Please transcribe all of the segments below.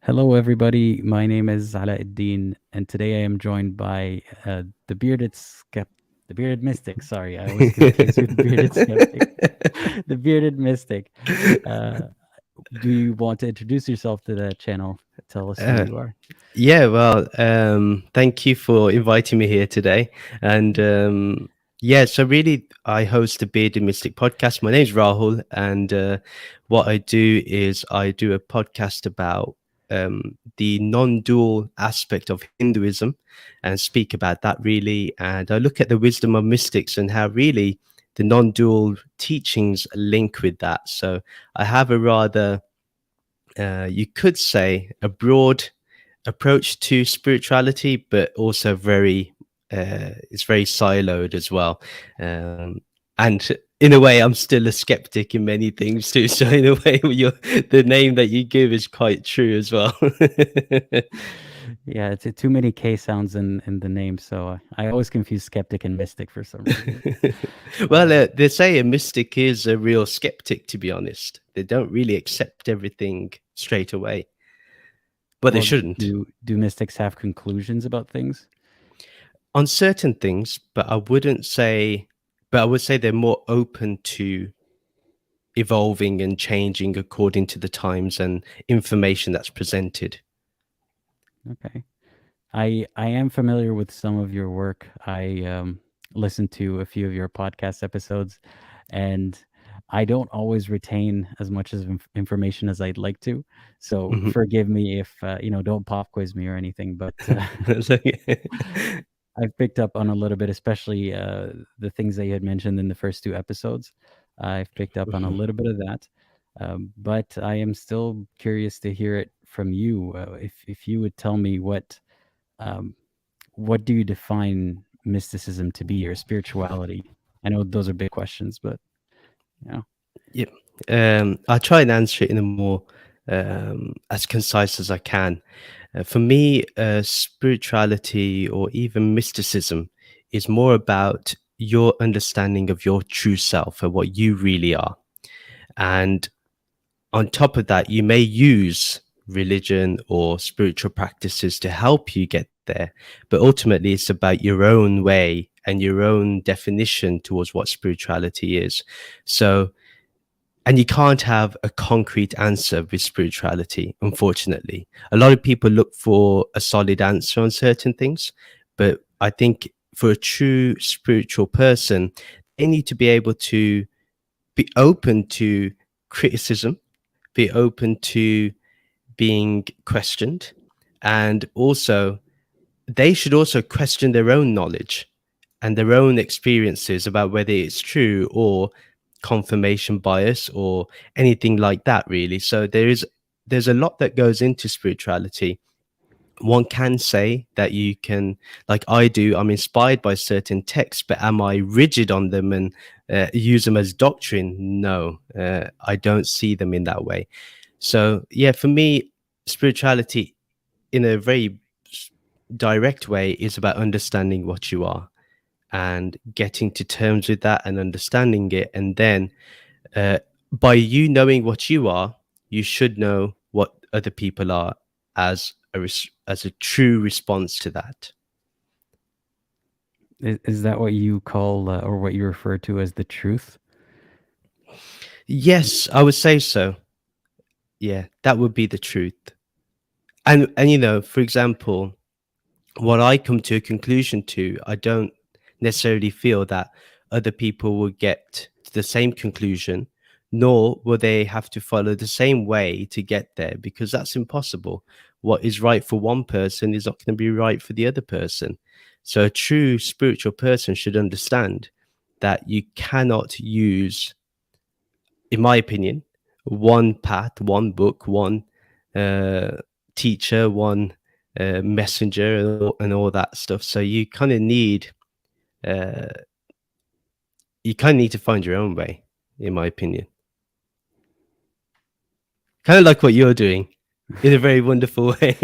Hello, everybody. My name is Aladdin, and today I am joined by the bearded mystic. Sorry, I always confuse with bearded skeptic. The bearded mystic. Uh, do you want to introduce yourself to the channel? Tell us who Uh, you are. yeah, well, thank you for inviting me here today. And yeah, so really, I host the Bearded Mystic podcast. My name's Rahul, and what I do is I do a podcast about the non-dual aspect of Hinduism and speak about that really. And I look at the wisdom of mystics and how really the non-dual teachings link with that. So I have a rather you could say a broad approach to spirituality, but also very it's very siloed as well. And in a way, I'm still a skeptic in many things too. So in a way, the name that you give is quite true as well. Yeah, it's too many K sounds in the name, so I always confuse skeptic and mystic for some reason. Well, Uh, they say a mystic is a real skeptic. To be honest, they don't really accept everything straight away, but they well, shouldn't do mystics have conclusions about things? on certain things. But I would say they're more open to evolving and changing according to the times and information that's presented. Okay. I am familiar with some of your work. I listened to a few of your podcast episodes, and I don't always retain as much as information as I'd like to. So Mhm. forgive me if don't pop quiz me or anything. But So, I've picked up on a little bit, especially the things that you had mentioned in the first two episodes. I've picked up on a little bit of that, but I am still curious to hear it from you. If you would tell me um, what do you define mysticism to be or spirituality? I know those are big questions, but yeah. yeah. I'll try and answer it in a more as concise as I can. For me, spirituality or even mysticism is more about your understanding of your true self and what you really are. And on top of that, you may use religion or spiritual practices to help you get there, but ultimately it's about your own way and your own definition towards what spirituality is. So, and you can't have a concrete answer with spirituality, unfortunately. A lot of people look for a solid answer on certain things, but I think for a true spiritual person, they need to be able to be open to criticism, be open to being questioned, and also they should also question their own knowledge and their own experiences about whether it's true or confirmation bias or anything like that really. So there's a lot that goes into spirituality. One can say that you can, like I do, I'm inspired by certain texts, but am I rigid on them and use them as doctrine? No, I don't see them in that way. So yeah, for me, spirituality in a very direct way is about understanding what you are and getting to terms with that and understanding it. And then uh, by you knowing what you are, you should know what other people are as as a true response to that. Is that what you call or what you refer to as the truth? Yes, I would say so. Yeah, that would be the truth. And you know, for example, what I come to a conclusion to, I don't necessarily feel that other people will get to the same conclusion, nor will they have to follow the same way to get there, because that's impossible. What is right for one person is not going to be right for the other person. So a true spiritual person should understand that you cannot use, in my opinion, one path, one book, one uh, teacher, one messenger, and all that stuff. So uh, you kind of need to find your own way, in my opinion. Kind of like what you're doing, in a very wonderful way.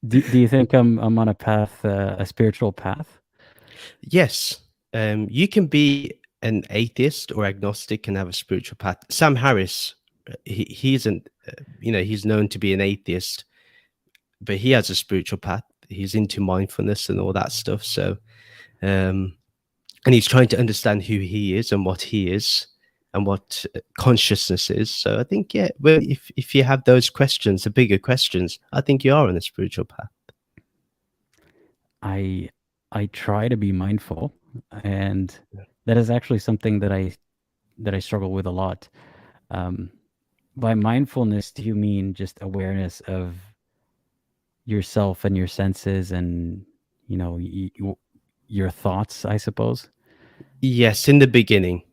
Do you think I'm on a path, a spiritual path? Yes, you can be an atheist or agnostic and have a spiritual path. Sam Harris, he's an he's known to be an atheist, but he has a spiritual path. He's into mindfulness and all that stuff. So, and he's trying to understand who he is and what he is and what consciousness is. So I think, yeah, well, if you have those questions, the bigger questions, I think you are on a spiritual path. I try to be mindful, and that is actually something that I struggle with a lot. By mindfulness, do you mean just awareness of yourself and your senses and your thoughts, I suppose? Yes, in the beginning,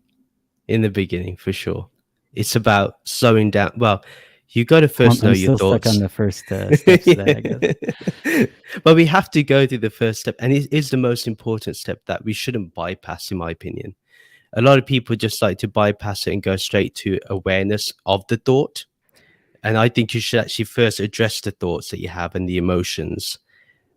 for sure. It's about slowing down. Well, you got to first know I'm your still stuck on thoughts. the first steps to that, I guess. But we have to go through the first step, and it is the most important step that we shouldn't bypass, in my opinion. A lot of people just like to bypass it and go straight to awareness of the thought. And I think you should actually first address the thoughts that you have and the emotions,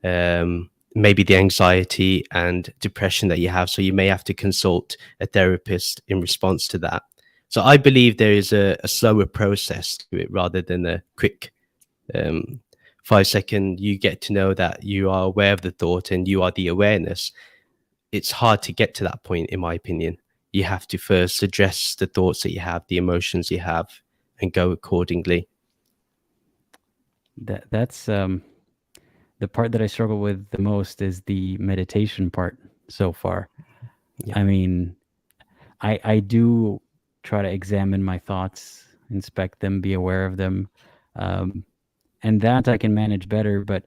maybe the anxiety and depression that you have. So you may have to consult a therapist in response to that. So I believe there is a slower process to it rather than a quick 5-second, you get to know that you are aware of the thought and you are the awareness. It's hard to get to that point, in my opinion. You have to first address the thoughts that you have, the emotions you have, and go accordingly. That's the part that I struggle with the most is the meditation part so far. Yeah. I mean, I do try to examine my thoughts, inspect them, be aware of them, and that I can manage better. But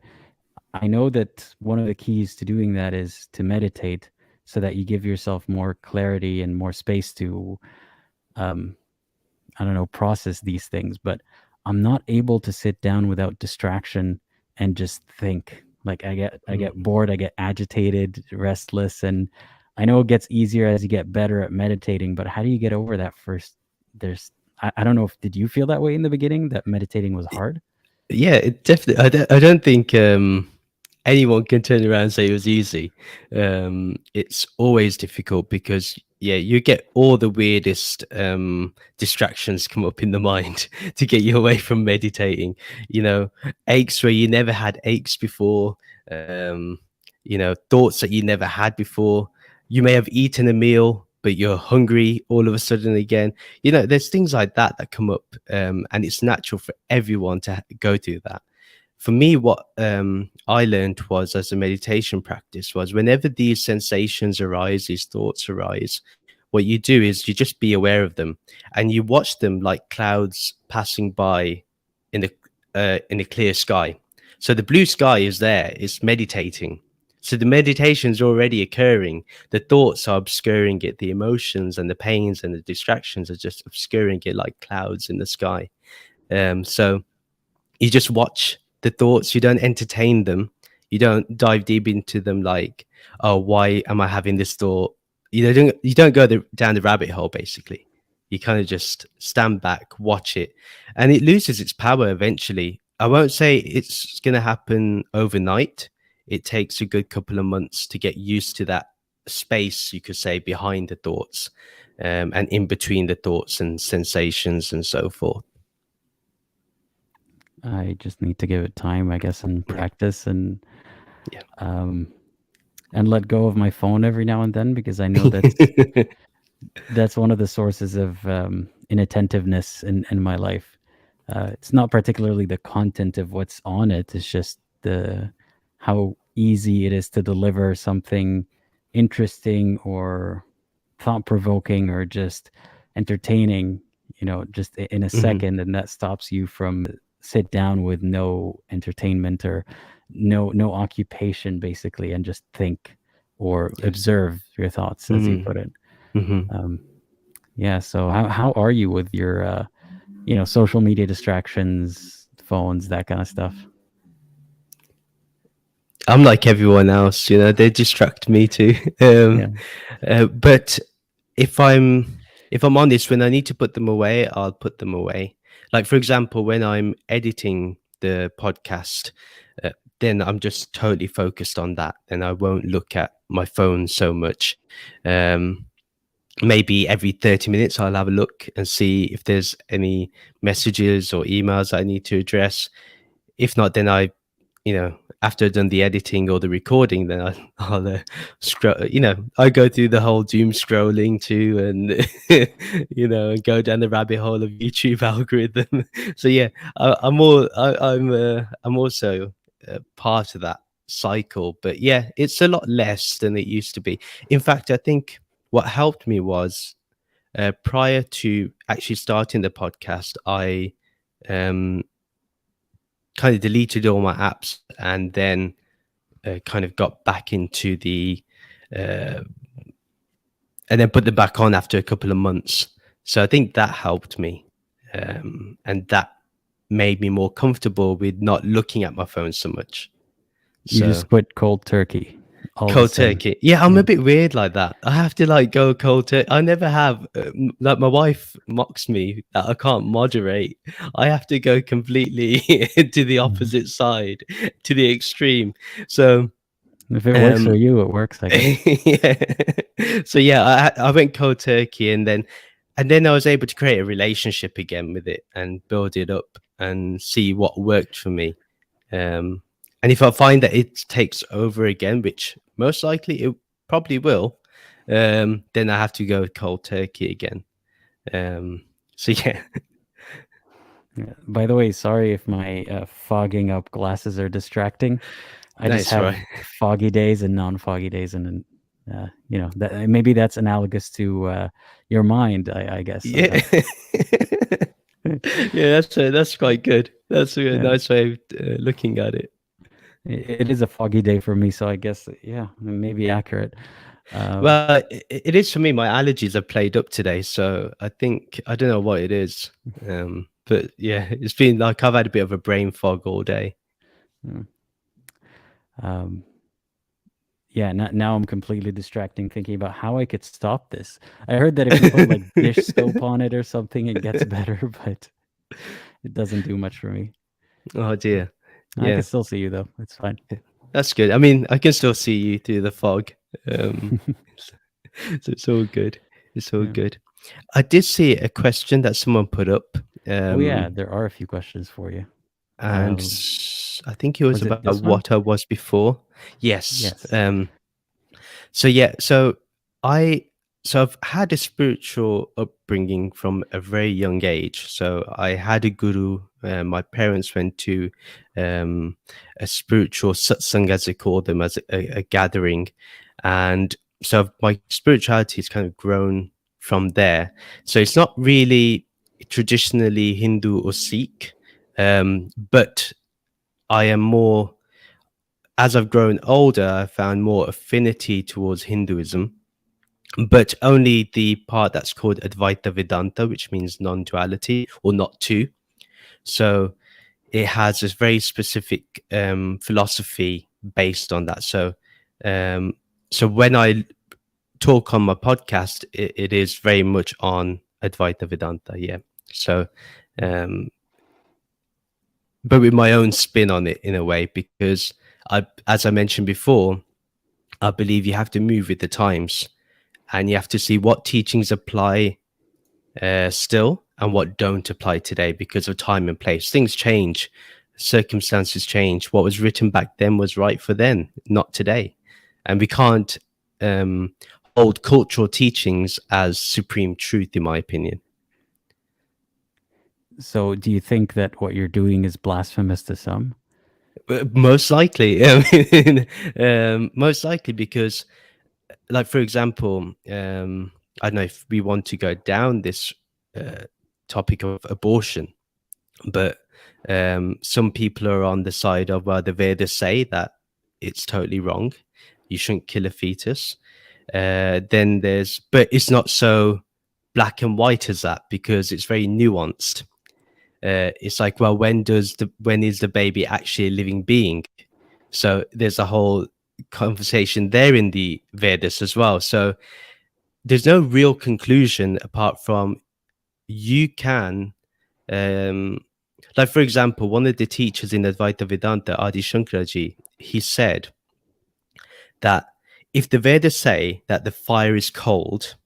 I know that one of the keys to doing that is to meditate, so that you give yourself more clarity and more space to, I don't know, process these things. But I'm not able to sit down without distraction and just think. Like I get bored, I get agitated, restless, and I know it gets easier as you get better at meditating. But how do you get over that first? I don't know, did you feel that way in the beginning, that meditating was hard? Yeah, it definitely. I don't think anyone can turn around and say it was easy. It's always difficult because, yeah, you get all the weirdest distractions come up in the mind to get you away from meditating. Aches where you never had aches before. Thoughts that you never had before. You may have eaten a meal, but you're hungry all of a sudden again. There's things like that come up, and it's natural for everyone to go through that. For me, what I learned was, as a meditation practice, was whenever these sensations arise, these thoughts arise, what you do is you just be aware of them and you watch them like clouds passing by in a clear sky. So the blue sky is there, it's meditating. So the meditation is already occurring. The thoughts are obscuring it. The emotions and the pains and the distractions are just obscuring it like clouds in the sky. So you just watch the thoughts. You don't entertain them. You don't dive deep into them like, oh, why am I having this thought? You don't go down the rabbit hole, basically. You kind of just stand back, watch it, and it loses its power eventually. I won't say it's going to happen overnight. It takes a good couple of months to get used to that space, you could say, behind the thoughts, and in between the thoughts and sensations and so forth. I just need to give it time, I guess, and practice, and Yeah. And let go of my phone every now and then, because I know that's one of the sources of inattentiveness in my life. It's not particularly the content of what's on it; it's just how easy it is to deliver something interesting or thought-provoking or just entertaining, just in a second, and that stops you from sit down with no entertainment or no occupation, basically, and just think or observe your thoughts, as you put it. Yeah. So how are you with your social media distractions, phones, that kind of stuff? I'm like everyone else, they distract me too. But if I'm honest, when I need to put them away, I'll put them away. Like, for example, when I'm editing the podcast, then I'm just totally focused on that, and I won't look at my phone so much. maybe every 30 minutes I'll have a look and see if there's any messages or emails that I need to address. If not, then I, after I've done the editing or the recording, then I'll scroll. I go through the whole doom scrolling too, and and go down the rabbit hole of YouTube algorithm. So yeah, I'm also part of that cycle, but yeah, it's a lot less than it used to be. In fact, I think what helped me was prior to actually starting the podcast, I kind of deleted all my apps and then kind of got back into the and then put them back on after a couple of months. So I think that helped me, and that made me more comfortable with not looking at my phone so much. You So just quit cold turkey. All of a cold sudden. turkey. Yeah, I'm a bit weird like that. I have to like go cold turkey. I never have. Like my wife mocks me that I can't moderate. I have to go completely to the opposite side, to the extreme. So If it works for you, it works, I guess. yeah. So yeah, I went cold turkey, and then I was able to create a relationship again with it and build it up and see what worked for me. And if I find that it takes over again, which most likely it probably will, then I have to go cold turkey again. So yeah. Yeah. By the way, sorry if my fogging up glasses are distracting. I just That's have right. foggy days and non-foggy days, and that maybe that's analogous to your mind. I guess. Yeah. Yeah, that's quite good. That's a Yeah. nice way of looking at it. It is a foggy day for me, so I guess maybe accurate. Well, it is for me. My allergies have played up today, so I think I don't know what it is. But yeah, it's been like I've had a bit of a brain fog all day. Yeah, now I'm completely distracting, thinking about how I could stop this. I heard that if you put like dish soap on it or something, it gets better, but it doesn't do much for me. Oh dear. I Yeah, can still see you though. It's fine. that's good. I mean, I can still see you through the fog. So it's all good. It's all Yeah. good. I did see a question that someone put up. Oh yeah, there are a few questions for you. And I think it was Was it about this one? what I was before. Yes. Yes. So yeah, I've had a spiritual upbringing from a very young age. So I had a guru. My parents went to a spiritual satsang, as they call them, as a gathering, and so my spirituality has kind of grown from there. So it's not really traditionally Hindu or Sikh, but I am more, as I've grown older, I found more affinity towards Hinduism, but only the part that's called Advaita Vedanta, which means non-duality or not two. So it has this very specific philosophy based on that. So when I talk on my podcast, it is very much on Advaita Vedanta. Yeah. So, but with my own spin on it in a way, because as I mentioned before, I believe you have to move with the times, and you have to see what teachings apply still and what don't apply today because of time and place. Things change, circumstances change. What was written back then was right for then, not today. And we can't hold cultural teachings as supreme truth, in my opinion. So, do you think that what you're doing is blasphemous to some? Most likely. Most likely because, like, for example, I don't know if we want to go down this topic of abortion, but some people are on the side of, well, the Vedas say that it's totally wrong. You shouldn't kill a fetus. Then but it's not so black and white as that because it's very nuanced. It's like, well, when is the baby actually a living being? So there's a whole conversation there in the Vedas as well. So there's no real conclusion apart from you can, like, for example, one of the teachers in Advaita Vedanta, Adi Shankaraji, he said that if the Vedas say that the fire is cold,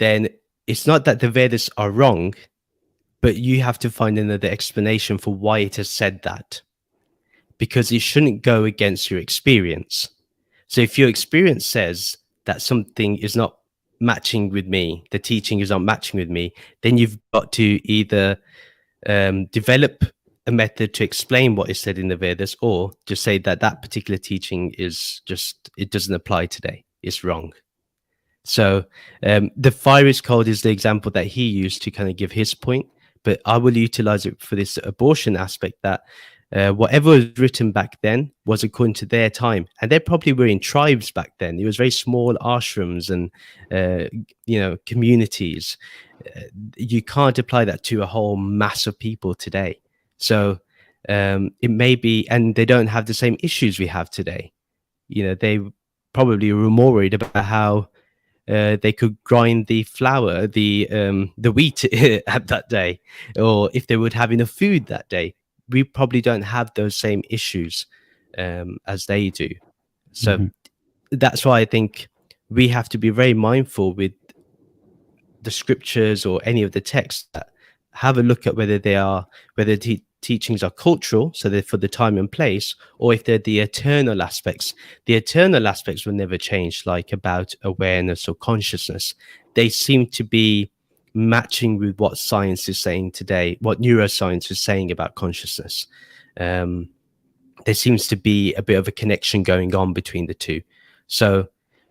then it's not that the Vedas are wrong, but you have to find another explanation for why it has said that, because it shouldn't go against your experience. So if your experience says that something is not matching with me, the teaching is not matching with me, then you've got to either develop a method to explain what is said in the Vedas, or just say that that particular teaching is just, it doesn't apply today, it's wrong. So the fire is cold is the example that he used to kind of give his point, but I will utilize it for this abortion aspect, that whatever was written back then was according to their time, and they probably were in tribes back then. It was very small ashrams and communities. You can't apply that to a whole mass of people today. So it may be, and they don't have the same issues we have today. They probably were more worried about how they could grind the flour, the wheat at that day, or if they would have enough food that day. We probably don't have those same issues as they do. So that's why I think we have to be very mindful with the scriptures or any of the texts, that have a look at whether the teachings are cultural, so they're for the time and place, or if they're the eternal aspects. The eternal aspects will never change, like about awareness or consciousness. They seem to be matching with what science is saying today, what neuroscience is saying about consciousness. There seems to be a bit of a connection going on between the two. So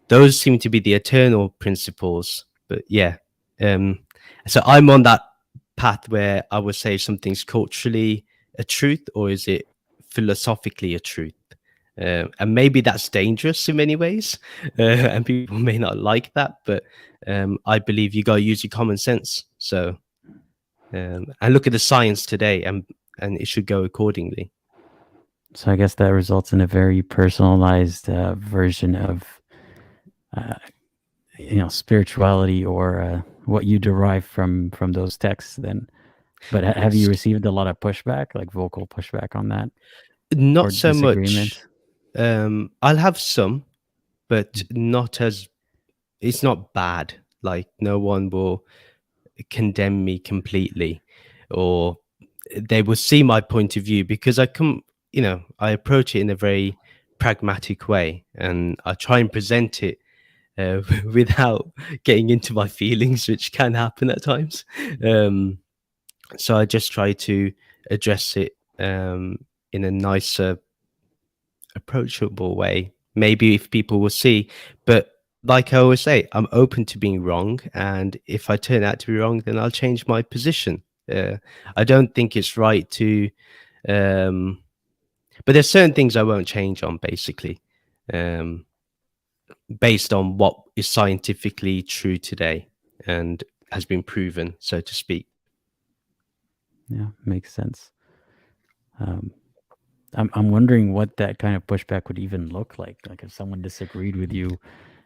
those seem to be the eternal principles. But yeah, so I'm on that path where I would say something's culturally a truth, or is it philosophically a truth? And maybe that's dangerous in many ways, and people may not like that, but I believe you got to use your common sense. So and look at the science today, and it should go accordingly. So I guess that results in a very personalized version of spirituality, or what you derive from those texts then. But have you received a lot of pushback, like vocal pushback on that? Not so much. I'll have some, but not as, it's not bad. Like, no one will condemn me completely, or they will see my point of view, because I approach it in a very pragmatic way, and I try and present it without getting into my feelings, which can happen at times. So I just try to address it in a nicer, approachable way. Maybe if people will see, but like I always say, I'm open to being wrong, and if I turn out to be wrong, then I'll change my position. I don't think it's right to, but there's certain things I won't change on, basically, based on what is scientifically true today and has been proven, so to speak. Yeah, makes sense. I'm wondering what that kind of pushback would even look like. Like, if someone disagreed with you,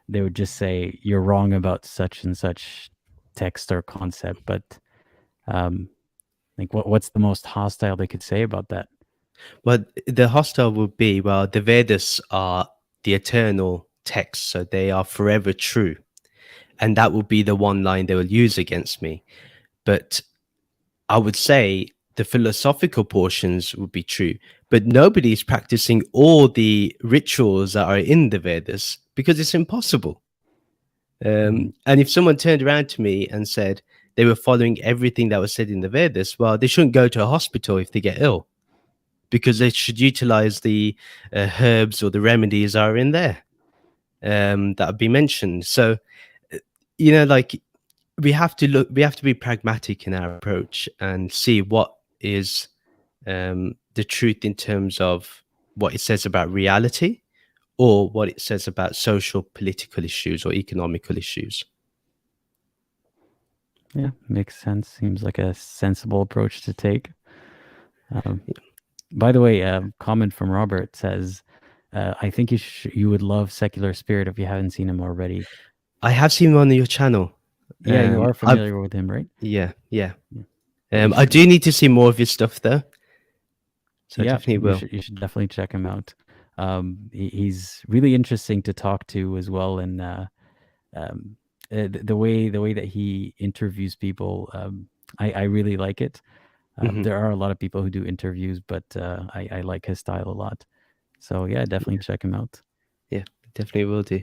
they would just say you're wrong about such and such text or concept. But like, what's the most hostile they could say about that? Well, the hostile would be, well, the Vedas are the eternal texts, so they are forever true, and that would be the one line they will use against me. But I would say the philosophical portions would be true, but nobody's practicing all the rituals that are in the Vedas, because it's impossible. And if someone turned around to me and said they were following everything that was said in the Vedas, well, they shouldn't go to a hospital if they get ill, because they should utilize the herbs or the remedies that are in there that have been mentioned. So, like, we have to be pragmatic in our approach and see what is the truth in terms of what it says about reality, or what it says about social, political issues or economical issues. Yeah, makes sense. Seems like a sensible approach to take. By the way, a comment from Robert says, I think you would love Secular Spirit if you haven't seen him already. I have seen him on your channel. Yeah, you are familiar with him, right? Yeah. I do need to see more of his stuff, though. So I definitely will. You should definitely check him out. He's really interesting to talk to as well, and the way that he interviews people, I really like it. Hmm. There are a lot of people who do interviews, but I like his style a lot. So yeah, definitely check him out. Yeah, definitely will do.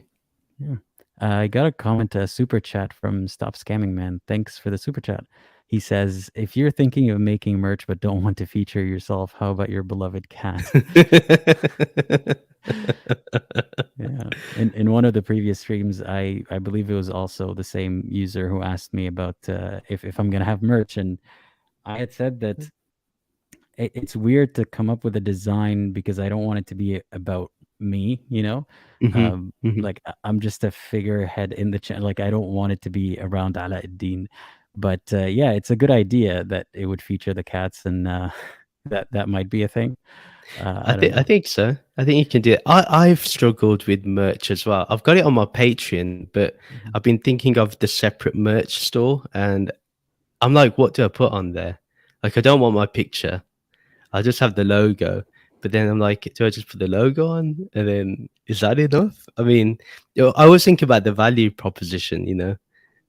Yeah. I got a comment, a super chat from Stop Scamming Man. Thanks for the super chat. He says, if you're thinking of making merch but don't want to feature yourself, how about your beloved cat? Yeah. In one of the previous streams, I believe it was also the same user who asked me about if I'm gonna have merch, and I had said that it's weird to come up with a design because I don't want it to be about me, you know? Hmm. Hmm. Like I'm just a figurehead in the channel. Like I don't want it to be around Aladdin. But yeah, it's a good idea that it would feature the cats, and that might be a thing. I don't I know. think so. I think you can do it. I've struggled with merch as well. I've got it on my Patreon, but Mhm. I've been thinking of the separate merch store, and I'm like, what do I put on there? Like, I don't want my picture. I'll just have the logo. But then I'm like, do I just put the logo on? And then is that enough? I mean, I always think about the value proposition, you know.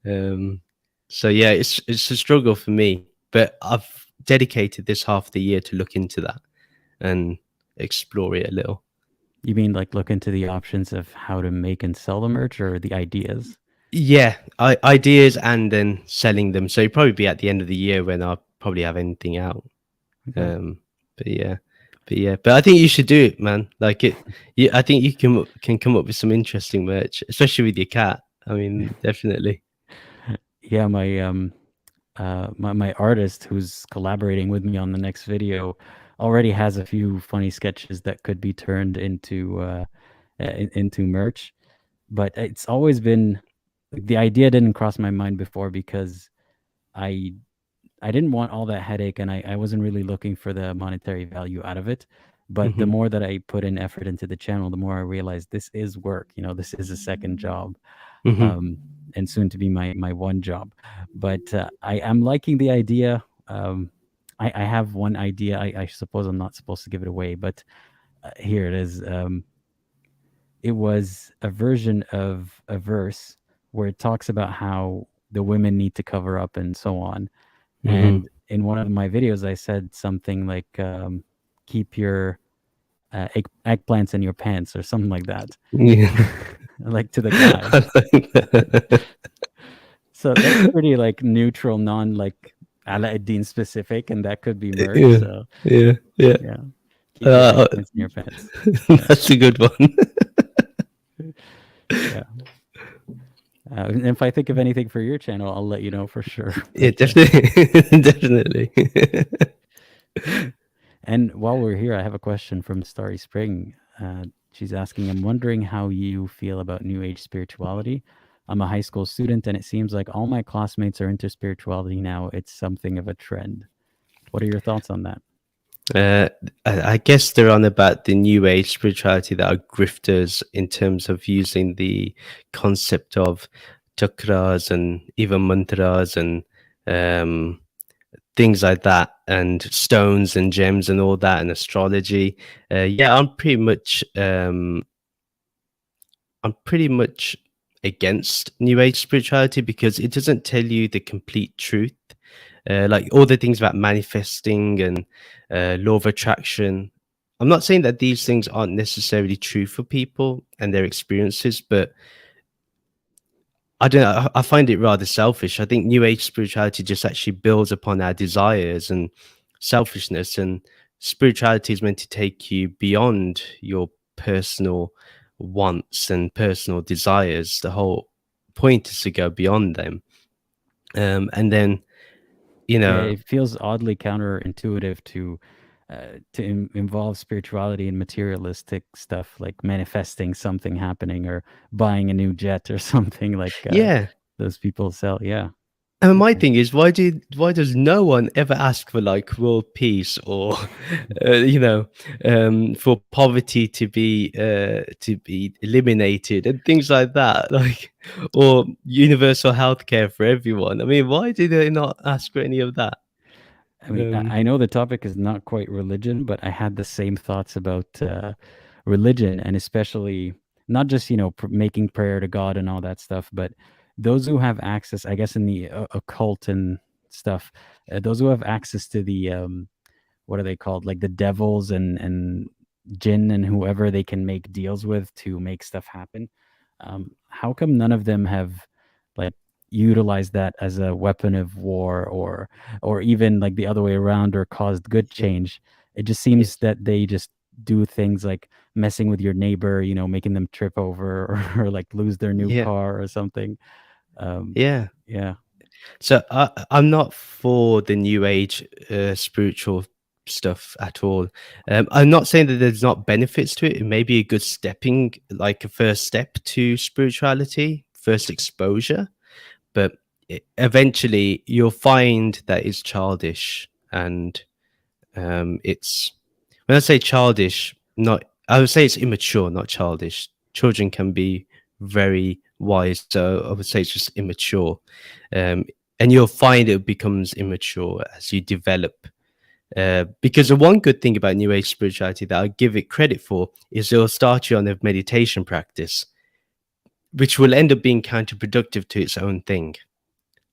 Um, so yeah, it's a struggle for me. But I've dedicated this half the year to look into that and explore it a little. You mean like look into the options of how to make and sell the merch, or the ideas? Yeah, ideas and then selling them. So it'll probably be at the end of the year when I'll probably have anything out. Okay. Um, but yeah, but I think you should do it, man. Like it, I think you can come up with some interesting merch, especially with your cat. I mean, definitely. Yeah, my artist who's collaborating with me on the next video already has a few funny sketches that could be turned into merch. But it's always been, like, the idea didn't cross my mind before because I I didn't want all that headache, and I wasn't really looking for the monetary value out of it. But the Hmm. more that I put in effort into the channel, the more I realized this is work. This is a second job, Hmm. um, and soon to be my one job. But I am liking the idea. I have one idea. I suppose I'm not supposed to give it away, but here it is. It was a version of a verse where it talks about how the women need to cover up and so on. Hmm. And in one of my videos, I said something like, "Keep your eggplants in your pants," or something like that, Yeah. like to the guy. I like that. So that's pretty like neutral, non like Aladdin specific, and that could be merch. Yeah, So yeah, yeah. yeah, keep your Uh, eggplants in your pants. Yeah, that's a good one. yeah. And if I think of anything for your channel, I'll let you know for sure. Yeah, But definitely, definitely. and while we're here, I have a question from Starry Spring. She's asking, I'm wondering how you feel about New Age spirituality. I'm a high school student, and it seems like all my classmates are into spirituality now. It's something of a trend. What are your thoughts on that? Uh, I guess they're on about the new age spirituality that are grifters in terms of using the concept of chakras and even mantras and um, things like that, and stones and gems and all that, and astrology. Yeah, I'm pretty much against new age spirituality because it doesn't tell you the complete truth. Like all the things about manifesting and law of attraction. I'm not saying that these things aren't necessarily true for people and their experiences, but I don't know. I find it rather selfish. I think New Age spirituality just actually builds upon our desires and selfishness, and spirituality is meant to take you beyond your personal wants and personal desires. The whole point is to go beyond them. And then, you Yeah, know, it feels oddly counterintuitive to involve spirituality and materialistic stuff like manifesting something happening or buying a new jet or something like yeah. those people sell. Yeah. And my Okay. thing is, why does no one ever ask for like world peace or, for poverty to be eliminated and things like that, like, or universal healthcare for everyone? I mean, why do they not ask for any of that? I mean, Um, I know the topic is not quite religion, but I had the same thoughts about religion, and especially not just, making prayer to God and all that stuff, but those who have access, I guess, in the occult and stuff, those who have access to the what are they called, like the devils and jinn and whoever they can make deals with to make stuff happen. How come none of them have like utilized that as a weapon of war, or even like the other way around, or caused good Yeah. change? It just Yeah. seems that they just do things like messing with your neighbor, making them trip over, or like lose their new Yeah. car or something. Um, Yeah. yeah. So I'm not for the new age spiritual stuff at all. I'm not saying that there's not benefits to it. It may be a good stepping, like a first step to spirituality, first exposure, but eventually you'll find that it's childish, and it's, when I say childish, not, I would say it's immature, not childish. Children can be very wise, so I would say it's just immature. Um, and you'll find it becomes immature as you develop. Because the one good thing about New Age spirituality that I give it credit for is it'll start you on a meditation practice, which will end up being counterproductive to its own thing.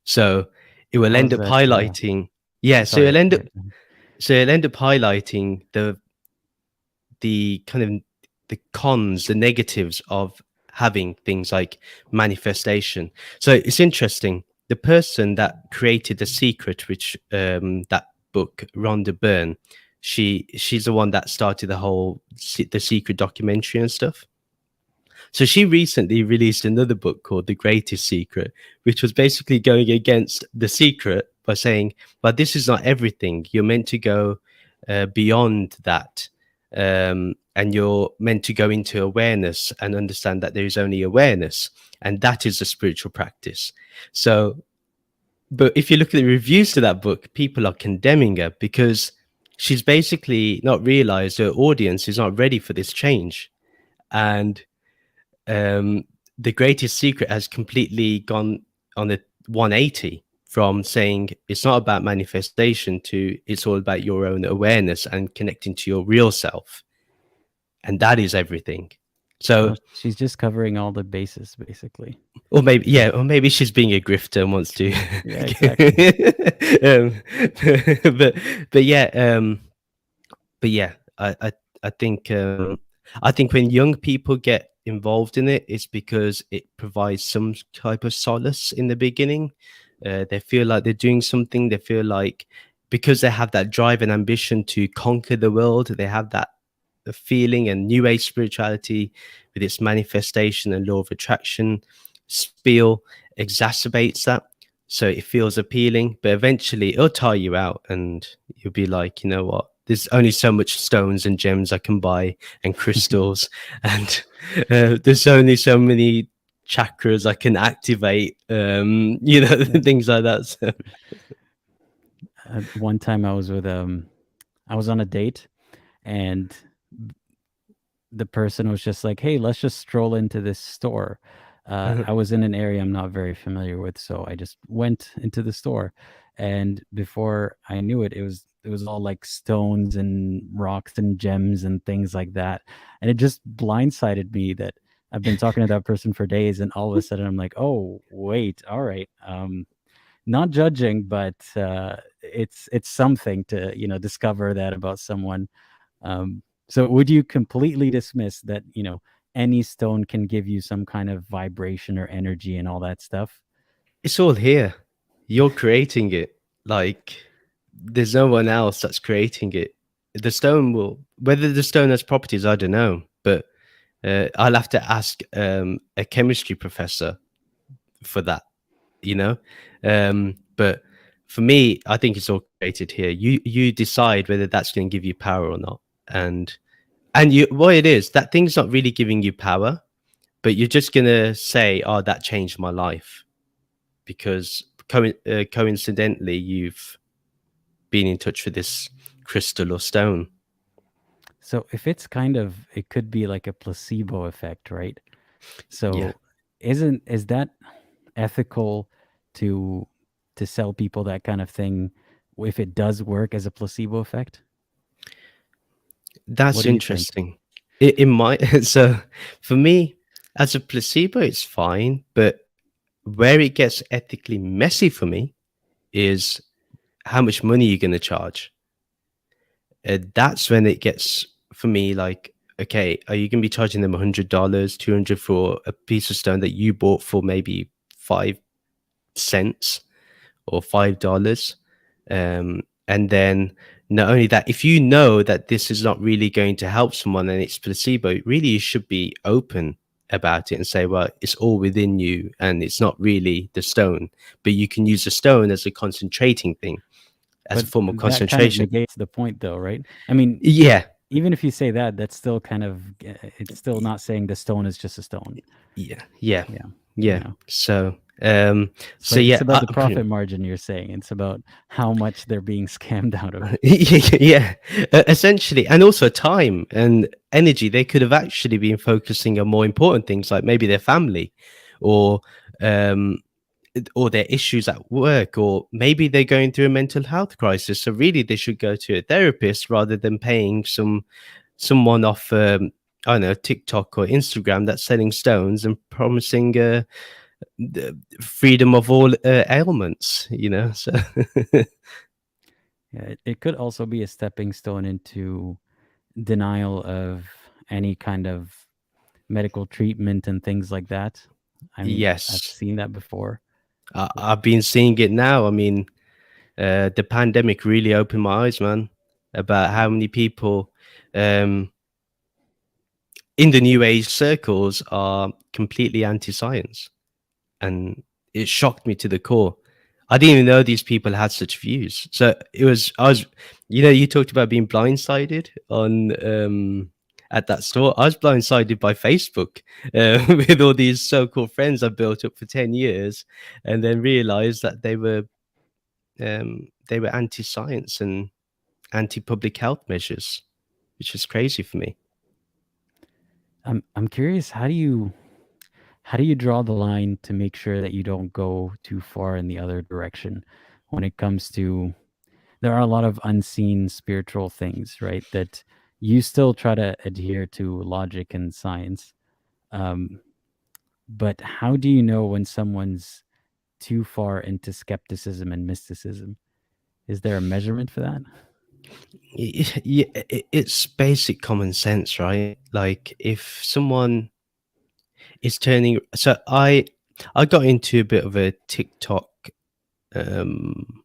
So it will How end is up that? highlighting, yeah. So Sorry. it'll end up, Sorry. so it'll end up highlighting the kind of the cons, the negatives of having things like manifestation. So it's interesting. The person that created The Secret, which that book, Rhonda Byrne, she's the one that started the whole The Secret documentary and stuff. So she recently released another book called The Greatest Secret, which was basically going against The Secret by saying, "But this is not everything. You're meant to go beyond that, and you're meant to go into awareness and understand that there is only awareness, and that is a spiritual practice." So, but if you look at the reviews to that book, people are condemning her because she's basically not realized her audience is not ready for this change, and um, The Greatest Secret has completely gone on a 180 from saying it's not about manifestation to it's all about your own awareness and connecting to your real self. And that is everything. So, Well, she's just covering all the bases, basically. or maybe, yeah, or maybe she's being a grifter and wants to. Yeah, exactly. um, but, but yeah, but yeah, I think I think when young people get involved in it, it's because it provides some type of solace in the beginning. They feel like they're doing something. They feel like because they have that drive and ambition to conquer the world, they have that feeling. And New Age spirituality, with its manifestation and law of attraction spiel, exacerbates that. So it feels appealing, but eventually it'll tire you out, and you'll be like, you know what? There's only so much stones and gems I can buy, and crystals, and there's only so many chakras I can activate. You know, Yeah. things like that. So. One time I was with I was on a date, and the person was just like, "Hey, let's just stroll into this store." I was in an area I'm not very familiar with, so I just went into the store, and before I knew it, it was all like stones and rocks and gems and things like that, and it just blindsided me that I've been talking to that person for days, and all of a sudden I'm like, "Oh, wait, all right." Not judging, but it's something to discover that about someone. So would you completely dismiss that, any stone can give you some kind of vibration or energy and all that stuff? It's all here. You're creating it. Like, there's no one else that's creating it. The stone will, whether the stone has properties, I don't know, but I'll have to ask a chemistry professor for that, you know. But for me, I think it's all created here. You decide whether that's going to give you power or not, and you, what it is, that thing's not really giving you power, but you're just gonna say, "Oh, that changed my life," because coincidentally you've been in touch with this crystal or stone. So if it's it could be like a placebo effect, right? Yeah, So is that ethical to sell people that kind of thing if it does work as a placebo effect? What that's do you think? interesting. It might. So for me, as a placebo, it's fine, but Where it gets ethically messy for me is how much money you're going to charge. That's when it gets for me like, okay, are you going to be charging them $100, $200 for a piece of stone that you bought for maybe 5 cents or $5? And then not only that, if you know that this is not really going to help someone and it's placebo, really you should be open about it and say, well, it's all within you and it's not really the stone, but you can use the stone as a concentrating thing, as a But form of that kind of concentration. negates the point, though, right? I mean, Yeah, even if you say that, that's still kind of it's still not saying the stone is just a stone. yeah, yeah, Yeah, yeah. yeah. So, But it's yeah, about the profit margin. You're saying it's about how much they're being scammed out of. yeah, essentially, and also time and energy. They could have actually been focusing on more important things, like maybe their family, or um, or their issues at work, or maybe they're going through a mental health crisis. So really, they should go to a therapist rather than paying someone off, I don't know, TikTok or Instagram that's selling stones and promising the freedom of all ailments. You know, so. Yeah, it could also be a stepping stone into denial of any kind of medical treatment and things like that. I mean, I've Yes, seen that before. I've been seeing it now. I mean, the pandemic really opened my eyes, man, about how many people um, in the new age circles are completely anti-science, and it shocked me to the core. I didn't even know these people had such views. So I was, you talked about being blindsided on at that store. I was blindsided by Facebook with all these so-called friends I built up for 10 years, and then realized that they were anti-science and anti-public health measures, which is crazy for me. I'm curious, how do you draw the line to make sure that you don't go too far in the other direction when it comes to there are a lot of unseen spiritual things, right? That you still try to adhere to logic and science. Um, but how do you know when someone's too far into skepticism and mysticism? Is there a measurement for that? Yeah, it's basic common sense, right? Like if someone is turning, so I got into a bit of a TikTok um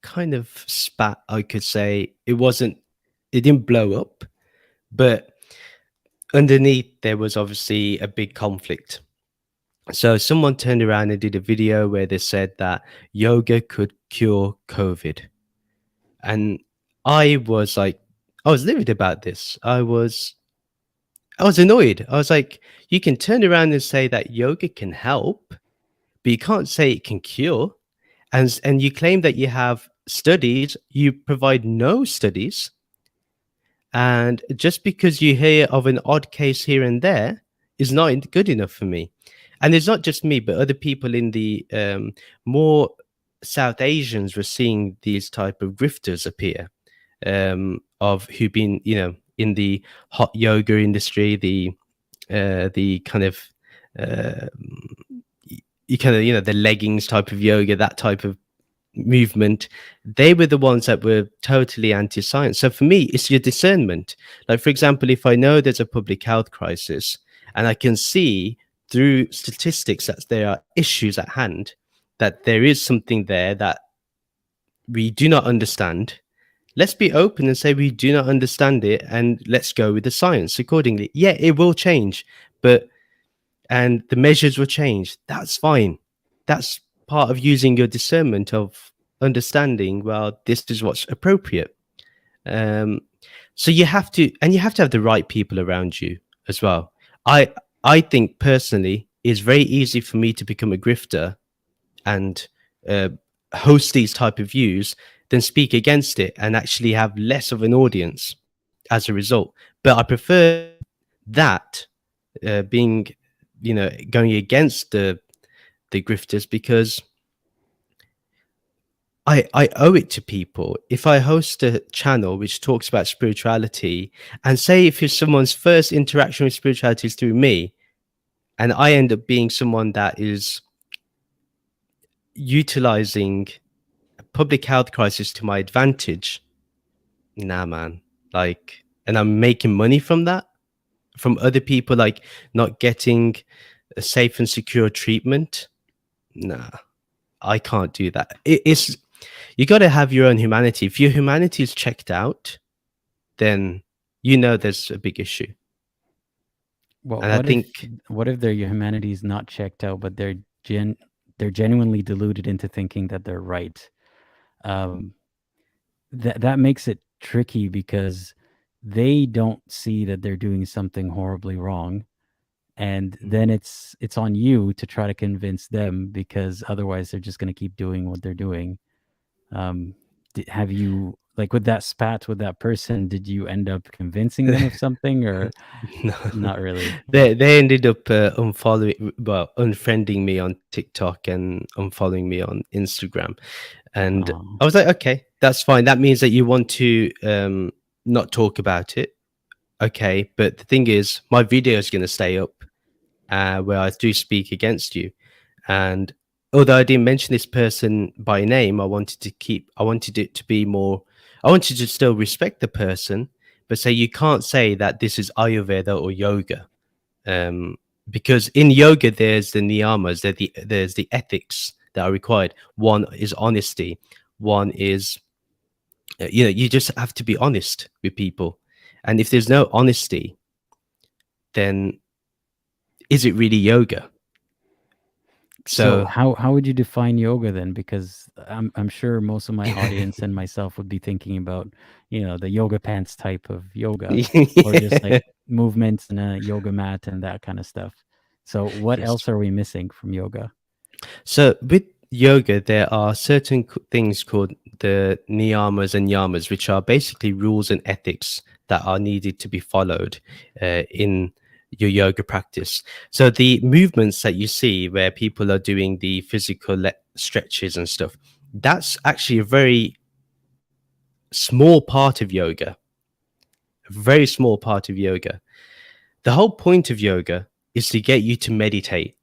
kind of spat, I could say. It didn't blow up, but underneath there was obviously a big conflict. So someone turned around and did a video where they said that yoga could cure COVID. And I was like, I was livid about this. I was annoyed. I was like, you can turn around and say that yoga can help, but you can't say it can cure. And you claim that you have studies, you provide no studies. And just because you hear of an odd case here and there is not good enough for me. And it's not just me, but other people in the more South Asians were seeing these type of grifters appear, of who've been, in the hot yoga industry, the kind of uh, you kind of, the leggings type of yoga, that type of movement. They were the ones that were totally anti-science. So for me, it's your discernment. Like, for example, if I know there's a public health crisis and I can see through statistics that there are issues at hand, that there is something there that we do not understand, let's be open and say we do not understand it, and let's go with the science accordingly. Yeah, it will change, and the measures will change. That's fine. That's part of using your discernment of understanding, well, this is what's appropriate. Um, so you have to have the right people around you as well. I think personally it's very easy for me to become a grifter and uh, host these type of views than speak against it and actually have less of an audience as a result. But I prefer that being, going against the grifters, because I owe it to people. If I host a channel which talks about spirituality, and say if it's someone's first interaction with spirituality is through me, and I end up being someone that is utilizing a public health crisis to my advantage, nah, man. Like, and I'm making money from that, from other people, like not getting a safe and secure treatment. Nah, I can't do that. It's you got to have your own humanity. If your humanity is checked out, then you know there's a big issue. Well, And I think what if their humanity is not checked out, but they're genuinely deluded into thinking that they're right? Um, that makes it tricky because they don't see that they're doing something horribly wrong, and then it's on you to try to convince them, because otherwise they're just going to keep doing what they're doing. Have you, like, with that spat with that person, did you end up convincing them of something, or no. not really? They ended up unfriending me on TikTok and unfollowing me on Instagram. And Oh. I was like, okay, that's fine. That means that you want to not talk about it. Okay, but the thing is, my video is going to stay up where I do speak against you. And although I didn't mention this person by name, I wanted it to be more, I wanted to still respect the person, but say you can't say that this is Ayurveda or yoga. Because in yoga, there's the niyamas, there's the ethics that are required. One is honesty. One is, you just have to be honest with people. And if there's no honesty, then is it really yoga? So how would you define yoga then? Because I'm sure most of my audience and myself would be thinking about, the yoga pants type of yoga, or just like movements and a yoga mat and that kind of stuff. So what Yes. else are we missing from yoga? So with yoga, there are certain things called the niyamas and yamas, which are basically rules and ethics that are needed to be followed in your yoga practice. So the movements that you see where people are doing the physical stretches and stuff, that's actually a very small part of yoga. A very small part of yoga. The whole point of yoga is to get you to meditate,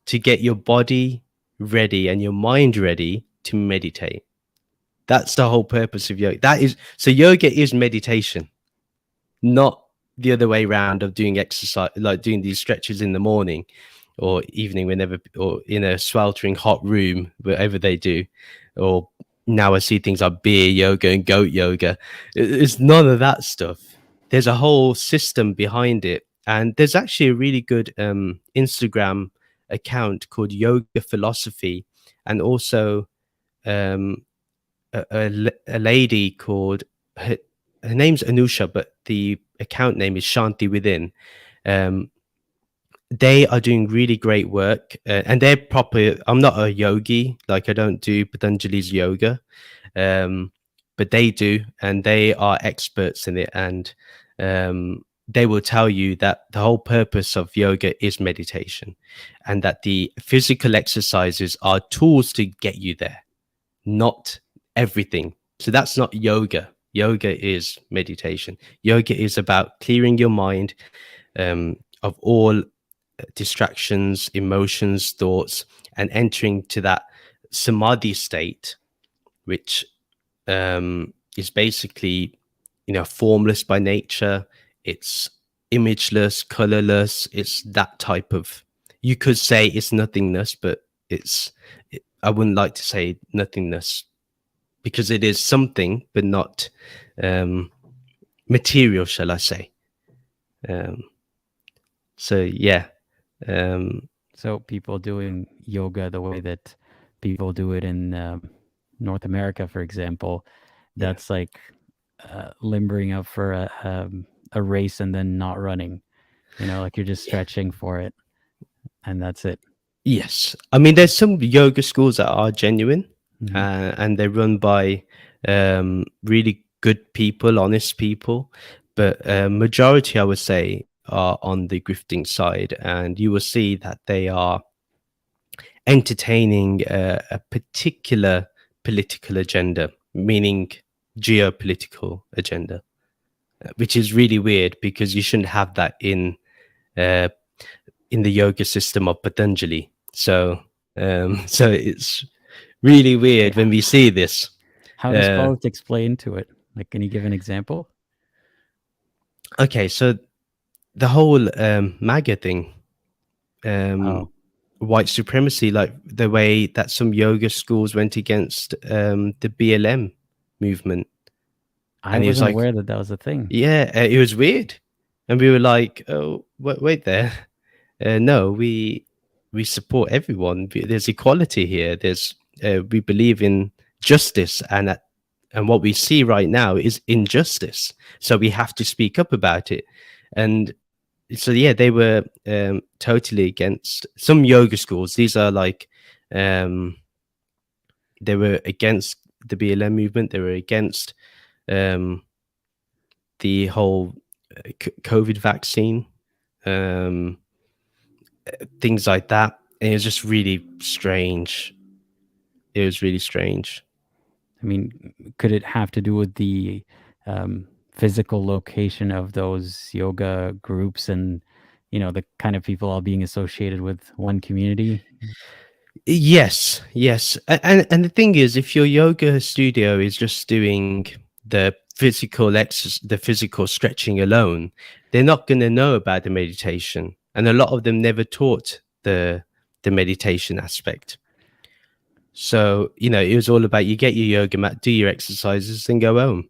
to get your body ready and your mind ready to meditate. That's the whole purpose of yoga. So yoga is meditation, not the other way around of doing exercise, like doing these stretches in the morning or evening, whenever, or in a sweltering hot room, wherever they do. Or now I see things like beer yoga and goat yoga. It's none of that stuff. There's a whole system behind it. And there's actually a really good Instagram account called Yoga Philosophy, and also a lady called, her name's Anusha, but the account name is Shanti Within. They are doing really great work, and they're proper. I'm not a yogi, like I don't do Patanjali's yoga, but they do, and they are experts in it. And they will tell you that the whole purpose of yoga is meditation, and that the physical exercises are tools to get you there, not everything. So that's not yoga. Yoga is meditation. Yoga is about clearing your mind of all distractions, emotions, thoughts, and entering to that samadhi state, which is basically, formless by nature. It's imageless, colorless. It's that type of, you could say it's nothingness, but I wouldn't like to say nothingness, because it is something, but not material, shall I say. So yeah. So people doing yoga the way that people do it in North America, for example, that's like limbering up for a race and then not running. Like you're just stretching for it, and that's it. Yes. I mean, there's some yoga schools that are genuine, Mhm. and they're run by really good people, honest people. But majority, I would say, are on the grifting side, and you will see that they are entertaining a particular political agenda, meaning geopolitical agenda, which is really weird, because you shouldn't have that in the yoga system of Patanjali. So so really weird Yeah. when we see this. How does Uh, politics play into it? Like, can you give an example? okay, so the whole MAGA thing, Oh, white supremacy, like the way that some yoga schools went against the BLM movement, I and he was wasn't like, aware that that was a thing. yeah, it was weird, and we were like, oh, wait there, no, we support everyone. There's equality here. There's we believe in justice, and what we see right now is injustice. So we have to speak up about it. And so yeah, they were totally against some yoga schools. These are like they were against the BLM movement. They were against um, the whole COVID vaccine. Um, Things like that. And it was just really strange. It was really strange. I mean, could it have to do with the physical location of those yoga groups and, the kind of people all being associated with one community? Yes, yes. And the thing is, if your yoga studio is just doing the the physical stretching alone, they're not going to know about the meditation. And a lot of them never taught the meditation aspect. So, it was all about you get your yoga mat, do your exercises, then go home.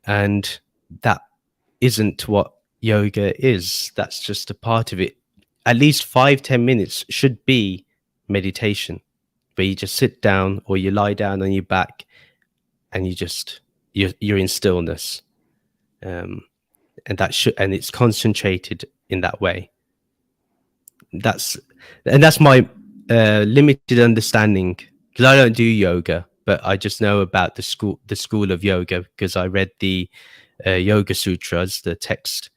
And that isn't what yoga is. That's just a part of it. At least 5-10 minutes should be meditation, where you just sit down or you lie down on your back and you're in stillness. And it's concentrated in that way. That's my limited understanding, because I don't do yoga, but I just know about the school of yoga because I read the Yoga Sutras, the text,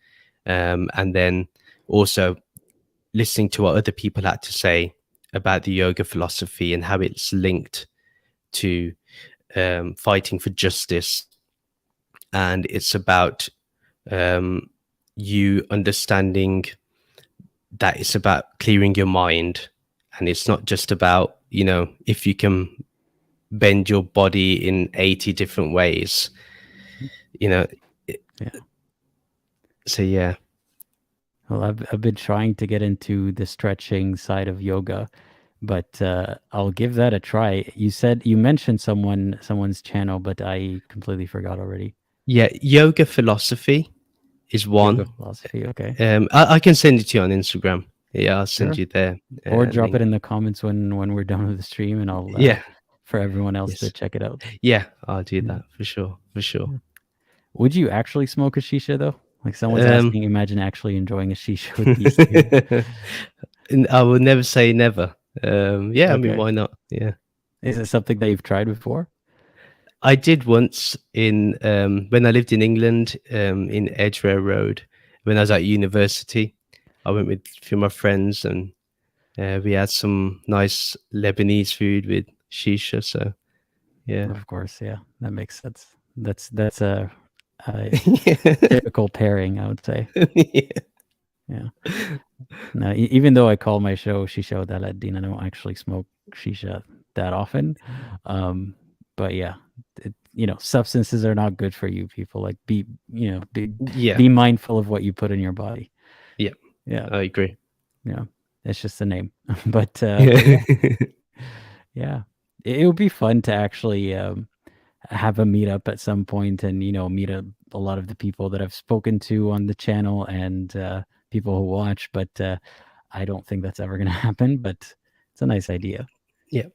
and then also listening to what other people had to say about the yoga philosophy and how it's linked to fighting for justice. And it's about you understanding that it's about clearing your mind, and it's not just about if you can bend your body in 80 different ways, Yeah. So yeah. Well, I've been trying to get into the stretching side of yoga, but I'll give that a try. You mentioned someone's channel, but I completely forgot already. Yeah, yoga philosophy is Yoga one. philosophy, okay. I can send it to you on Instagram. Yeah, I'll send Sure. you their Or drop link. it in the comments when we're done with the stream, and I'll Yeah. for everyone else to Yes. check it out. Yeah, I'll do Yeah. that for sure. For sure. Yeah. Would you actually smoke a shisha though? Like someone's asking, imagine actually enjoying a shisha with these two. I will never say never. Yeah, I mean, Okay. why not? Yeah. Is it something that you've tried before? I did once in when I lived in England, in Edgware Road, when I was at university. I went with a few of my friends, and we had some nice Lebanese food with shisha. So yeah. Of course, yeah, that makes sense. That's a typical pairing, I would say. Yeah. Yeah. No, even though I call my show Shisha with Aladdin, I don't actually smoke shisha that often. But yeah, substances are not good for you people. Like be mindful of what you put in your body. Yeah. Yeah. I agree. Yeah. It's just a name. but yeah. Yeah. It would be fun to actually have a meetup at some point and meet a lot of the people that I've spoken to on the channel and people who watch, but I don't think that's ever going to happen, but it's a nice idea. Yeah.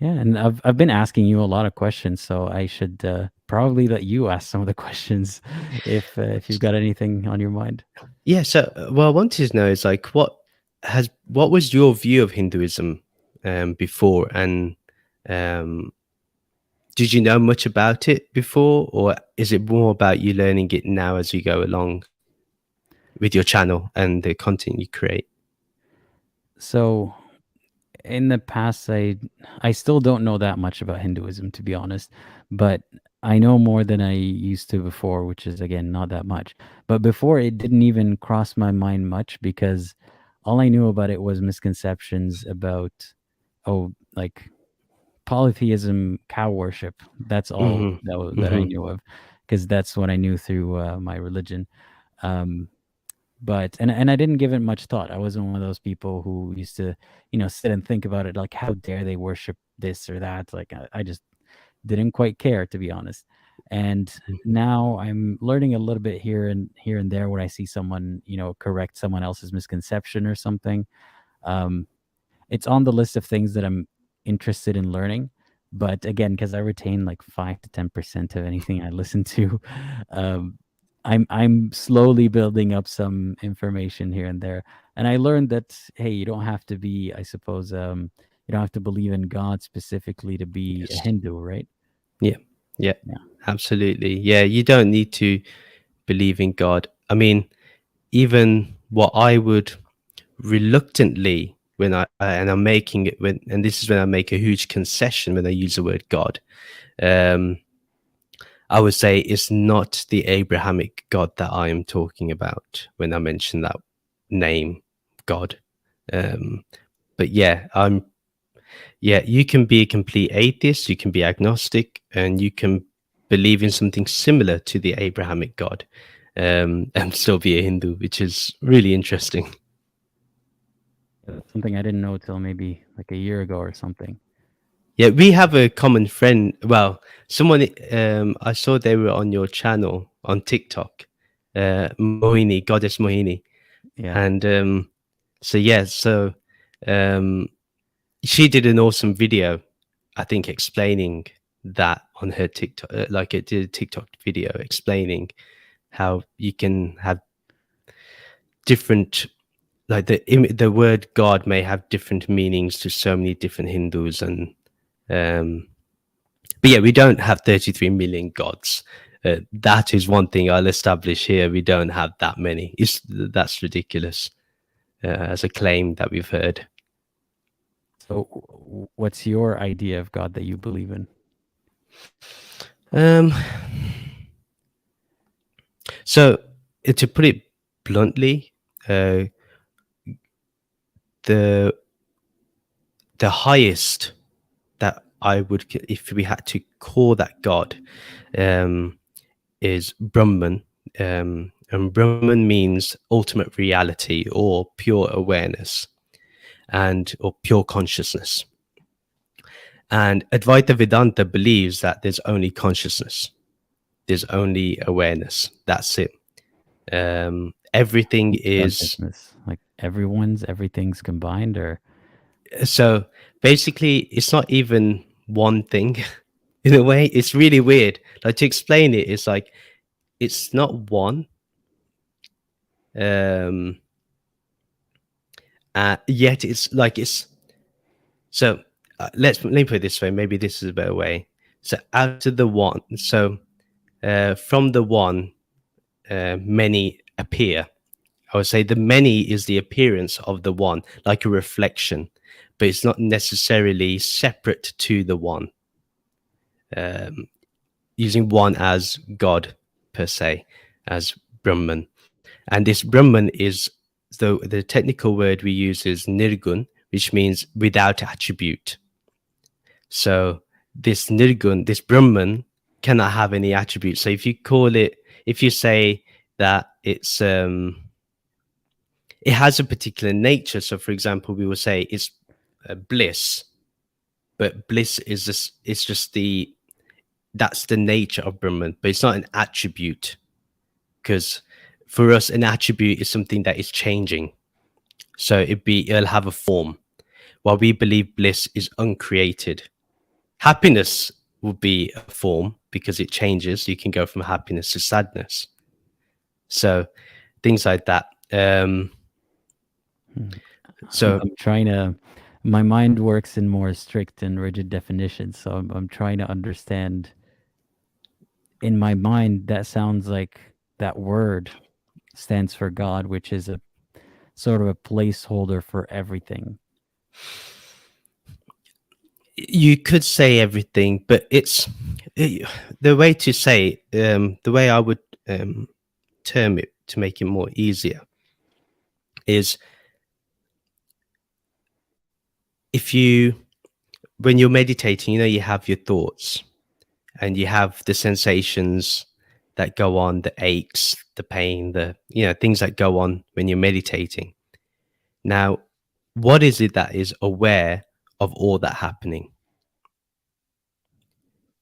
Yeah, and I've been asking you a lot of questions, so I should probably let you ask some of the questions if you've got anything on your mind. Yeah. So what I wanted to know is like what was your view of Hinduism before, and did you know much about it before, or is it more about you learning it now as you go along with your channel and the content you create? So in the past, I still don't know that much about Hinduism, to be honest, but I know more than I used to before, which is again not that much. But before, it didn't even cross my mind much because all I knew about it was misconceptions about oh, like polytheism, cow worship. That's all Mhm. that I Mhm. knew of, because that's what I knew through my religion. Um, but and I didn't give it much thought. I wasn't one of those people who used to, sit and think about it, like how dare they worship this or that. Like I just didn't quite care, to be honest. And now I'm learning a little bit here and there when I see someone, correct someone else's misconception or something. Um, it's on the list of things that I'm interested in learning. But again, because I retain like 5 to 10% of anything I listen to, um, I'm slowly building up some information here and there. And I learned that, hey, you don't have to be, I suppose, you don't have to believe in God specifically to be a Yes. Hindu, right? Yeah. Yeah. Yeah. Absolutely. Yeah. You don't need to believe in God. I mean, even what I would reluctantly, when and I'm making it when, and this is when I make a huge concession when I use the word God. I would say it's not the Abrahamic God that I am talking about when I mention that name, God. Um, but yeah, you can be a complete atheist, you can be agnostic, and you can believe in something similar to the Abrahamic God, and still be a Hindu, which is really interesting. That's something I didn't know till maybe like a year ago or something. Yeah, we have a common friend. Well, someone I saw they were on your channel on TikTok, Mohini, Goddess Mohini, Yeah. and so yeah, so um, she did an awesome video, I think, explaining that on her TikTok, like it did a TikTok video explaining how you can have different, like the word God may have different meanings to so many different Hindus, and um, but yeah, we don't have 33 million gods. That is one thing I'll establish here. We don't have that many. That's ridiculous as a claim that we've heard. So, what's your idea of God that you believe in? Um, so to put it bluntly, uh, the the highest that I would, if we had to call that God, um, is Brahman. And Brahman means ultimate reality or pure awareness and or pure consciousness. And Advaita Vedanta believes that there's only consciousness, there's only awareness. That's it. Everything is Consciousness, like everything's combined, or so basically, it's not even one thing. In a way, it's really weird. Like to explain it, it's like it's not one. Um, yet it's like it's so. Let me put it this way. Maybe this is a better way. So out of the one, so from the one, many appear. I would say the many is the appearance of the one, like a reflection, but it's not necessarily separate to the one. Um, Using one as God per se, as Brahman. And this Brahman is the technical word we use is nirgun, which means without attribute. So this nirgun, this Brahman, cannot have any attributes. So if you call it, if you say that it has a particular nature. So for example, we will say it's bliss, but bliss is just it's just that's the nature of Brahman, but it's not an attribute, because for us an attribute is something that is changing. So it'll have a form, while we believe bliss is uncreated. Happiness will be a form because it changes. You can go from happiness to sadness. So things like that. So I'm trying to. My mind works in more strict and rigid definitions, so I'm trying to understand. In my mind, that sounds like that word stands for God, which is a sort of a placeholder for everything. you could say everything, but the way to say the way I would term it to make it more easier is if you when you're meditating, you know, you have your thoughts and you have the sensations that go on, the aches, the pain, the, you know, things that go on when you're meditating. Now, what is it that is aware of all that happening?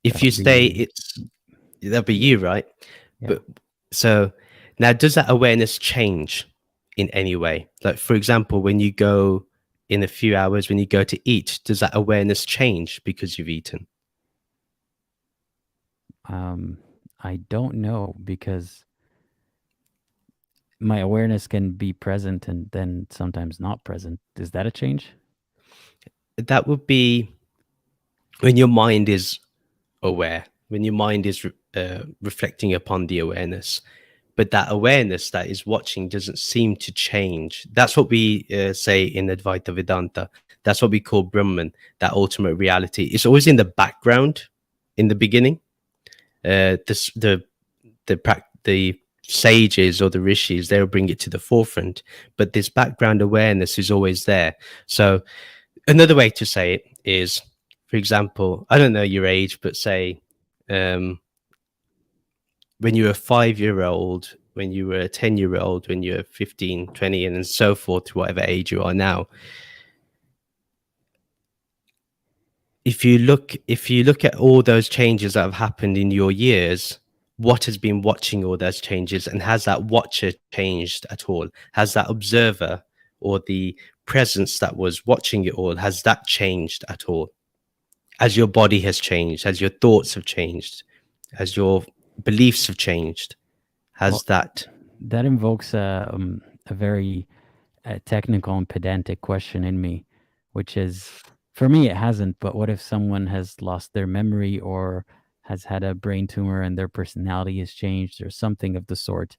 If That you would stay, be it's that'll be yeah, you, right? yeah. But so now, does that awareness change in any way? Like, for example, when you go in a few hours, when you go to eat, does that awareness change because you've eaten? Um, I don't know because my awareness can be present and then sometimes not present. Is that a change? That would be when your mind is aware, when your mind is reflecting upon the awareness. But that awareness that is watching doesn't seem to change. That's what we say in Advaita Vedanta. That's what we call Brahman, that ultimate reality. It's always in the background in the beginning. The sages or the rishis, they'll bring it to the forefront, but this background awareness is always there. So another way to say it is, for example, I don't know your age, but say um, when you were a 5-year old, when you were a 10-year old, when you were 15, 20, and so forth to whatever age you are now. If you look at all those changes that have happened in your years, what has been watching all those changes, and has that watcher changed at all? Has that observer or the presence that was watching it all, has that changed at all? As your body has changed, as your thoughts have changed, as your beliefs have changed, has Well, that? that invokes a very technical and pedantic question in me, which is, for me, it hasn't. But what if someone has lost their memory or has had a brain tumor and their personality has changed or something of the sort?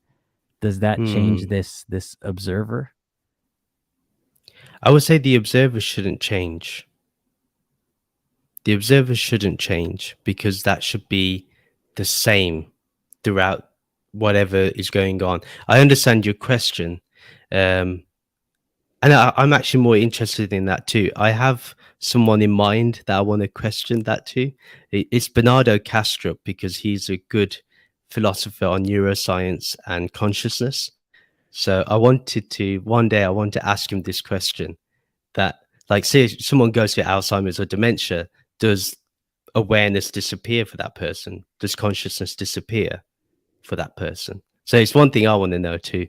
Does that change Hmm. this observer? I would say the observer shouldn't change. The observer shouldn't change because that should be the same throughout whatever is going on. I understand your question. Um, and I'm actually more interested in that too. I have someone in mind that I want to question that too. It's Bernardo Castro, because he's a good philosopher on neuroscience and consciousness. So one day I want to ask him this question, that, like, say someone goes through Alzheimer's or dementia, does awareness disappear for that person? Does consciousness disappear for that person? So it's one thing I want to know too.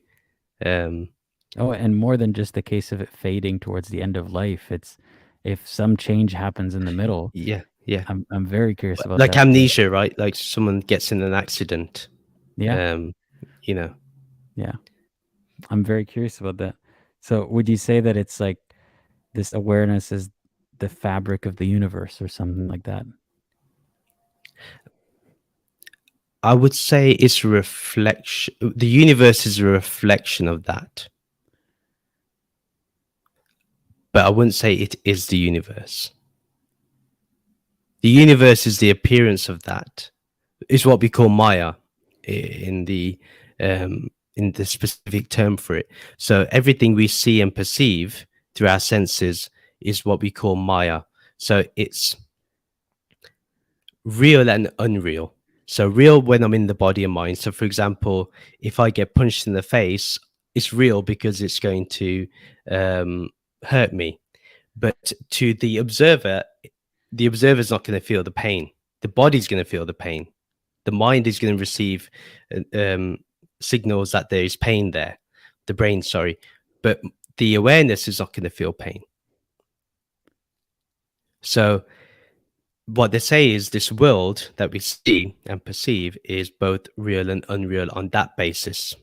Um, Oh, and more than just the case of it fading towards the end of life, it's if some change happens in the middle. yeah, yeah. I'm very curious about Like that because amnesia, right? Like someone gets in an accident. yeah, Um, you know, yeah, I'm very curious about that. So, would you say that it's like this awareness is the fabric of the universe or something like that? I would say it's a reflection. The universe is a reflection of that, but I wouldn't say it is the universe. The universe is the appearance of that. It's what we call Maya in the specific term for it. So everything we see and perceive through our senses is what we call Maya. So it's real and unreal. So real when I'm in the body and mind. So for example, if I get punched in the face, it's real because it's going to hurt me. But to the observer's not going to feel the pain. The body's going to feel the pain. The mind is going to receive signals that there is pain there. The brain, sorry, but the awareness is not going to feel pain. So what they say is this world that we see and perceive is both real and unreal on that basis.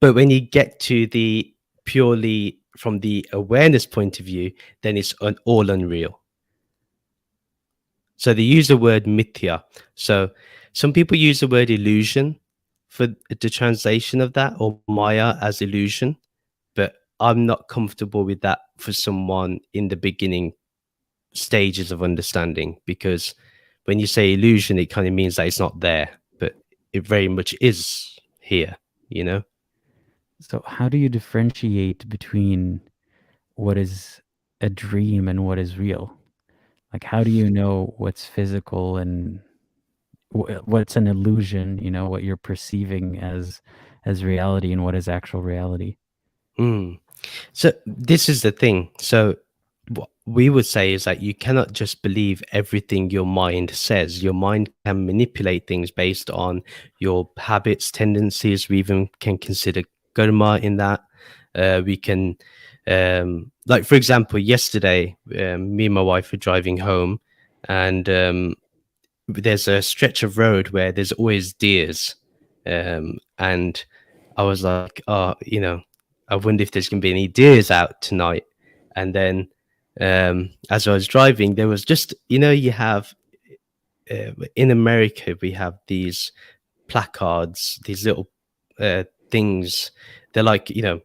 But when you get to the purely from the awareness point of view, then it's all unreal. So they use the word mithya. So some people use the word illusion for the translation of that, or maya as illusion, but I'm not comfortable with that for someone in the beginning stages of understanding, because when you say illusion, it kind of means that it's not there, but it very much is here, you know? So, how do you differentiate between what is a dream and what is real? Like, how do you know what's physical and what's an illusion? What you're perceiving as reality and what is actual reality. Mm. So this is the thing. So what we would say is that you cannot just believe everything your mind says. Your mind can manipulate things based on your habits, tendencies. We even can consider karma in that. We can, like for example, yesterday, me and my wife were driving home, and there's a stretch of road where there's always deers, and I was like, oh, I wonder if there's gonna be any deers out tonight. And then, as I was driving, there was just, you have in America we have these placards, these little things. They're like, they're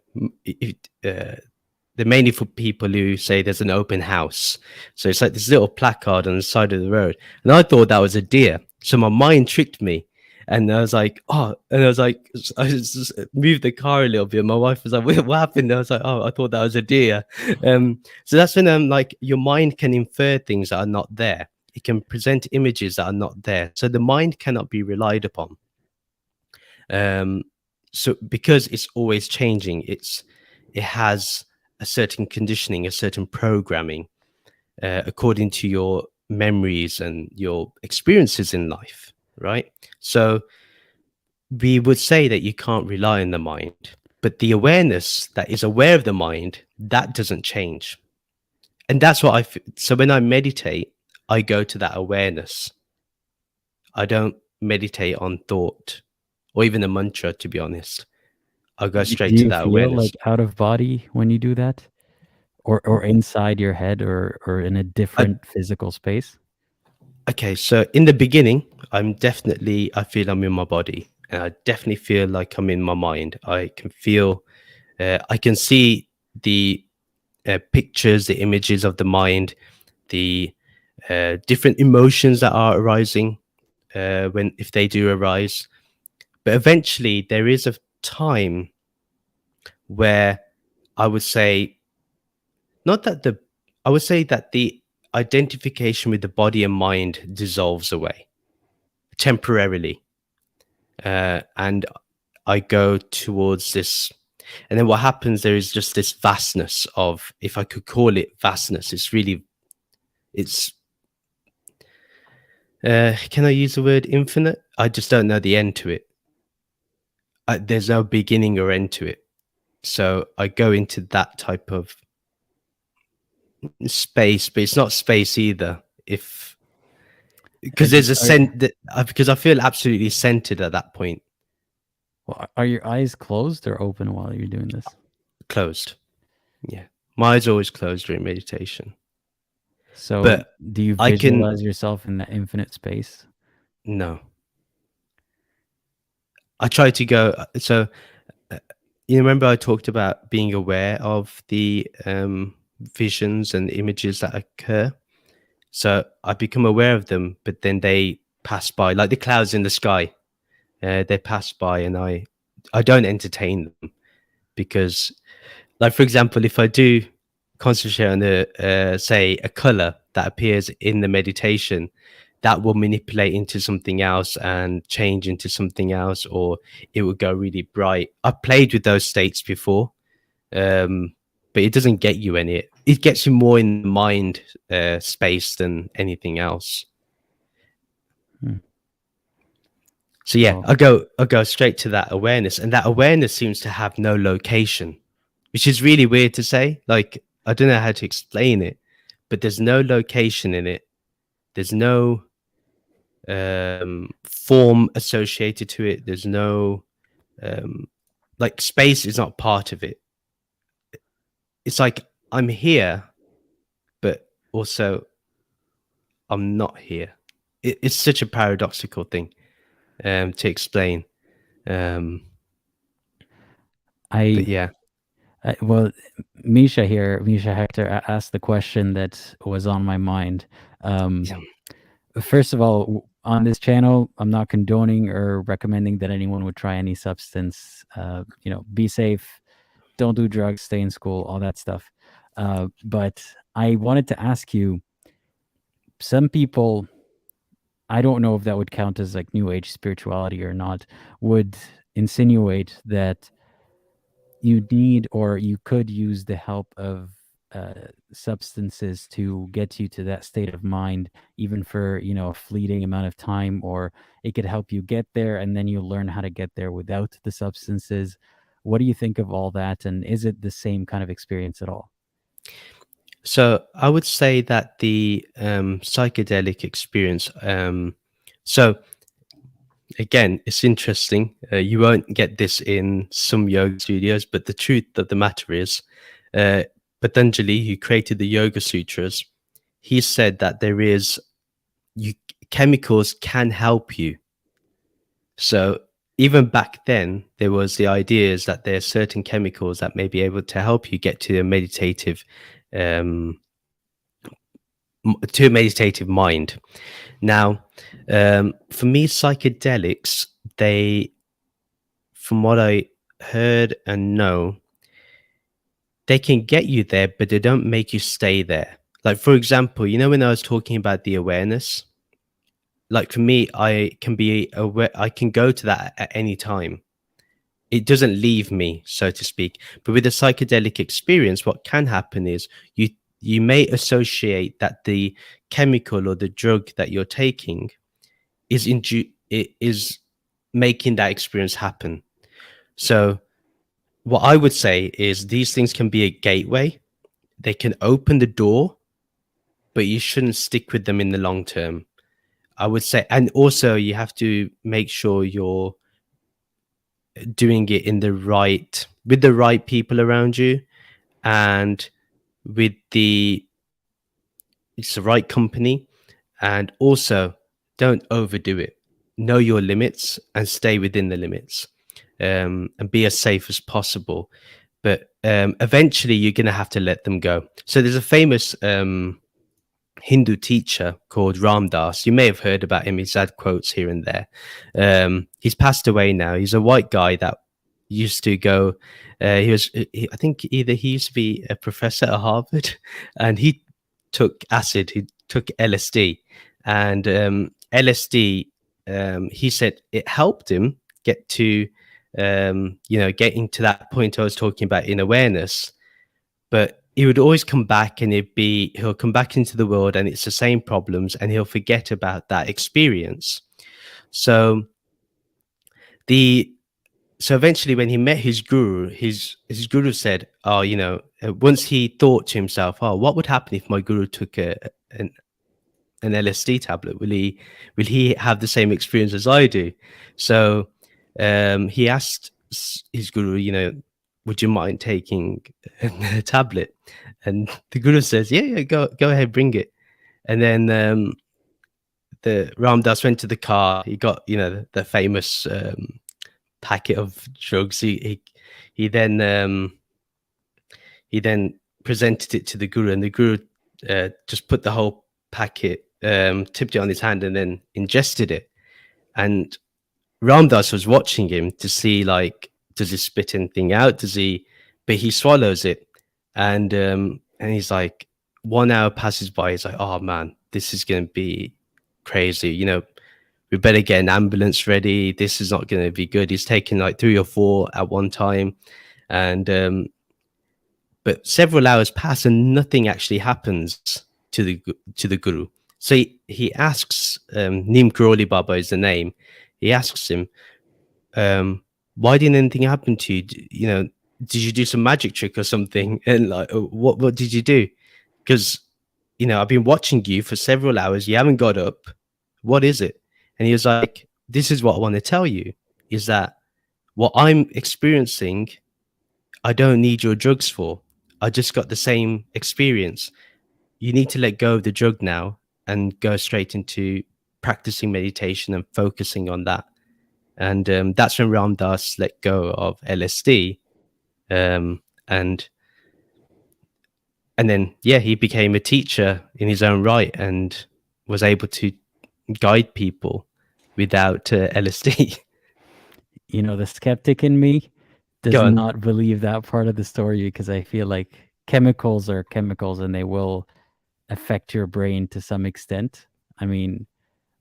mainly for people who say there's an open house. So it's like this little placard on the side of the road. And I thought that was a deer. So my mind tricked me. And I was like, oh, and I was like, I just moved the car a little bit. My wife was like, what happened? And I was like, oh, I thought that was a deer. So that's when like your mind can infer things that are not there. It can present images that are not there. So the mind cannot be relied upon. So because it's always changing, it has a certain conditioning, a certain programming, according to your memories and your experiences in life, right? So we would say that you can't rely on the mind, but the awareness that is aware of the mind, that doesn't change. And that's what so when I meditate, I go to that awareness. I don't meditate on thought or even a mantra, to be honest. I'll go straight Do to you that feel awareness. like out of body when you do that? Or inside your head or in a I, different physical space? okay, so in the beginning, I feel I'm in my body, and I definitely feel like I'm in my mind. I can feel, I can see the pictures, the images of the mind, the different emotions that are arising if they do arise. But eventually, there is a time where I would say not that the I would say that the identification with the body and mind dissolves away temporarily, and I go towards this. And then what happens? There is just this vastness of, if I could call it vastness, it's. Can I use the word infinite? I just don't know the end to it. There's no beginning or end to it. So I go into that type of space, but it's not space either. If because there's a sense that because I feel absolutely centered at that point. Well, are your eyes closed or open while you're doing this? Closed. Yeah, my eyes are always closed during meditation. So But do you I can visualize yourself in that infinite space? no. I try to go. So you remember I talked about being aware of the visions and images that occur. So I become aware of them, but then they pass by, like the clouds in the sky. They pass by, and I don't entertain them because, like for example, if I do concentrate on say a color that appears in the meditation, that will manipulate into something else and change into something else, or it will go really bright. I've played with those states before, but it doesn't get you any. It gets you more in the mind space than anything else. So yeah, I go straight to that awareness, and that awareness seems to have no location, which is really weird to say. Like, I don't know how to explain it, but there's no location in it. There's no form associated to it. There's no like space is not part of it. It's like I'm here, but also I'm not here. It's such a paradoxical thing to explain. But yeah. Well, Misha Hector asked the question that was on my mind. Yeah. First of all, on this channel, I'm not condoning or recommending that anyone would try any substance. Be safe, don't do drugs, stay in school, all that stuff. But I wanted to ask you, some people, I don't know if that would count as like new age spirituality or not, would insinuate that you need or you could use the help of substances to get you to that state of mind, even for a fleeting amount of time, or it could help you get there, and then you learn how to get there without the substances. What do you think of all that, and is it the same kind of experience at all? So I would say that the psychedelic experience. So again, it's interesting. You won't get this in some yoga studios, but the truth of the matter is, Patanjali, who created the Yoga Sutras, he said that chemicals can help you. So even back then, there was the ideas that there are certain chemicals that may be able to help you get to a meditative mind. Now, for me, psychedelics, from what I heard and know, they can get you there, but they don't make you stay there. Like, for example, when I was talking about the awareness, like for me, I can be aware, I can go to that at any time. It doesn't leave me, so to speak. But with a psychedelic experience, what can happen is you may associate that the chemical or the drug that you're taking is making that experience happen. So what I would say is these things can be a gateway. They can open the door, but you shouldn't stick with them in the long term, I would say. And also you have to make sure you're doing it with the right people around you, and with it's the right company. And also don't overdo it. Know your limits and stay within the limits, and be as safe as possible. But eventually you're going to have to let them go. So there's a famous Hindu teacher called Ram Dass. You may have heard about him. He's had quotes here and there. He's passed away now. He's a white guy that used to go. I think either he used to be a professor at Harvard, and he took acid. He took LSD, and LSD. He said it helped him get to, getting to that point I was talking about in awareness. But he would always come back, and he'll come back into the world, and it's the same problems, and he'll forget about that experience. So eventually when he met his guru, his guru said, once he thought to himself, what would happen if my guru took an LSD tablet? Will he have the same experience as I do? So he asked his guru, would you mind taking a tablet? And the guru says, yeah, go ahead, bring it. And then the Ram Dass went to the car. He got, the famous packet of drugs. He then presented it to the guru, and the guru just put the whole packet, tipped it on his hand, and then ingested it. And Ram Dass was watching him to see, like, does he spit anything out? But he swallows it. And he's like, 1 hour passes by. He's like, oh man, this is going to be crazy. We better get an ambulance ready. This is not going to be good. He's taking like 3 or 4 at one time. And, but several hours pass and nothing actually happens to the guru. So he asks, Neem Karoli Baba is the name. He asks him, why didn't anything happen to you? Did you do some magic trick or something? And like, what did you do? Because, I've been watching you for several hours. You haven't got up. What is it? And he was like, this is what I want to tell you, is that what I'm experiencing, I don't need your drugs for. I just got the same experience. You need to let go of the drug now and go straight into practicing meditation and focusing on that. And that's when Ram Dass let go of LSD. And then, he became a teacher in his own right and was able to guide people without LSD. The skeptic in me does not believe that part of the story, because I feel like chemicals are chemicals, and they will affect your brain to some extent. I mean,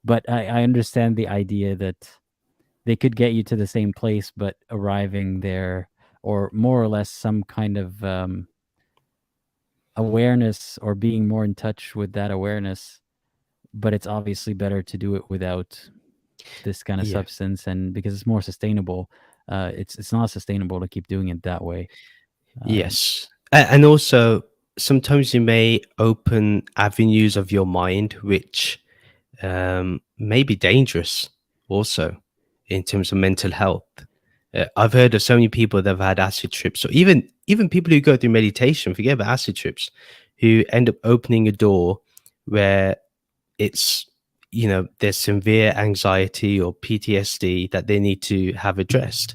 but I understand the idea that they could get you to the same place, but arriving there, or more or less some kind of awareness, or being more in touch with that awareness. But it's obviously better to do it without this kind of Yeah. substance, and because it's more sustainable. It's not sustainable to keep doing it that way. Um, Yes. And also, sometimes you may open avenues of your mind which may be dangerous also in terms of mental health. I've heard of so many people that have had acid trips, or even people who go through meditation, forget about acid trips, who end up opening a door where it's, there's severe anxiety or PTSD that they need to have addressed.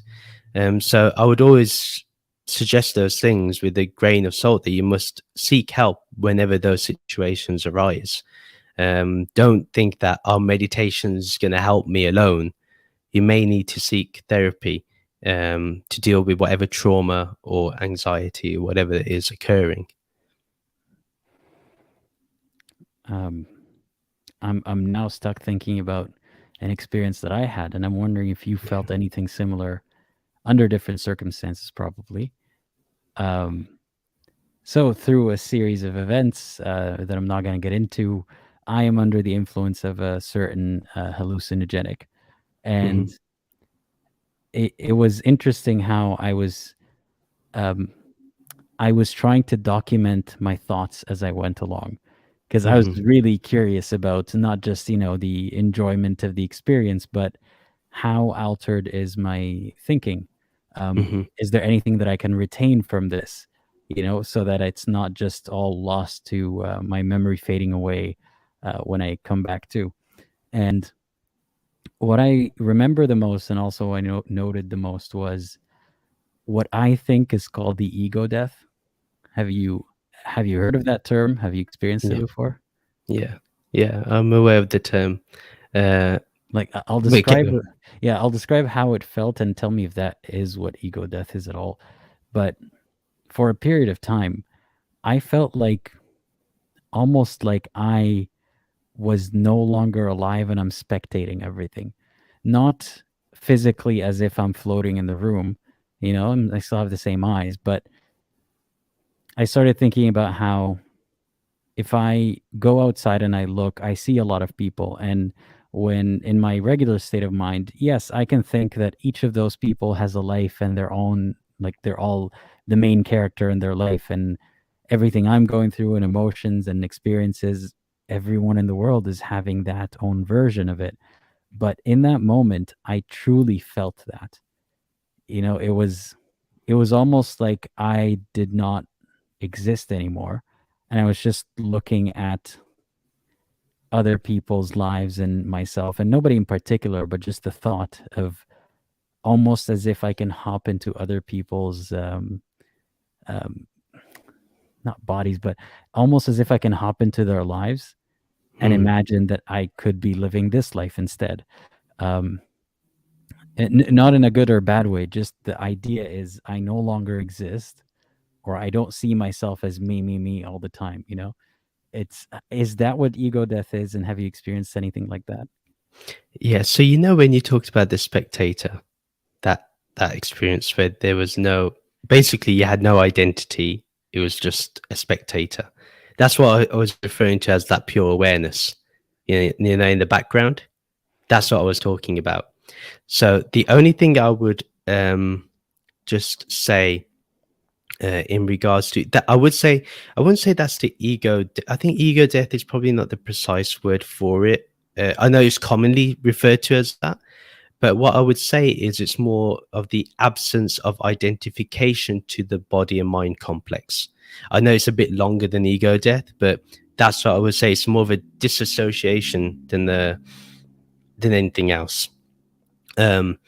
So I would always suggest those things with a grain of salt, that you must seek help whenever those situations arise. Don't think that our meditation is going to help me alone. You may need to seek therapy to deal with whatever trauma or anxiety or whatever is occurring. um, I'm now stuck thinking about an experience that I had, and I'm wondering if you felt anything similar under different circumstances, probably. Um, so through a series of events that I'm not going to get into, I am under the influence of a certain hallucinogenic, and Hmm. it was interesting how um, I was trying to document my thoughts as I went along, because I was Hmm. really curious about not just, the enjoyment of the experience, but how altered is my thinking? Hmm. Is there anything that I can retain from this? So that it's not just all lost to my memory fading away when I come back to. And what I remember the most, and also I noted the most, was what I think is called the ego death. Have you have you heard of that term? Have you experienced it Yeah. before? Yeah. Yeah. I'm aware of the term. Uh, Like I'll wait, describe it. Yeah, I'll describe how it felt and tell me if that is what ego death is at all. But for a period of time, I felt like almost like I was no longer alive and I'm spectating everything. Not physically as if I'm floating in the room, and I still have the same eyes, but I started thinking about how if I go outside and I look, I see a lot of people. And when in my regular state of mind, yes, I can think that each of those people has a life and their own, like they're all the main character in their life. And everything I'm going through and emotions and experiences, everyone in the world is having that own version of it. But in that moment, I truly felt that. It was almost like I did not exist anymore, and I was just looking at other people's lives and myself, and nobody in particular, but just the thought of almost as if I can hop into other people's um, not bodies, but almost as if I can hop into their lives and mm, imagine that I could be living this life instead. Um, not in a good or bad way. Just the idea is I no longer exist, or I don't see myself as me all the time. Is that what ego death is, and have you experienced anything like that? yeah. So when you talked about the spectator, that that experience where there was no, basically you had no identity. It was just a spectator. That's what I was referring to as that pure awareness. In the background. That's what I was talking about. So the only thing I would just say in regards to that, I wouldn't say that's the ego. I think ego death is probably not the precise word for it. I know it's commonly referred to as that, but what I would say is it's more of the absence of identification to the body and mind complex. I know it's a bit longer than ego death, but that's what I would say. It's more of a disassociation than anything else. Um,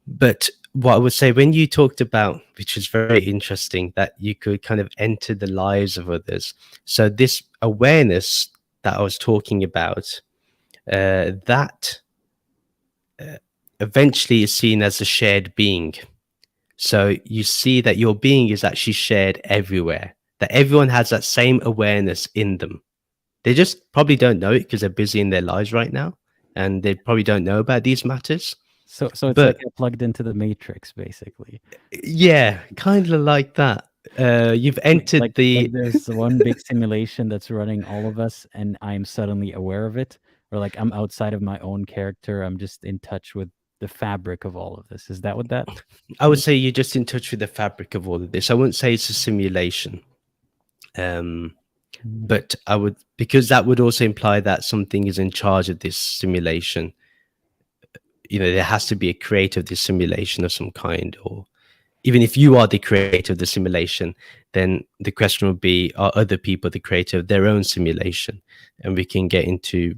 but what I would say, when you talked about, which is very interesting, that you could kind of enter the lives of others. So this awareness that I was talking about, that eventually is seen as a shared being. So you see that your being is actually shared everywhere, that everyone has that same awareness in them. They just probably don't know it because they're busy in their lives right now, and they probably don't know about these matters. So it's like But I plugged into the matrix, basically. yeah, kind of like that. You've Like like entered like the there's one big simulation that's running all of us, and I'm suddenly aware of it, or like I'm outside of my own character. I'm just in touch with the fabric of all of this. Is that what that I would means? say you're just in touch with the fabric of all of this. I wouldn't say it's a simulation. Mm. But I would, because that would also imply that something is in charge of this simulation. You know, there has to be a creator of this simulation of some kind, or even if you are the creator of the simulation, then the question would be, are other people the creator of their own simulation? And we can get into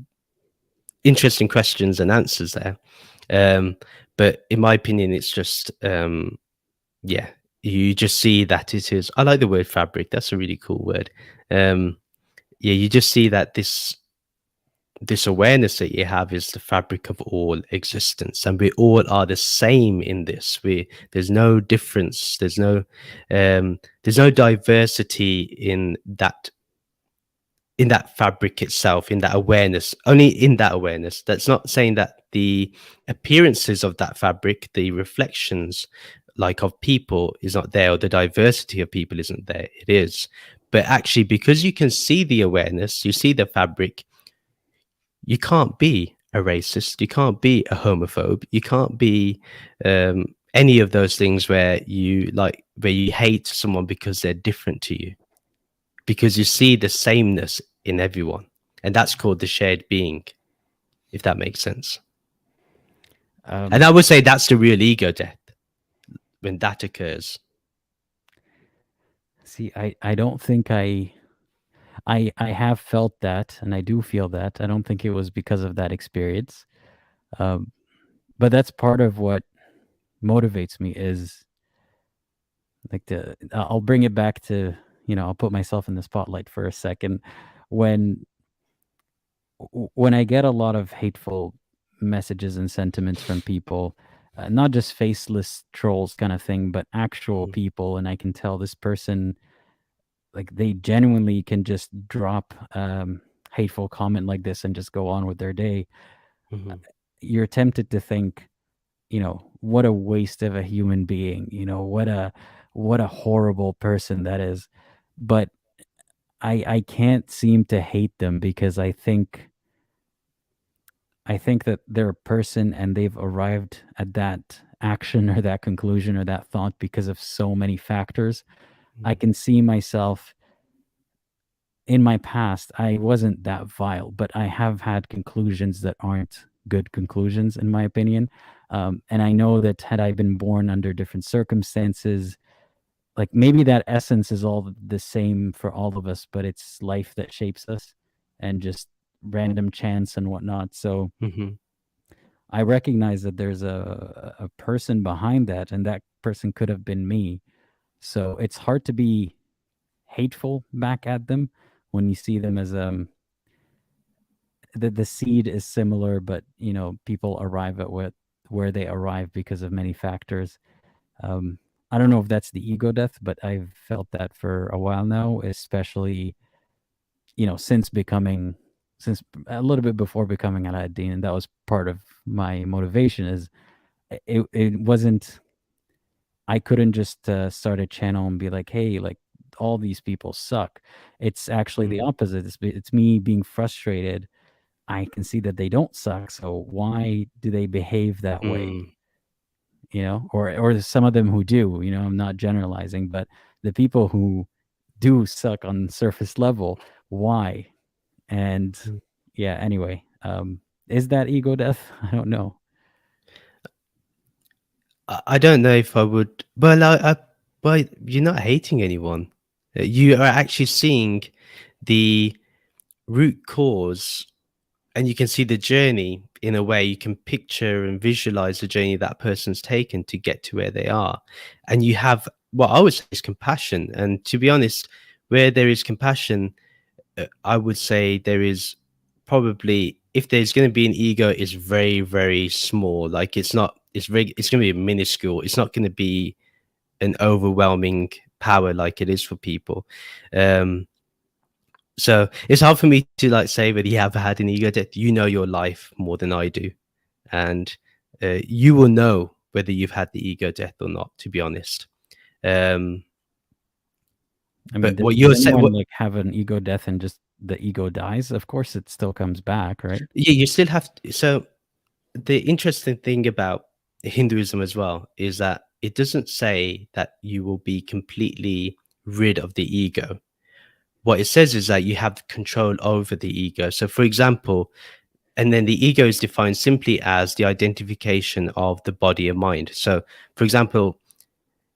interesting questions and answers there. But in my opinion, it's just, yeah, you just see that it is. I like the word fabric. That's a really cool word. Yeah, you just see that this awareness that you have is the fabric of all existence, and we all are the same in this. There's no difference, there's no diversity in that fabric itself, in that awareness, only in that awareness. That's not saying that the appearances of that fabric, the reflections like of people is not there, or the diversity of people isn't there. It is. But actually, because you can see the awareness, you see the fabric, you can't be a racist, you can't be a homophobe, you can't be any of those things where you hate someone because they're different to you, because you see the sameness in everyone, and that's called the shared being, if that makes sense. And Um, I would say that's the real ego death, when that occurs. See, I don't think I have felt that, and I do feel that. I don't think it was because of that experience. Um, but that's part of what motivates me is like I'll bring it back to, I'll put myself in the spotlight for a second. When when I get a lot of hateful messages and sentiments from people, not just faceless trolls kind of thing, but actual Mhm, people, and I can tell this person, like, they genuinely can just drop hateful comment like this and just go on with their day. mhm, You're tempted to think, what a waste of a human being, what a horrible person that is. But I can't seem to hate them because I think that they're a person and they've arrived at that action or that conclusion or that thought because of so many factors. I mhm, can see myself in my past. I wasn't that vile, but I have had conclusions that aren't good conclusions, in my opinion. And I know that had I been born under different circumstances, like maybe that essence is all the same for all of us, but it's life that shapes us and just random chance and whatnot. So mhm, I recognize that there's a person behind that, and that person could have been me. So it's hard to be hateful back at them when you see them as the seed is similar, but people arrive at where they arrive because of many factors. Um, I don't know if that's the ego death, but I've felt that for a while now, especially since a little bit before becoming Aladdin, and that was part of my motivation. Is it wasn't I couldn't just start a channel and be like, hey, like all these people suck. It's actually the mhm, opposite. It's me being frustrated. I can see that they don't suck, so why do they behave that way? mm, Or some of them who do. I'm not generalizing, but the people who do suck on surface level, why? And mm. yeah, anyway, is that ego death? I don't know. I don't know if I would. Well, but you're not hating anyone. You are actually seeing the root cause, and you can see the journey in a way. You can picture and visualize the journey that person's taken to get to where they are. And you have what I would say is compassion. And to be honest, where there is compassion, I would say there is probably, if there's going to be an ego, it's very, very small. Like it's not, it's going to be minuscule. It's not going to be an overwhelming power like it is for people. Um, So it's hard for me to like say whether you have had an ego death. You know your life more than I do, and you will know whether you've had the ego death or not. To be honest, um, I mean, but what does you're saying, anyone what like have an ego death and just the ego dies? Of course, it still comes back, right? yeah, you still have. So the interesting thing about Hinduism as well is that it doesn't say that you will be completely rid of the ego. What it says is that you have control over the ego. So, for example, and then the ego is defined simply as the identification of the body and mind. So, for example,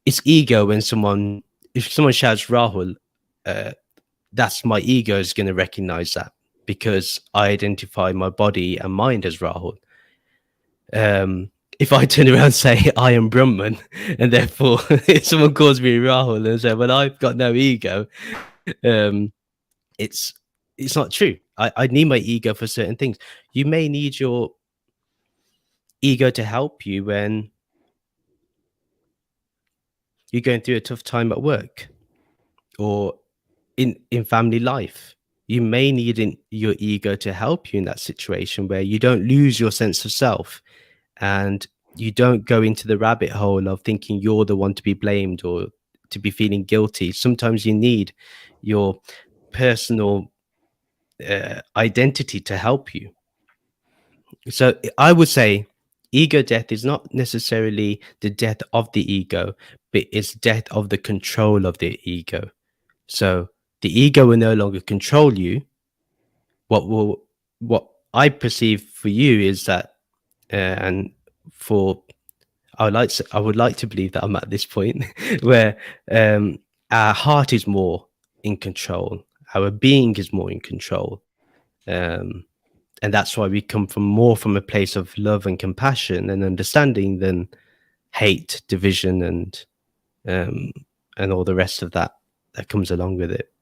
it's ego when if someone shouts Rahul, uh, that's my ego is going to recognize that because I identify my body and mind as Rahul. If I turn around and say I am Brahman, and therefore if someone calls me Rahul and say, "Well, I've got no ego," um, it's it's not true. I need my ego for certain things. You may need your ego to help you when you're going through a tough time at work or in family life. You may need your ego to help you in that situation where you don't lose your sense of self and you don't go into the rabbit hole of thinking you're the one to be blamed or to be feeling guilty. Sometimes you need your personal identity to help you. So I would say ego death is not necessarily the death of the ego, but it's death of the control of the ego. So the ego will no longer control you. What I perceive for you is that, and for I would like to believe that I'm at this point where our heart is more in control, our being is more in control, um, and that's why we come from a place of love and compassion and understanding than hate, division, um, and all the rest of that that comes along with it,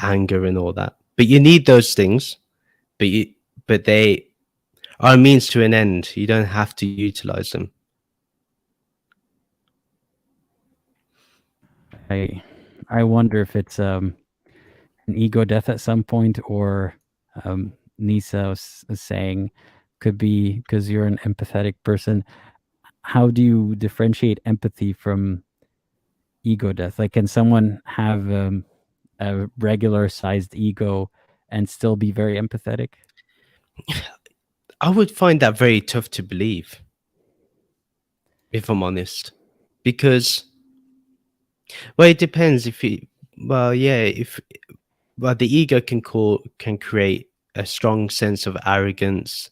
anger and all that. But you need those things, but they are a means to an end. You don't have to utilize them. I I wonder if it's an ego death at some point, or Nisa was saying could be because you're an empathetic person. How do you differentiate empathy from ego death? Like, can someone have a regular sized ego and still be very empathetic? I would find that very tough to believe, if I'm honest, because well, it depends if it. Well, yeah, if well, the ego can create a strong sense of arrogance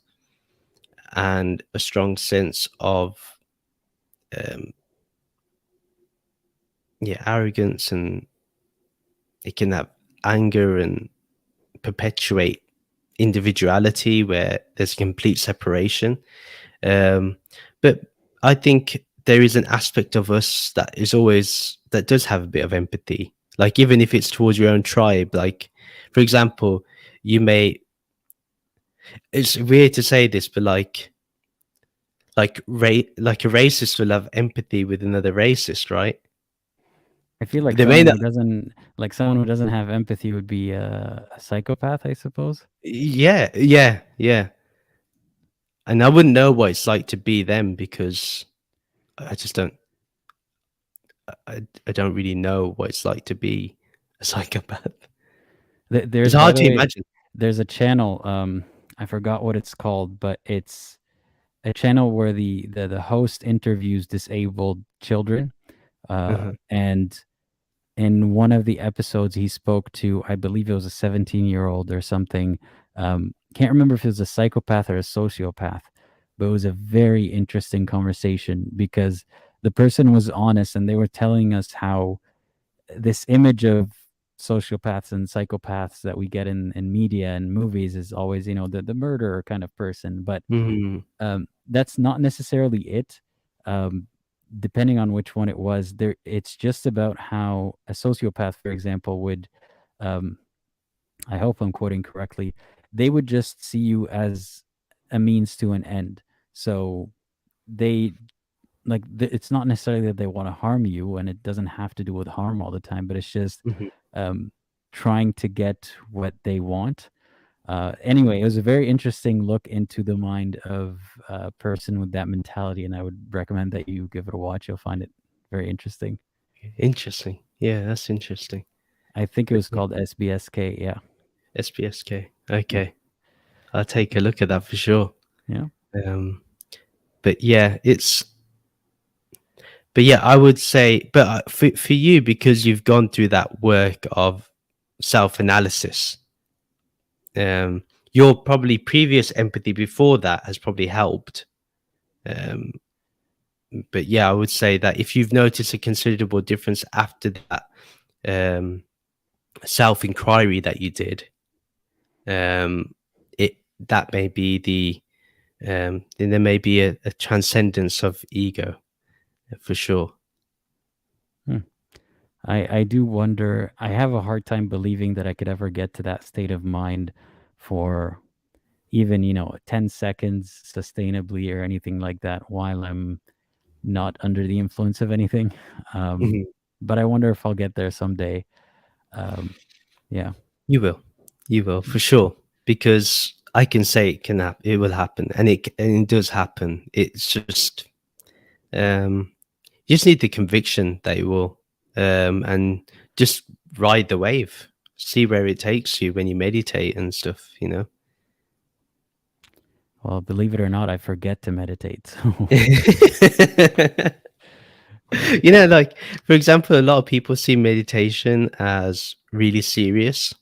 and a strong sense of um, yeah, arrogance, and it can have anger and perpetuate individuality where there's complete separation. Um, but I think there is an aspect of us that does have a bit of empathy. Like even if it's towards your own tribe, like for example, you may. It's weird to say this, but like a racist will have empathy with another racist, right? I feel like They may not. someone who doesn't have empathy would be a psychopath, I suppose. Yeah, yeah, yeah. And I wouldn't know what it's like to be them because I just don't. I don't really know what it's like to be a psychopath. It's There's, by hard the to way, imagine. there's a channel. I forgot what it's called, but it's a channel where the host interviews disabled children. Uh-huh. And in one of the episodes, he spoke to, I believe it was a 17-year-old or something. Can't remember if it was a psychopath or a sociopath, but it was a very interesting conversation because the person was honest and they were telling us how this image of sociopaths and psychopaths that we get in media and movies is always, the murderer kind of person. But Mhm. that's not necessarily it. Um, Depending on which one it was, it's just about how a sociopath, for example, would, um, I hope I'm quoting correctly, they would just see you as a means to an end. So they like it's not necessarily that they want to harm you, and it doesn't have to do with harm all the time, but it's just Mhm. um trying to get what they want. Anyway, it was a very interesting look into the mind of a person with that mentality, and I would recommend that you give it a watch. You'll find it very interesting. Interesting. Yeah, that's interesting. I think it was called SBSK. Yeah. SBSK. Okay. I'll take a look at that for sure. Yeah. But yeah, I would say, but for you, because you've gone through that work of self-analysis, your probably previous empathy before that has probably helped. But yeah, I would say that if you've noticed a considerable difference after that self-inquiry that you did, that may be then there may be a transcendence of ego, for sure. I do wonder. I have a hard time believing that I could ever get to that state of mind for even 10 seconds sustainably or anything like that while I'm not under the influence of anything. But I wonder if I'll get there someday. Yeah. You will for sure, because I can say it can happen. It will happen, and it does happen. It's just you just need the conviction that it will, and just ride the wave, see where it takes you when you meditate and stuff. Well, believe it or not, I forget to meditate. So. Like, for example, a lot of people see meditation as really serious.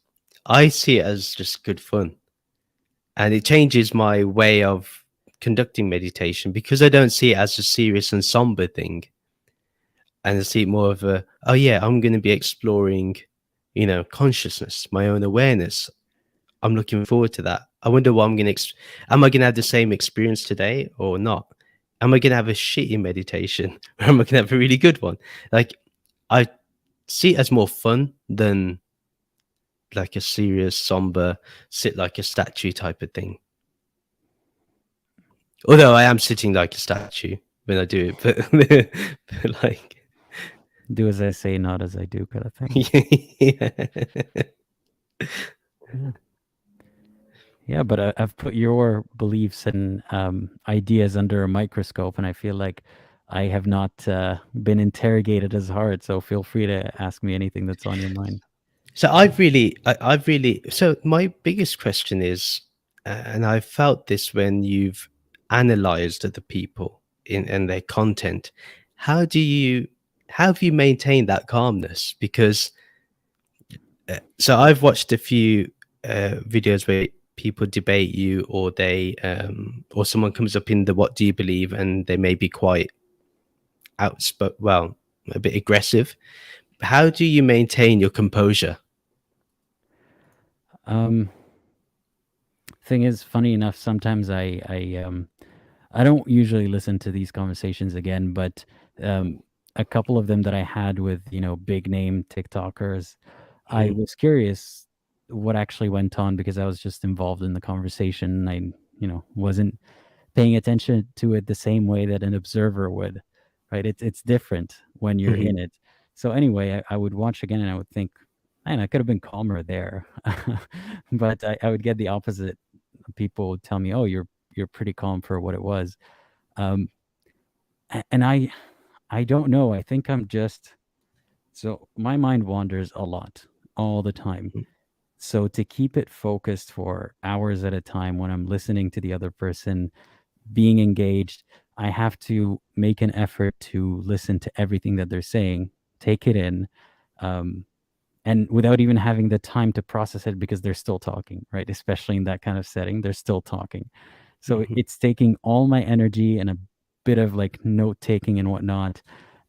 I see it as just good fun. And it changes my way of conducting meditation, because I don't see it as a serious and somber thing. And I see it more of oh yeah, I'm going to be exploring, consciousness, my own awareness. I'm looking forward to that. I wonder what am I going to have the same experience today or not? Am I going to have a shitty meditation, or am I going to have a really good one? Like, I see it as more fun than like a serious, somber, sit like a statue type of thing. Although I am sitting like a statue when I do it, but like, do as I say, not as I do, kind of thing. Yeah, but I've put your beliefs and ideas under a microscope, and I feel like I have not been interrogated as hard. So feel free to ask me anything that's on your mind. So so my biggest question is, and I've felt this when you've analyzed other people and their content, how have you maintained that calmness? Because so I've watched a few videos where people debate you, or they or someone comes up in the "what do you believe," and they may be quite a bit aggressive. How do you maintain your composure? Thing is, funny enough, sometimes I don't usually listen to these conversations again, but a couple of them that I had with big name TikTokers, I was curious what actually went on, because I was just involved in the conversation, and I wasn't paying attention to it the same way that an observer would, right? It's different when you're in it. So anyway, I would watch again and I would think, man, I could have been calmer there. But I would get the opposite. People would tell me, oh, you're pretty calm for what it was. And I don't know. I think I'm just, so my mind wanders a lot all the time. So to keep it focused for hours at a time when I'm listening to the other person, being engaged, I have to make an effort to listen to everything that they're saying, take it in, and without even having the time to process it, because they're still talking, right? Especially in that kind of setting, they're still talking. So it's taking all my energy and a bit of like note taking and whatnot.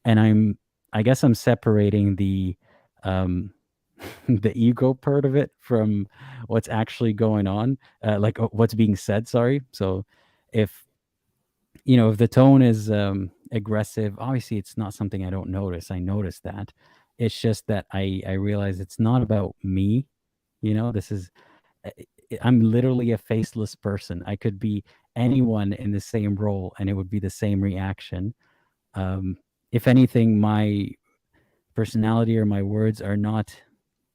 And I guess I'm separating the the ego part of it from what's actually going on, like what's being said. Sorry. So if if the tone is aggressive, obviously it's not something I don't notice. I notice that. It's just that I realize it's not about me. This is I'm literally a faceless person. I could be anyone in the same role and it would be the same reaction. If anything, my personality or my words are not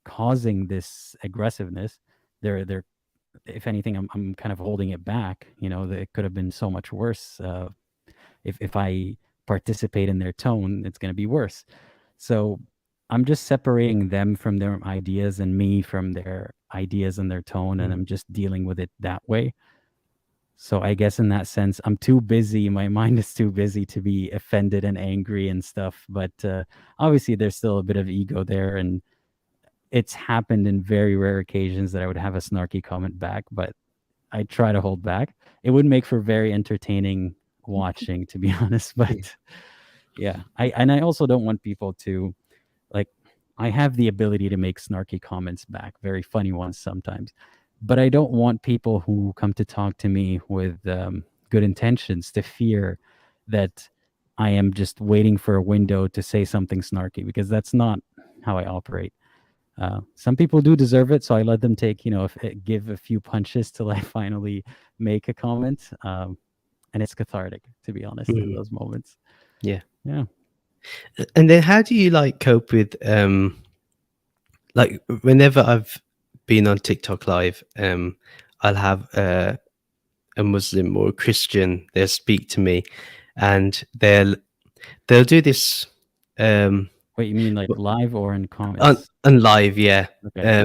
causing this aggressiveness. They're if anything, I'm kind of holding it back. It could have been so much worse. If I participate in their tone, it's going to be worse. So I'm just separating them from their ideas and me from their ideas and their tone, and I'm just dealing with it that way. So I guess in that sense, I'm too busy. My mind is too busy to be offended and angry and stuff. But obviously, there's still a bit of ego there, and it's happened in very rare occasions that I would have a snarky comment back, but I try to hold back. It would make for very entertaining watching, to be honest. But yeah, I also don't want people to like. I have the ability to make snarky comments back, very funny ones sometimes, but I don't want people who come to talk to me with good intentions to fear that I am just waiting for a window to say something snarky, because that's not how I operate. Some people do deserve it, so I let them take, give a few punches till I finally make a comment, and it's cathartic, to be honest, in those moments. Yeah. Yeah. And then how do you like cope with like whenever I've been on TikTok live, I'll have a Muslim or a Christian, they'll speak to me and they'll do this Wait, you mean like live or in comments? on live, yeah. Okay.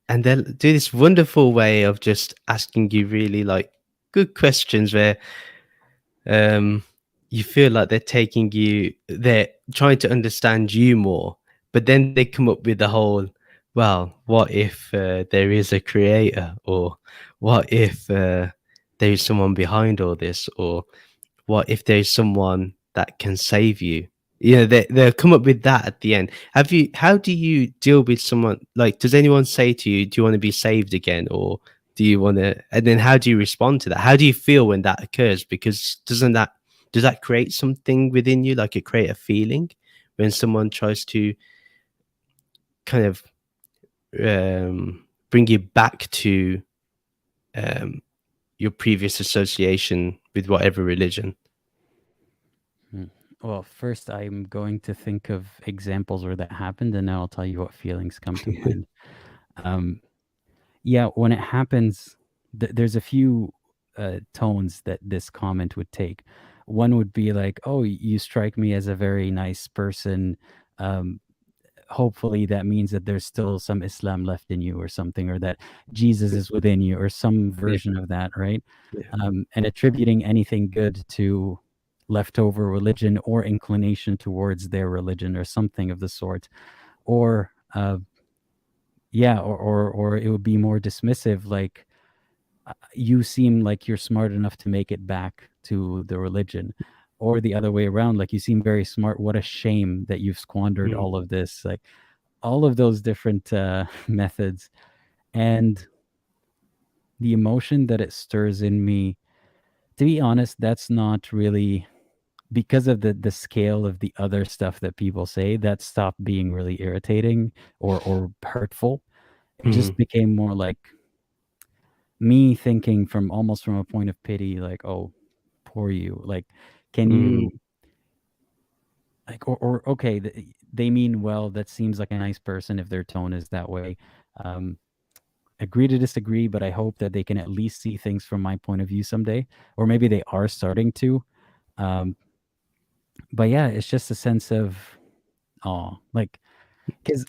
And they'll do this wonderful way of just asking you really like good questions where you feel like they're trying to understand you more, but then they come up with the whole, well, what if there is a creator, or what if there is someone behind all this, or what if there's someone that can save you? They'll come up with that at the end. How do you deal with someone, like, does anyone say to you, do you want to be saved again, or do you want to, and then how do you respond to that? How do you feel when that occurs? Because does that create something within you, like it create a feeling when someone tries to kind of bring you back to your previous association with whatever religion? Well, first I'm going to think of examples where that happened, and now I'll tell you what feelings come to mind. Yeah, when it happens, there's a few tones that this comment would take. One would be like, "Oh, you strike me as a very nice person. Um, hopefully that means that there's still some Islam left in you or something, or that Jesus is within you, or some Yeah. version of that," right? Yeah. And attributing anything good to leftover religion or inclination towards their religion or something of the sort. Or yeah, or it would be more dismissive, like, you seem like you're smart enough to make it back to the religion. Or the other way around, like, you seem very smart, what a shame that you've squandered all of this. Like, all of those different methods, and the emotion that it stirs in me, to be honest, that's not really because of the scale of the other stuff that people say. That stopped being really irritating or hurtful. It just became more like me thinking from almost from a point of pity, like, oh, poor you. Like, can you, like, or okay, they mean well. That seems like a nice person if their tone is that way. Agree to disagree, but I hope that they can at least see things from my point of view someday, or maybe they are starting to. But yeah, it's just a sense of, oh, like, because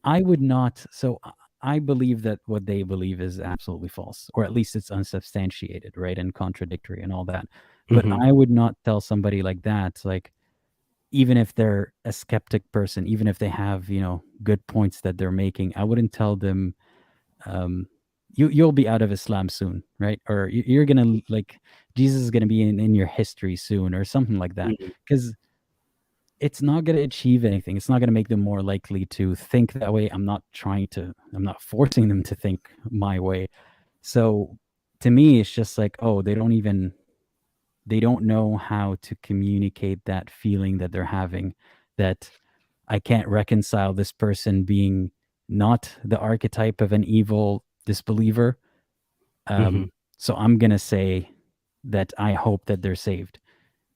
I would not. So I believe that what they believe is absolutely false, or at least it's unsubstantiated, right, and contradictory and all that. But I would not tell somebody like that, like, even if they're a skeptic person, even if they have, good points that they're making, I wouldn't tell them, you'll be out of Islam soon, right? Or you're gonna, like, Jesus is gonna be in your history soon, or something like that, because it's not going to achieve anything. It's not going to make them more likely to think that way. I'm not forcing them to think my way. So to me, it's just like, oh, they don't know how to communicate that feeling that they're having, that I can't reconcile this person being not the archetype of an evil disbeliever. So I'm going to say that I hope that they're saved,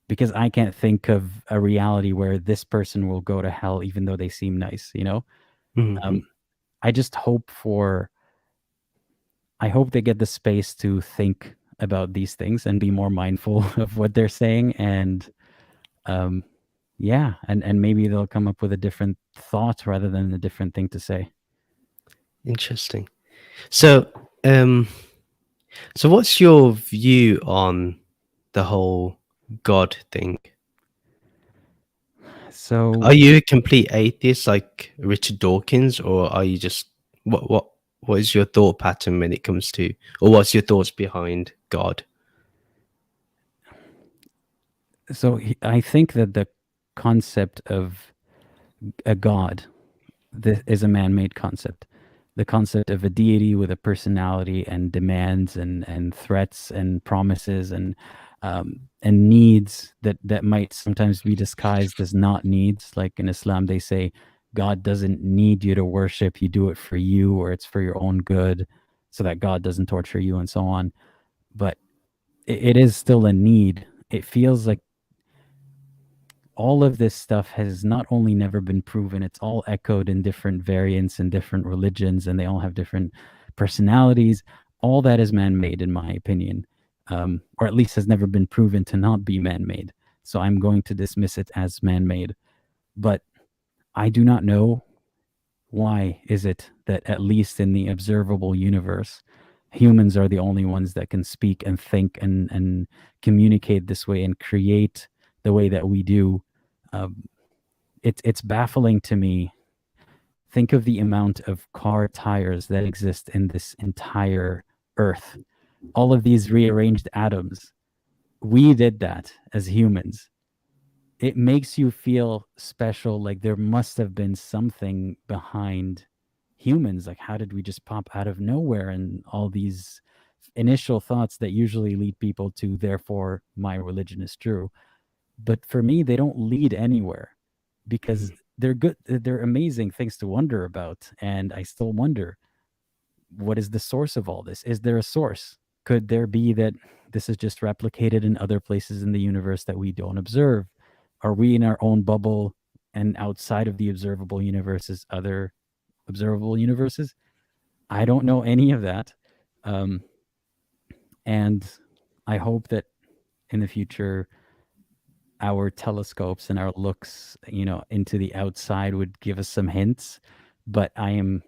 because I can't think of a reality where this person will go to hell even though they seem nice, I just hope for I hope they get the space to think about these things and be more mindful of what they're saying, and um yeah, and maybe they'll come up with a different thought rather than a different thing to say. Interesting. So, so what's your view on the whole God thing? So Are you a complete atheist like Richard Dawkins, or are you just what is your thought pattern when it comes to, or what's your thoughts behind God? I think that the concept of a god is a man-made concept. The concept of a deity with a personality and demands and threats and promises and needs that might sometimes be disguised as not needs. Like in Islam, they say God doesn't need you to worship; you do it for you, or it's for your own good, so that God doesn't torture you and so on. But it is still a need. It feels like all of this stuff has not only never been proven, it's all echoed in different variants and different religions, and they all have different personalities. All that is man made, in my opinion, or at least has never been proven to not be man made. So I'm going to dismiss it as man made. But I do not know why is it that, at least in the observable universe, humans are the only ones that can speak and think and communicate this way and create the way that we do. um, it's baffling to me. Think of the amount of car tires that exist in this entire earth, all of these rearranged atoms. We did that as humans. It makes you feel special, like there must have been something behind humans. Like, how did we just pop out of nowhere? And all these initial thoughts that usually lead people to, therefore my religion is true. But for me, they don't lead anywhere, because they're good, they're amazing things to wonder about. And I still wonder, what is the source of all this? Is there a source? Could there be that this is just replicated in other places in the universe that we don't observe? Are we in our own bubble, and outside of the observable universe is other observable universes? I don't know any of that. um, and I hope that in the future our telescopes and our looks, into the outside would give us some hints. But I am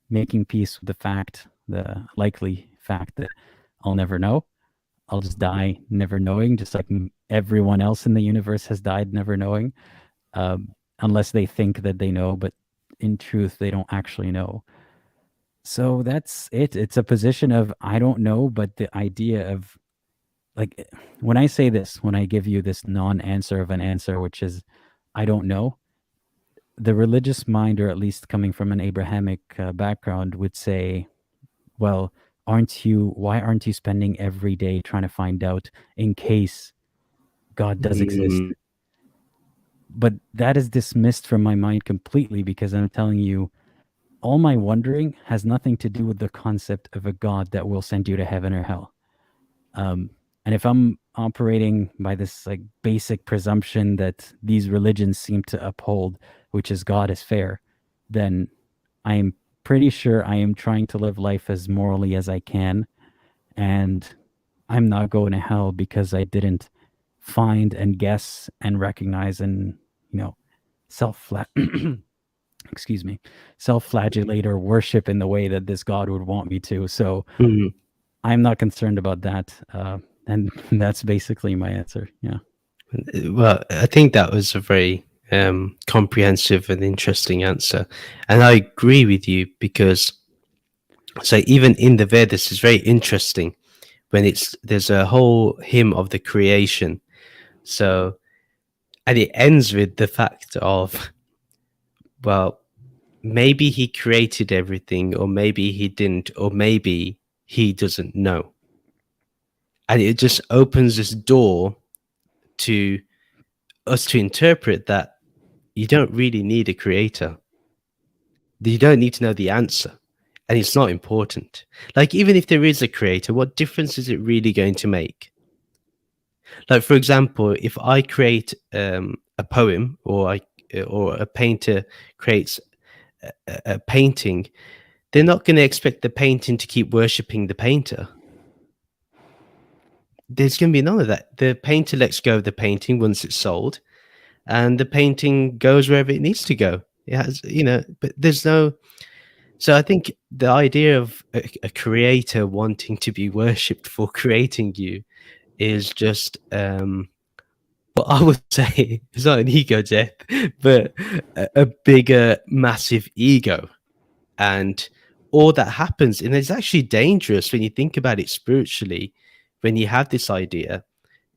making peace with the likely fact that I'll never know. I'll just die never knowing, just like everyone else in the universe has died never knowing, unless they think that they know, but in truth, they don't actually know. So that's it. It's a position of I don't know, but the idea of, like, when I say this, when I give you this non-answer of an answer, which is I don't know, the religious mind, or at least coming from an Abrahamic background, would say, well, why aren't you spending every day trying to find out, in case God does exist? Mm, But that is dismissed from my mind completely, because I'm telling you, all my wondering has nothing to do with the concept of a God that will send you to heaven or hell. Um, and if I'm operating by this like basic presumption that these religions seem to uphold, which is God is fair, then I am pretty sure I am trying to live life as morally as I can, and I'm not going to hell because I didn't find and guess and recognize and, self excuse me, self-flagellate or worship in the way that this God would want me to. So mm. I'm not concerned about that. And that's basically my answer. Yeah. Well, I think that was a very comprehensive and interesting answer, and I agree with you because so even in the Vedas is very interesting when there's a whole hymn of the creation. So and it ends with the fact of, well, maybe he created everything, or maybe he didn't, or maybe he doesn't know. And it just opens this door to us to interpret that you don't really need a creator. You don't need to know the answer. And it's not important. Like, even if there is a creator, what difference is it really going to make? Like, for example, if I create a poem, or a painter creates a painting, they're not going to expect the painting to keep worshipping the painter. There's going to be none of that. The painter lets go of the painting once it's sold, and the painting goes wherever it needs to go. It has, but there's no. So I think the idea of a creator wanting to be worshipped for creating you is just what I would say is not an ego death, but a bigger, massive ego. And all that happens, and it's actually dangerous when you think about it spiritually, when you have this idea,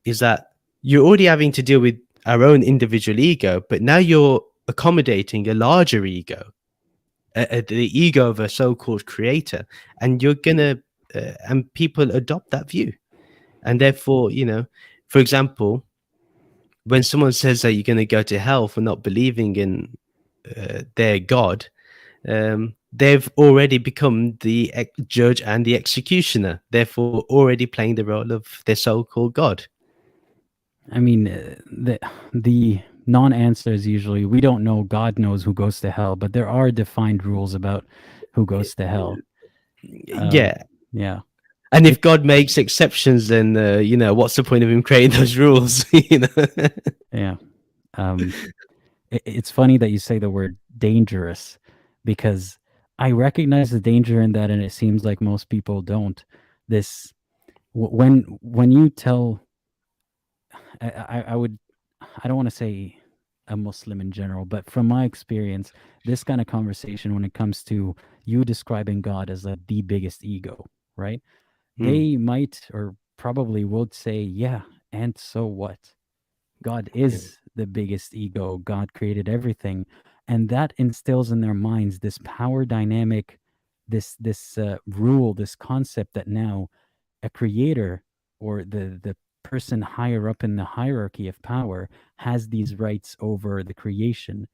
is that you're already having to deal with our own individual ego, but now you're accommodating a larger ego, the ego of a so-called creator, and you're gonna and people adopt that view. And therefore, for example, when someone says that you're going to go to hell for not believing in their God, they've already become the judge and the executioner, therefore already playing the role of their so-called God. I mean, the non-answer is usually, we don't know, God knows who goes to hell, but there are defined rules about who goes to hell. Yeah. And if God makes exceptions, then what's the point of him creating those rules? Yeah. It's funny that you say the word dangerous, because I recognize the danger in that, and it seems like most people don't. This when you tell, I don't want to say a Muslim in general, but from my experience, this kind of conversation, when it comes to you describing God as like the biggest ego, right? They might or probably would say, yeah, and so what? God is the biggest ego. God created everything. And that instills in their minds this power dynamic, this rule, this concept that now a creator, or the person higher up in the hierarchy of power, has these rights over the creation.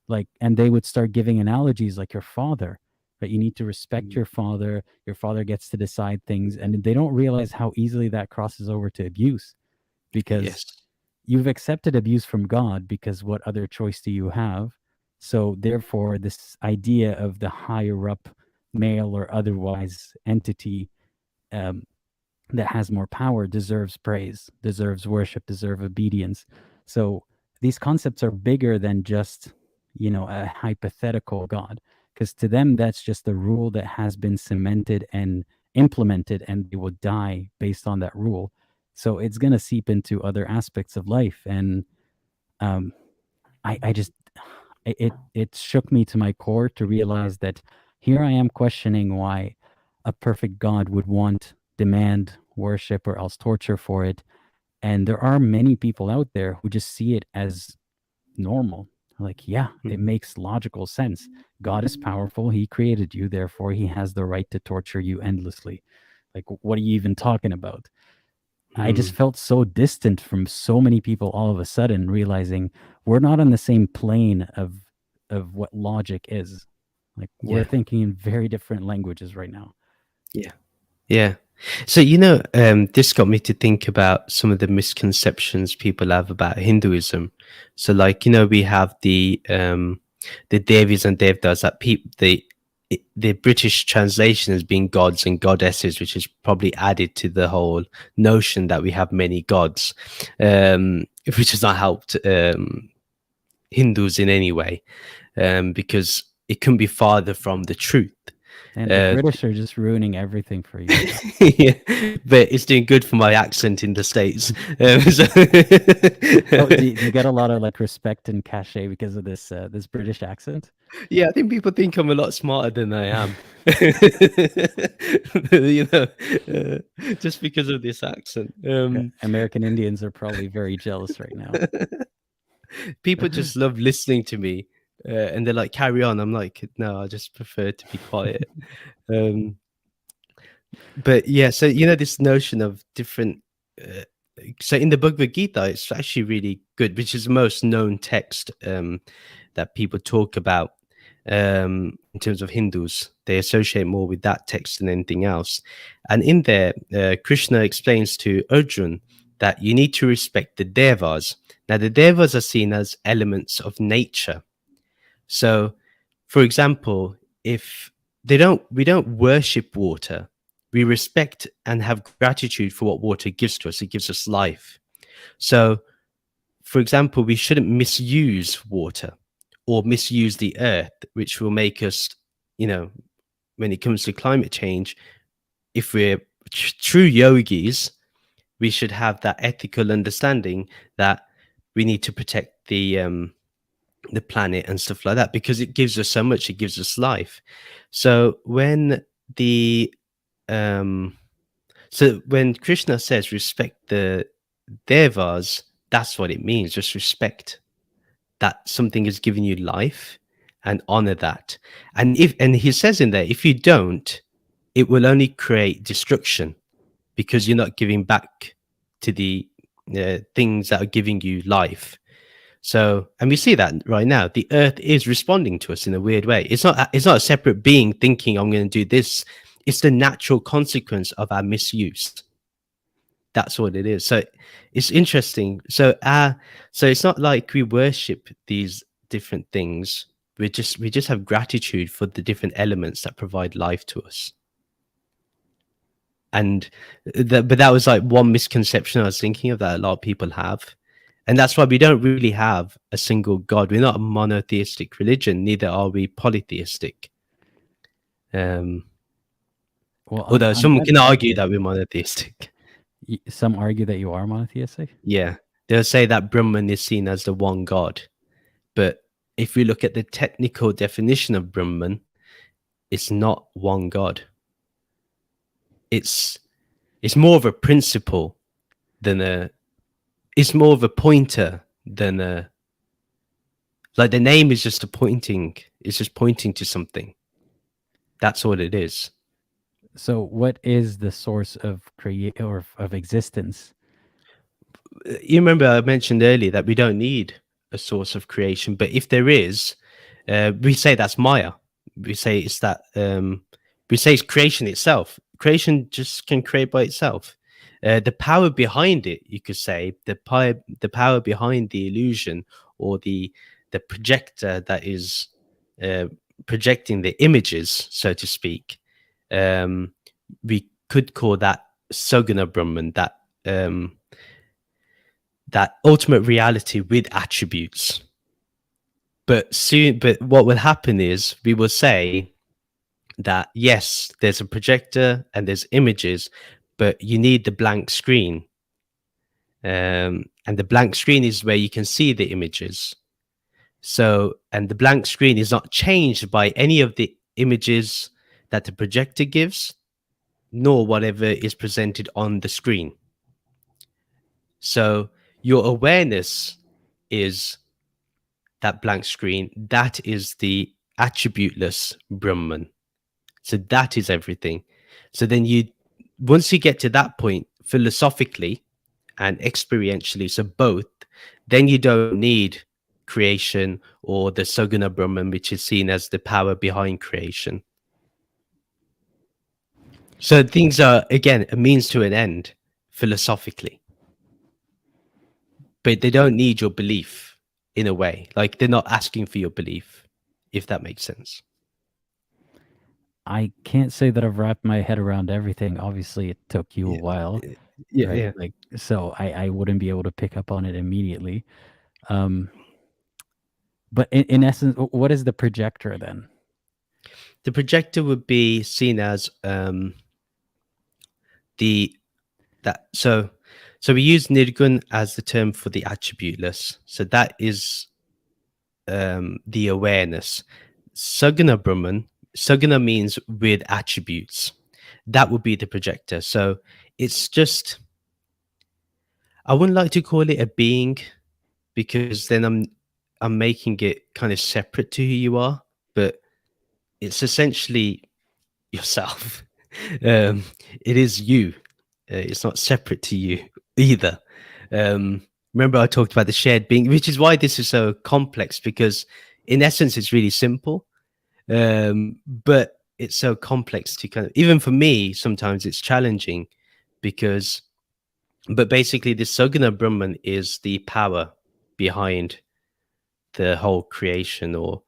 Like, and they would start giving analogies like your father, but you need to respect your father. Your father gets to decide things, and they don't realize how easily that crosses over to abuse, because you've accepted abuse from God, because what other choice do you have? So therefore, this idea of the higher up male or otherwise entity that has more power deserves praise, deserves worship, deserves obedience. So these concepts are bigger than just, a hypothetical God, because to them, that's just a rule that has been cemented and implemented, and they will die based on that rule. So it's going to seep into other aspects of life. And I just, it shook me to my core to realize that here I am questioning why a perfect God would demand worship or else torture for it. And there are many people out there who just see it as normal. Like, yeah, it makes logical sense. God is powerful. He created you. Therefore, he has the right to torture you endlessly. Like, what are you even talking about? I just felt so distant from so many people all of a sudden, realizing we're not on the same plane of what logic is. Like, we're thinking in very different languages right now. Yeah. So, this got me to think about some of the misconceptions people have about Hinduism. So, like, we have the Devis and Devdas that the British translation has been gods and goddesses, which is probably added to the whole notion that we have many gods, which has not helped Hindus in any way, because it couldn't be farther from the truth. And the British are just ruining everything for you. Yeah, but it's doing good for my accent in the States. Do you get a lot of like respect and cachet because of this British accent? Yeah, I think people think I'm a lot smarter than I am. Just because of this accent. American Indians are probably very jealous right now. People just love listening to me, and they're like, "Carry on." I'm like, "No, I just prefer to be quiet." But yeah, so this notion of different. So in the Bhagavad Gita, it's actually really good, which is the most known text that people talk about in terms of Hindus. They associate more with that text than anything else. And in there, Krishna explains to Arjun that you need to respect the Devas. Now, the Devas are seen as elements of nature. So for example, if we don't worship water, we respect and have gratitude for what water gives to us. It gives us life. So, for example, we shouldn't misuse water or misuse the earth, which will make us, when it comes to climate change, if we're true yogis, we should have that ethical understanding that we need to protect the planet and stuff like that, because it gives us so much. It gives us life. So when when Krishna says respect the devas, that's what it means. Just respect that something is giving you life and honor that. And he says in there, if you don't, it will only create destruction, because you're not giving back to the things that are giving you life. So, and we see that right now. The earth is responding to us in a weird way. It's not a separate being thinking, I'm going to do this. It's the natural consequence of our misuse. That's what it is. So it's interesting. So it's not like we worship these different things. We just have gratitude for the different elements that provide life to us. And but that was like one misconception I was thinking of that a lot of people have. And that's why we don't really have a single God. We're not a monotheistic religion, neither are we polytheistic. Well, Although some can argue that we're monotheistic. Some argue that you are monotheistic? Yeah. They'll say that Brahman is seen as the one God. But if we look at the technical definition of Brahman, it's not one God. It's more of a principle than it's more of a pointer than like the name is just it's just pointing to something. That's what it is. So what is the source of of existence? You remember I mentioned earlier that we don't need a source of creation, but if there is, we say that's Maya. We say it's that we say it's creation itself. Creation just can create by itself. The power behind it, you could say, the power behind the illusion, or the projector that is projecting the images, so to speak. We could call that Saguna Brahman, that ultimate reality with attributes. But what will happen is we will say that yes, there's a projector and there's images, but you need the blank screen. And the blank screen is where you can see the images. So, and the blank screen is not changed by any of the images that the projector gives, nor whatever is presented on the screen. So your awareness is that blank screen. That is the attributeless Brahman. So that is everything. So then once you get to that point, philosophically and experientially, so both, then you don't need creation or the Saguna Brahman, which is seen as the power behind creation. So things are, again, a means to an end philosophically. But they don't need your belief in a way. Like they're not asking for your belief, if that makes sense. I can't say that I've wrapped my head around everything. Obviously, it took you a while. Yeah, right? yeah. Like, so I wouldn't be able to pick up on it immediately. But in essence, what is the projector then? The projector would be seen as so we use nirgun as the term for the attributeless. So that is the awareness. Saguna Brahman, Saguna means with attributes. That would be the projector. So it's just, I wouldn't like to call it a being, because then I'm making it kind of separate to who you are, but it's essentially yourself. It is you. It's not separate to you either. Remember I talked about the shared being, which is why this is so complex, because in essence it's really simple, but it's so complex to kind of, even for me sometimes it's challenging, but basically the Saguna Brahman is the power behind the whole creation, or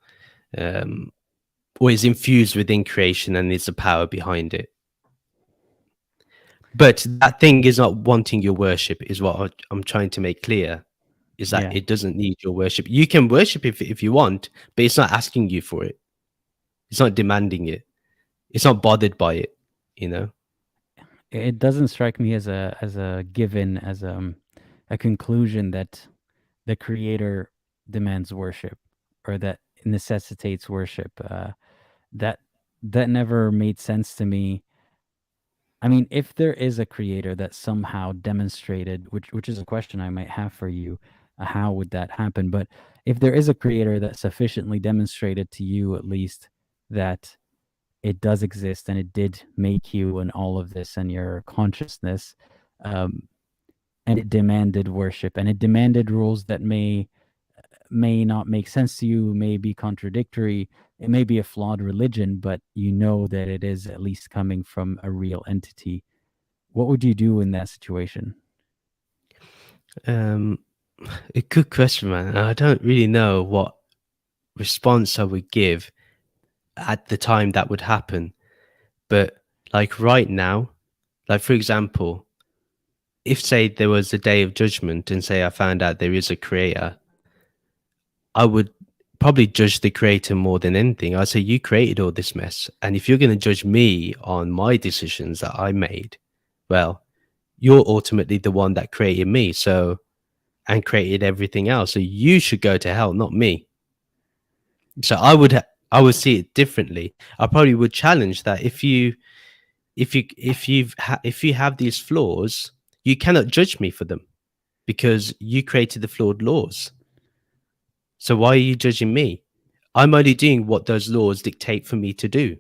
or is infused within creation and is the power behind it. But that thing is not wanting your worship, is what I'm trying to make clear, is that Yeah. it doesn't need your worship. You can worship if you want, but it's not asking you for it. It's not demanding it. It's not bothered by it, you know? It doesn't strike me as a given, as a conclusion that the creator demands worship or that necessitates worship. That never made sense to me. I mean, if there is a creator that somehow demonstrated, which is a question I might have for you, how would that happen? But if there is a creator that sufficiently demonstrated to you, at least, that it does exist and it did make you and all of this and your consciousness, and it demanded worship and it demanded rules that may not make sense to you, may be contradictory. It may be a flawed religion, but you know that it is at least coming from a real entity. What would you do in that situation? A good question, man. I don't really know what response I would give at the time that would happen. But like right now, like for example, if say there was a day of judgment and say I found out there is a creator, I would probably judge the creator more than anything. I'd say you created all this mess, and if you're going to judge me on my decisions that I made, well, you're ultimately the one that created me, so, and created everything else. So you should go to hell, not me. So I would see it differently. I probably would challenge that if you have these flaws, you cannot judge me for them because you created the flawed laws. So why are you judging me? I'm only doing what those laws dictate for me to do.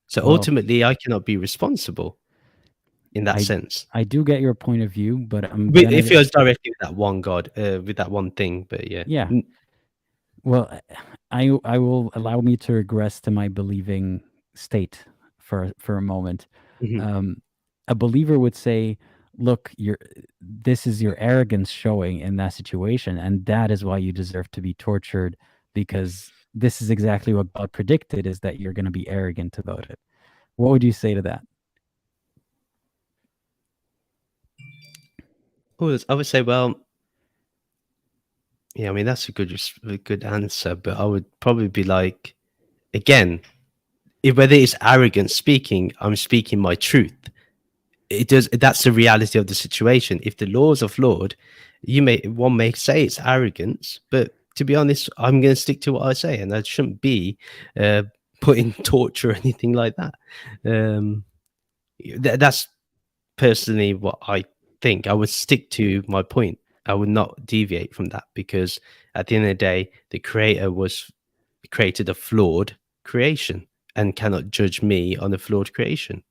So Well, ultimately, I cannot be responsible in that I sense. I do get your point of view, but I'm But if gonna it was directly with that one God, with that one thing, but yeah. yeah. Well, I will allow me to regress to my believing state for a moment. Mhm. A believer would say, "Look, this is your arrogance showing in that situation, and that is why you deserve to be tortured because this is exactly what God predicted: is that you're going to be arrogant about it." What would you say to that? I would say, well, yeah, I mean that's a good answer, but I would probably be like, again, whether it's arrogance speaking, I'm speaking my truth. That's the reality of the situation. If the laws are flawed, one may say it's arrogance, but to be honest, I'm going to stick to what I say, and that shouldn't be put in torture or anything like that. That's personally what I think. I would stick to my point. I would not deviate from that because at the end of the day, the creator created a flawed creation and cannot judge me on a flawed creation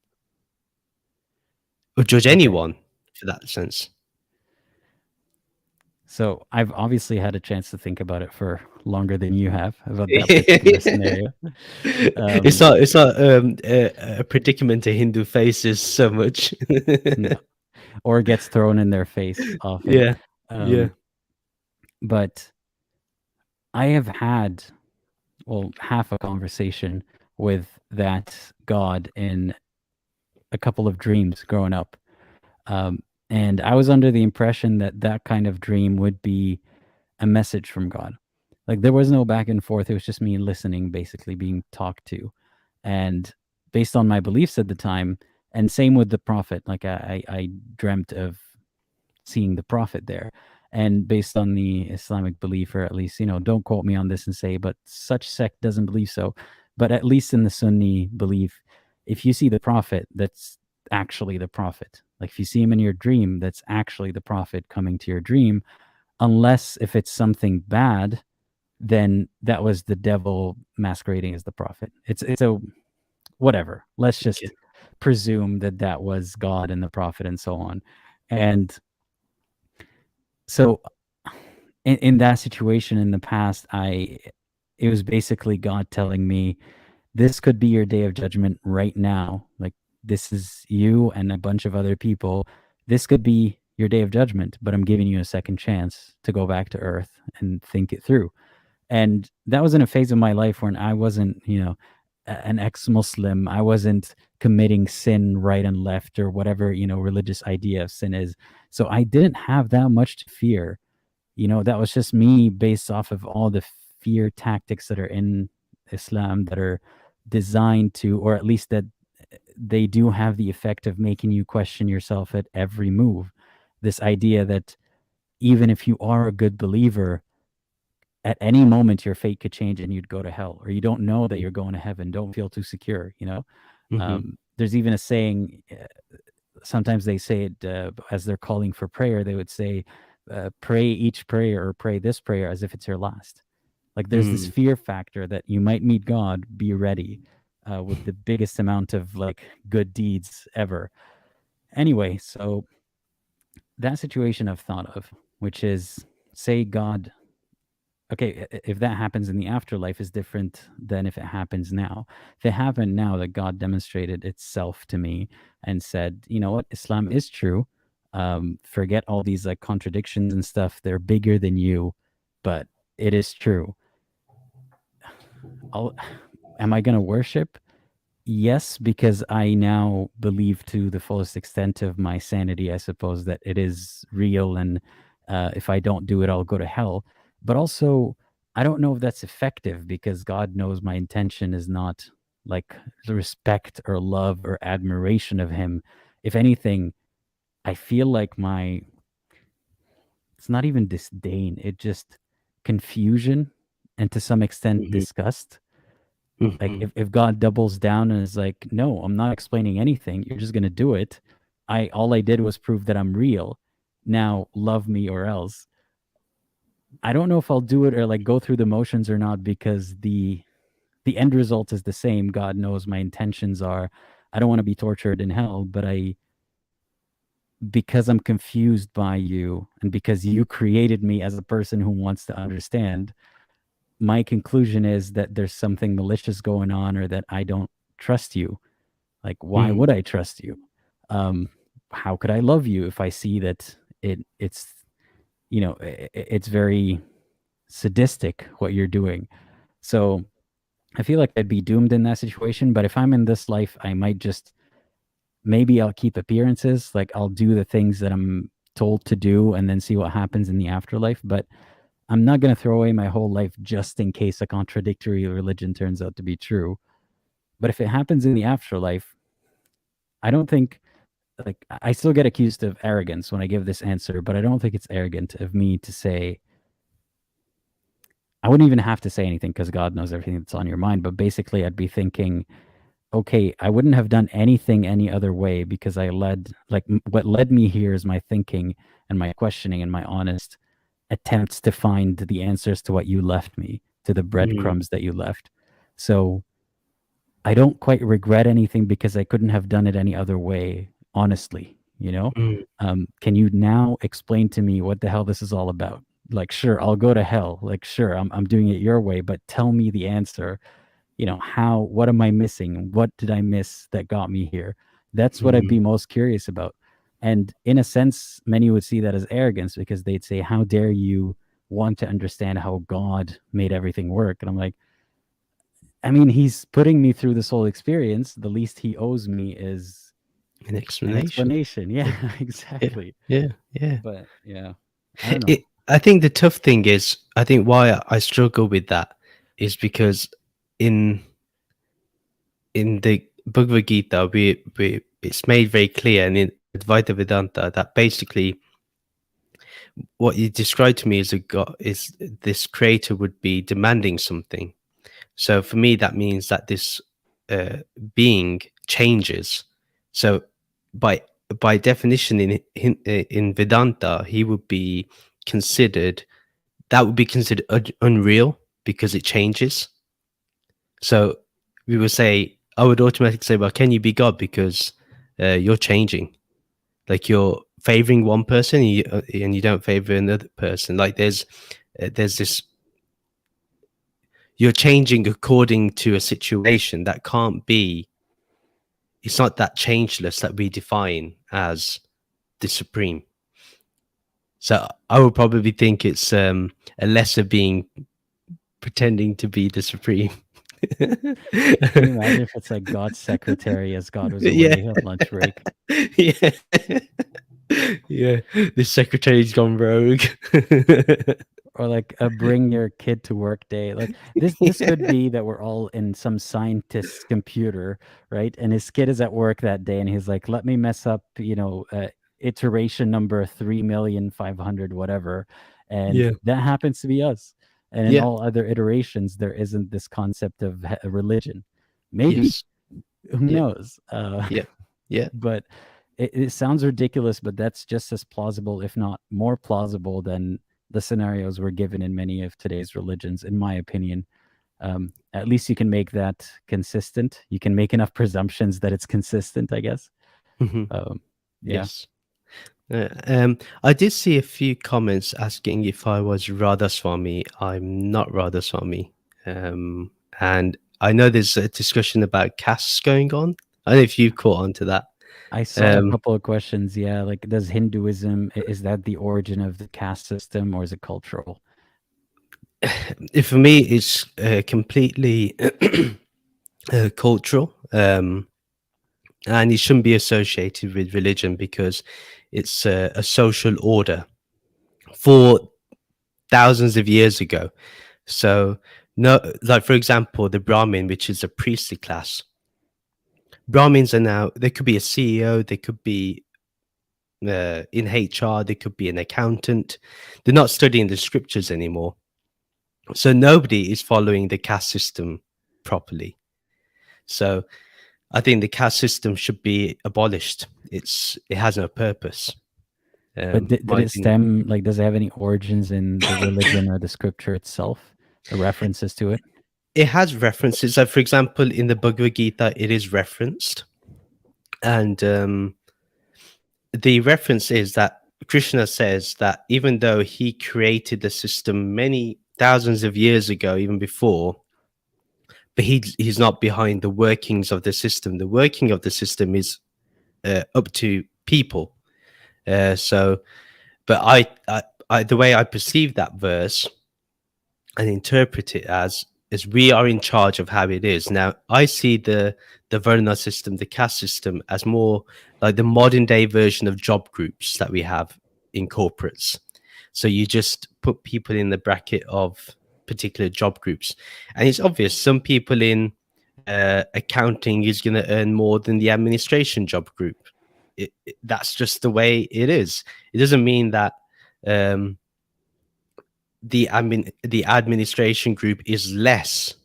or judge Okay. anyone for that sense. So I've obviously had a chance to think about it for longer than you have about that particular scenario. It's not a predicament a Hindu faces so much. No, or gets thrown in their face often. Yeah, yeah. But I have had, well, half a conversation with that God in a couple of dreams growing up. And I was under the impression that that kind of dream would be a message from God. Like there was no back and forth. It was just me listening, basically being talked to. And based on my beliefs at the time, and same with the prophet, like I dreamt of seeing the prophet there. And based on the Islamic belief, or at least, don't quote me on this and say, but such sect doesn't believe so. But at least in the Sunni belief, if you see the prophet, that's actually the prophet. Like if you see him in your dream, that's actually the prophet coming to your dream. Unless if it's something bad, then that was the devil masquerading as the prophet. It's a whatever. Let's Okay. just presume that that was God and the prophet and so on. And so in that situation in the past, it was basically God telling me, this could be your day of judgment right now. Like this is you and a bunch of other people. This could be your day of judgment, but I'm giving you a second chance to go back to earth and think it through. And that was in a phase of my life when I wasn't, an ex-Muslim. I wasn't committing sin right and left or whatever, religious idea of sin is. So I didn't have that much to fear. That was just me based off of all the fear tactics that are in Islam that are designed to, or at least that they do have the effect of making you question yourself at every move. This idea that even if you are a good believer, at any moment your fate could change and you'd go to hell, or you don't know that you're going to heaven. Don't feel too secure. There's even a saying, sometimes they say it as they're calling for prayer, they would say, pray each prayer or pray this prayer as if it's your last. Like there's this fear factor that you might meet God, be ready with the biggest amount of like good deeds ever. Anyway, so that situation I've thought of, which is, say God, okay, if that happens in the afterlife is different than if it happens now. If it happened now that God demonstrated itself to me and said, you know what, Islam is true. Forget all these like contradictions and stuff. They're bigger than you, but it is true. Am I going to worship? Yes, because I now believe to the fullest extent of my sanity, I suppose, that it is real, and if I don't do it, I'll go to hell. But also, I don't know if that's effective, because God knows my intention is not like the respect or love or admiration of Him. If anything, I feel like it's not even disdain, it just confusion and to some extent disgust. Like if God doubles down and is like, no, I'm not explaining anything, you're just gonna do it. All I did was prove that I'm real. Now love me or else. I don't know if I'll do it or like go through the motions or not, because the end result is the same. God knows my intentions are, I don't want to be tortured in hell, but because I'm confused by you and because you created me as a person who wants to understand, my conclusion is that there's something malicious going on, or that I don't trust you. Like, why would I trust you? How could I love you if I see that it's it's very sadistic what you're doing? So I feel like I'd be doomed in that situation. But if I'm in this life, I might just, maybe I'll keep appearances. Like I'll do the things that I'm told to do and then see what happens in the afterlife. But I'm not going to throw away my whole life just in case a contradictory religion turns out to be true. But if it happens in the afterlife, I don't think, like, I still get accused of arrogance when I give this answer, but I don't think it's arrogant of me to say, I wouldn't even have to say anything because God knows everything that's on your mind. But basically, I'd be thinking, okay, I wouldn't have done anything any other way, because what led me here is my thinking and my questioning and my honest attempts to find the answers to what you left me, to the breadcrumbs that you left. So I don't quite regret anything because I couldn't have done it any other way, honestly, Can you now explain to me what the hell this is all about? Like, sure, I'll go to hell. Like, sure, I'm doing it your way, but tell me the answer. What am I missing? What did I miss that got me here? That's what I'd be most curious about. And in a sense, many would see that as arrogance, because they'd say, how dare you want to understand how God made everything work? And I'm like, I mean, he's putting me through this whole experience. The least he owes me is an explanation. Yeah, exactly. Yeah. But yeah, I don't know. I think the tough thing is, I think why I struggle with that is because in the Bhagavad Gita, it's made very clear, and in Advaita Vedanta, that basically what you described to me as a god is this creator would be demanding something. So for me, that means that this being changes. So by definition, in Vedanta, he would be considered, that would be considered unreal because it changes. So we would say, I would automatically say, well, can you be God? Because you're changing. Like you're favoring one person and you don't favor another person. Like there's this, you're changing according to a situation that can't be, it's not that changeless that we define as the supreme. So I would probably think it's a lesser being pretending to be the supreme. Can you imagine if it's like God's secretary as God was Yeah. away on lunch break? Yeah. Yeah. The secretary's gone rogue. Or like a bring your kid to work day. Like this could be that we're all in some scientist's computer, right? And his kid is at work that day and he's like, let me mess up, iteration number 3,500,000 whatever. And Yeah. that happens to be us. And in Yeah. all other iterations, there isn't this concept of religion. Maybe, Yes. who Yeah. knows? Yeah. Yeah. But it sounds ridiculous, but that's just as plausible, if not more plausible, than the scenarios we're given in many of today's religions, in my opinion. At least you can make that consistent. You can make enough presumptions that it's consistent, I guess. Mhm. Yeah. Yes. I did see a few comments asking if I was Radhaswami. I'm not Radhaswami. And I know there's a discussion about castes going on. I don't know if you caught on to that. I saw a couple of questions. Yeah, like does Hinduism, is that the origin of the caste system, or is it cultural? For me, it's completely cultural, and it shouldn't be associated with religion because it's a social order for thousands of years ago. So, no, like for example, the Brahmin, which is a priestly class. Brahmins are now, they could be a CEO, they could be in HR, they could be an accountant. They're not studying the scriptures anymore. So nobody is following the caste system properly. So I think the caste system should be abolished. It has no purpose. But did My it stem, like, does it have any origins in the religion or the scripture itself, or references to it? It has references. So, for example, in the Bhagavad Gita, it is referenced. And the reference is that Krishna says that even though he created the system many thousands of years ago, even before, but he's not behind the workings of the system. The working of the system is up to people. So, but I, the way I perceive that verse and interpret it as is we are in charge of how it is. Now, I see the Varna system, the caste system, as more like the modern day version of job groups that we have in corporates. So you just put people in the bracket of particular job groups, and it's obvious some people in accounting is going to earn more than the administration job group. That's just the way it is. It doesn't mean that the administration group has less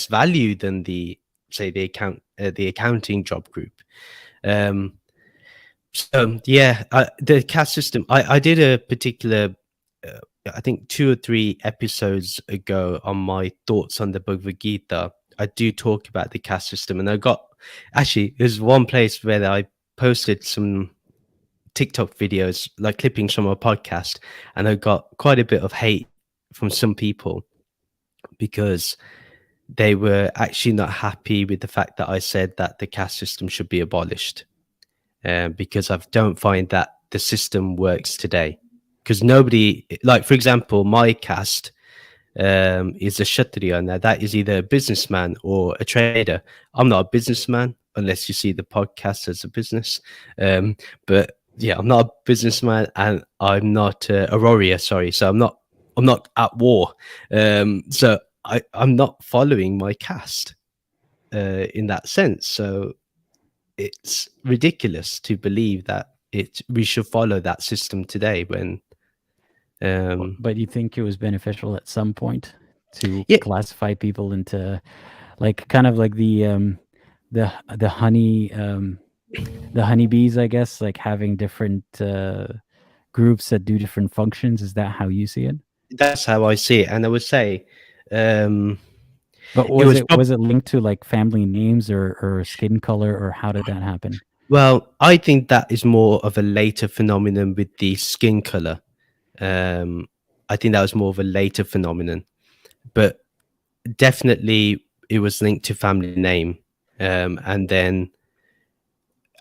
value than the accounting job group. So yeah, the caste system. I did a particular, I think 2 or 3 episodes ago on my thoughts on the Bhagavad Gita. I do talk about the caste system, and I got actually there's one place where I posted some TikTok videos, like clippings from a podcast, and I got quite a bit of hate from some people because they were actually not happy with the fact that I said that the caste system should be abolished, because I don't find that the system works today. Because nobody, like for example, my caste is a Kshatriya. Now that is either a businessman or a trader. I'm not a businessman unless you see the podcast as a business, but yeah, I'm not a businessman, and I'm not a warrior. Sorry, so I'm not at war. So I'm not following my caste in that sense. So it's ridiculous to believe that we should follow that system today when. But you think it was beneficial at some point to Yeah, classify people into, like, kind of like the honey, the honeybees, I guess, like having different groups that do different functions? Is that how you see it? that's how I see it, and I would say. But It was was it linked to like family names or skin color, or how did that happen? Well, I think that is more of a later phenomenon with the skin color. I think that was more of a later phenomenon, but definitely it was linked to family name. And then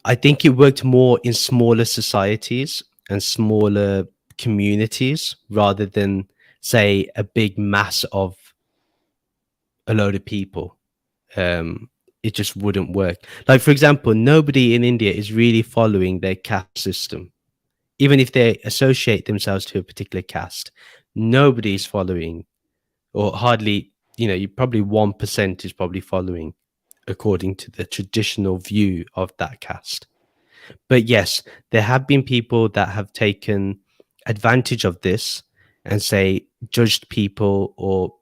I think it worked more in smaller societies and smaller communities rather than, say, a big mass of a load of people. It just wouldn't work. Like, for example, nobody in India is really following their caste system. Even if they associate themselves to a particular caste, nobody's following, or hardly, you probably 1% is probably following according to the traditional view of that caste. But yes, there have been people that have taken advantage of this and say judged people, or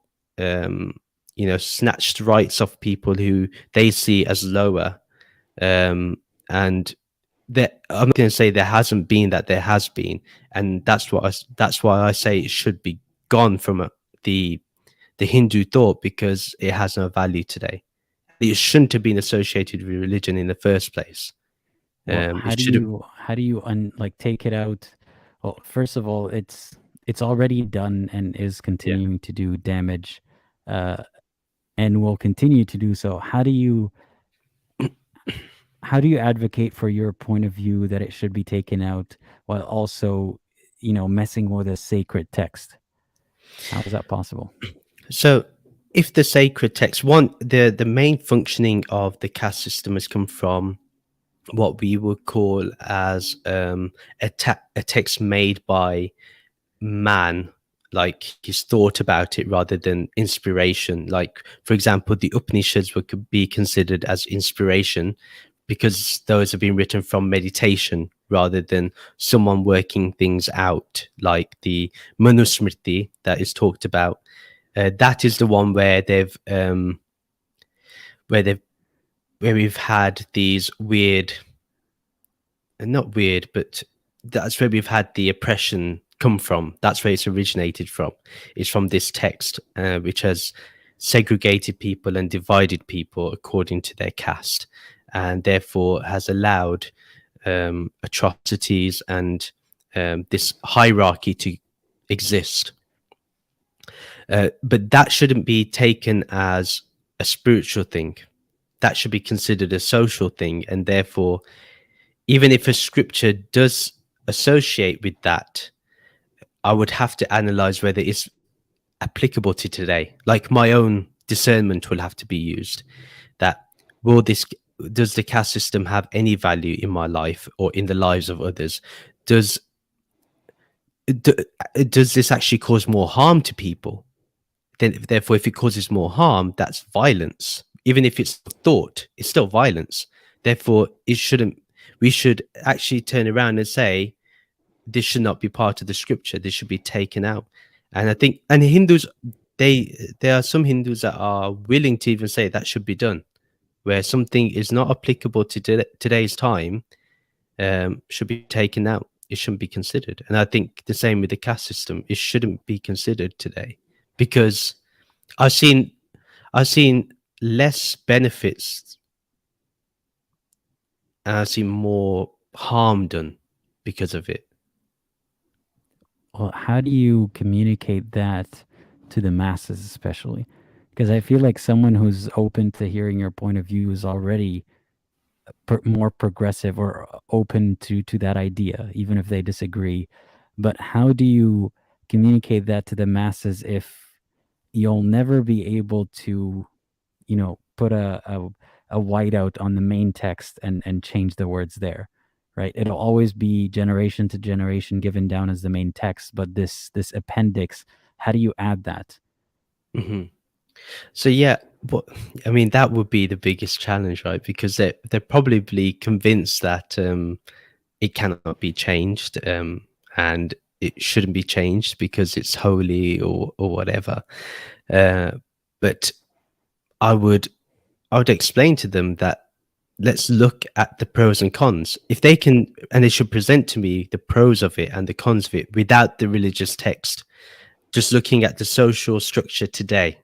snatched rights of people who they see as lower. And I'm not going to say there hasn't been that, there has been, and that's why I say it should be gone from the Hindu thought, because it has no value today. It shouldn't have been associated with religion in the first place. Well, It should have. how do you like take it out? Well, first of all, it's already done and is Yeah. continuing to do damage, uh, and will continue to do so. How do you advocate for your point of view that it should be taken out while also, messing with a sacred text? How is that possible? So, if the sacred text, the main functioning of the caste system has come from what we would call as a text made by man, like he's thought about it rather than inspiration. Like, for example, the Upanishads could be considered as inspiration because those have been written from meditation rather than someone working things out, like the Manusmriti that is talked about. That is the one where we've had these weird, not weird, but that's where we've had the oppression come from. That's where it's originated from. It's from this text, which has segregated people and divided people according to their caste, and therefore has allowed atrocities and this hierarchy to exist. But that shouldn't be taken as a spiritual thing. That should be considered a social thing, and therefore, even if a scripture does associate with that, I would have to analyze whether it's applicable to today. Like, my own discernment will have to be used. That does the caste system have any value in my life or in the lives of others? Does this actually cause more harm to people? Then, therefore, if it causes more harm, that's violence. Even if it's thought, it's still violence. Therefore, it shouldn't. We should actually turn around and say, this should not be part of the scripture. This should be taken out. And I think, and Hindus, there are some Hindus that are willing to even say that should be done, where something is not applicable to today's time, should be taken out. It shouldn't be considered. And I think the same with the caste system. It shouldn't be considered today, because I've seen less benefits and I've seen more harm done because of it. Well, how do you communicate that to the masses, especially? Because I feel like someone who's open to hearing your point of view is already more progressive or open to that idea, even if they disagree. But how do you communicate that to the masses if you'll never be able to, put a whiteout on the main text and change the words there, right? It'll always be generation to generation given down as the main text, but this appendix, how do you add that? Mm-hmm. So yeah, but I mean, that would be the biggest challenge, right? Because they're probably convinced that it cannot be changed, and it shouldn't be changed because it's holy or whatever. But I would explain to them that let's look at the pros and cons. If they can, and they should present to me the pros of it and the cons of it without the religious text, just looking at the social structure today.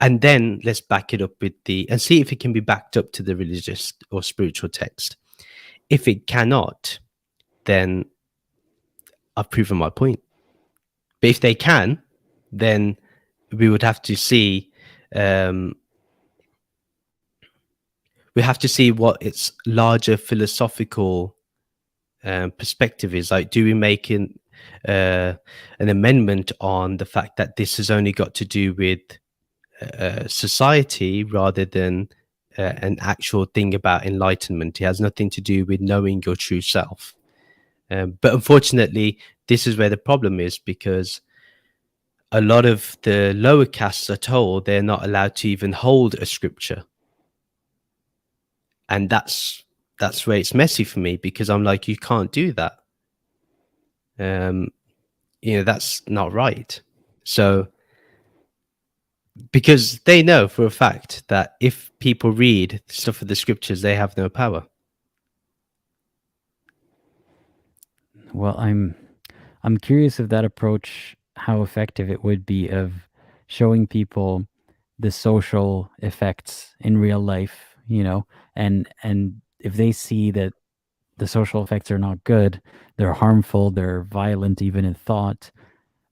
And then let's back it up with and see if it can be backed up to the religious or spiritual text. If it cannot, then I've proven my point. But if they can, then we would have to see, we have to see what its larger philosophical perspective is. Like, do we make an amendment on the fact that this has only got to do with society rather than an actual thing about enlightenment. It has nothing to do with knowing your true self. But unfortunately, this is where the problem is, because a lot of the lower castes are told they're not allowed to even hold a scripture. And that's where it's messy for me, because I'm like, you can't do that. That's not right. So, because they know for a fact that if people read stuff of the scriptures, they have no power. Well, I'm curious of that approach, how effective it would be of showing people the social effects in real life, and if they see that the social effects are not good, they're harmful, they're violent even in thought,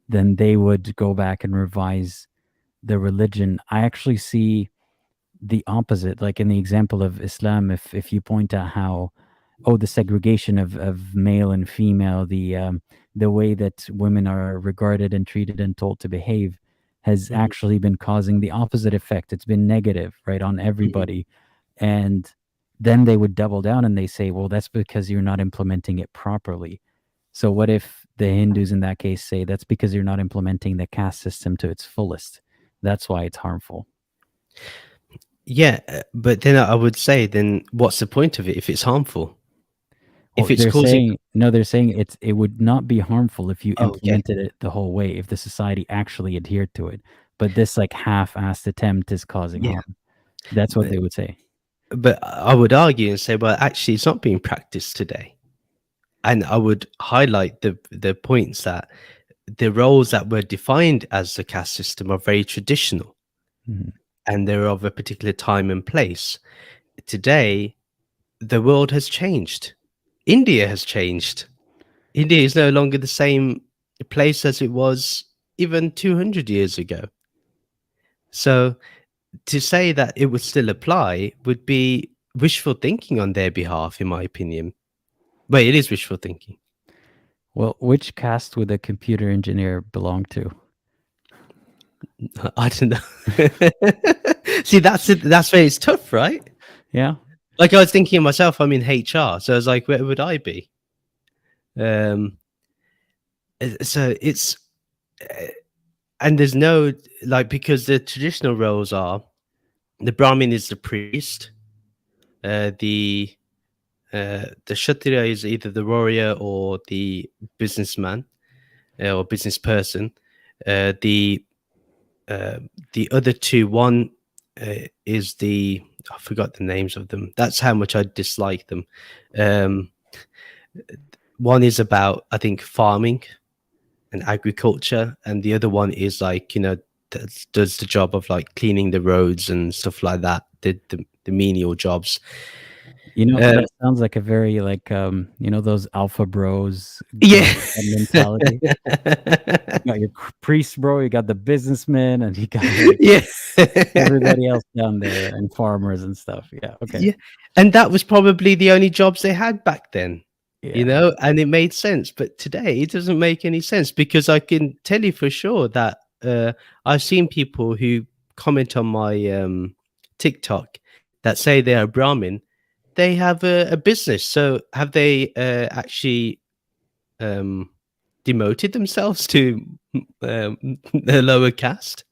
then they would go back and revise the religion. I actually see the opposite, like in the example of Islam. If you point out how, the segregation of male and female, the way that women are regarded and treated and told to behave, has actually been causing the opposite effect. It's been negative, right, on everybody. And then they would double down and they say, well, that's because you're not implementing it properly. So what if the Hindus in that case say that's because you're not implementing the caste system to its fullest? That's why it's harmful. Yeah, but then I would say, then what's the point of it if it's harmful? Well, If it's they're causing... saying no. They're saying it would not be harmful if you Oh, okay. implemented it the whole way, if the society actually adhered to it. But this like half-assed attempt is causing Yeah, harm. That's what but, they would say. but I would argue and say, well, actually, it's not being practiced today. And I would highlight the points that the roles that were defined as the caste system are very traditional, and they're of a particular time and place. Today, the world has changed. India has changed. India is no longer the same place as it was even 200 years ago. So to say that it would still apply would be wishful thinking on their behalf, in my opinion. But it is wishful thinking. Well, which caste would a computer engineer belong to? I don't know. See, that's it. That's where it's tough, right? Yeah. Like, I was thinking of myself, I'm in HR, so I was like, where would I be? So it's, and there's no, like, because the traditional roles are, the Brahmin is the priest, the Kshatriya is either the warrior or the businessman, or business person. The other two, one is the, I forgot the names of them. That's how much I dislike them. One is about, I think, farming and agriculture, and the other one is like, that does the job of like cleaning the roads and stuff like that. The menial jobs. That sounds like a very like those alpha bros Yeah. mentality. You got your priest bro, you got the businessman, and you got like Yeah. everybody else down there, and farmers and stuff. Yeah. Okay. Yeah. And that was probably the only jobs they had back then. Yeah. And it made sense. But today it doesn't make any sense, because I can tell you for sure that I've seen people who comment on my TikTok that say they are Brahmin. They have a business. So have they actually demoted themselves to the lower caste?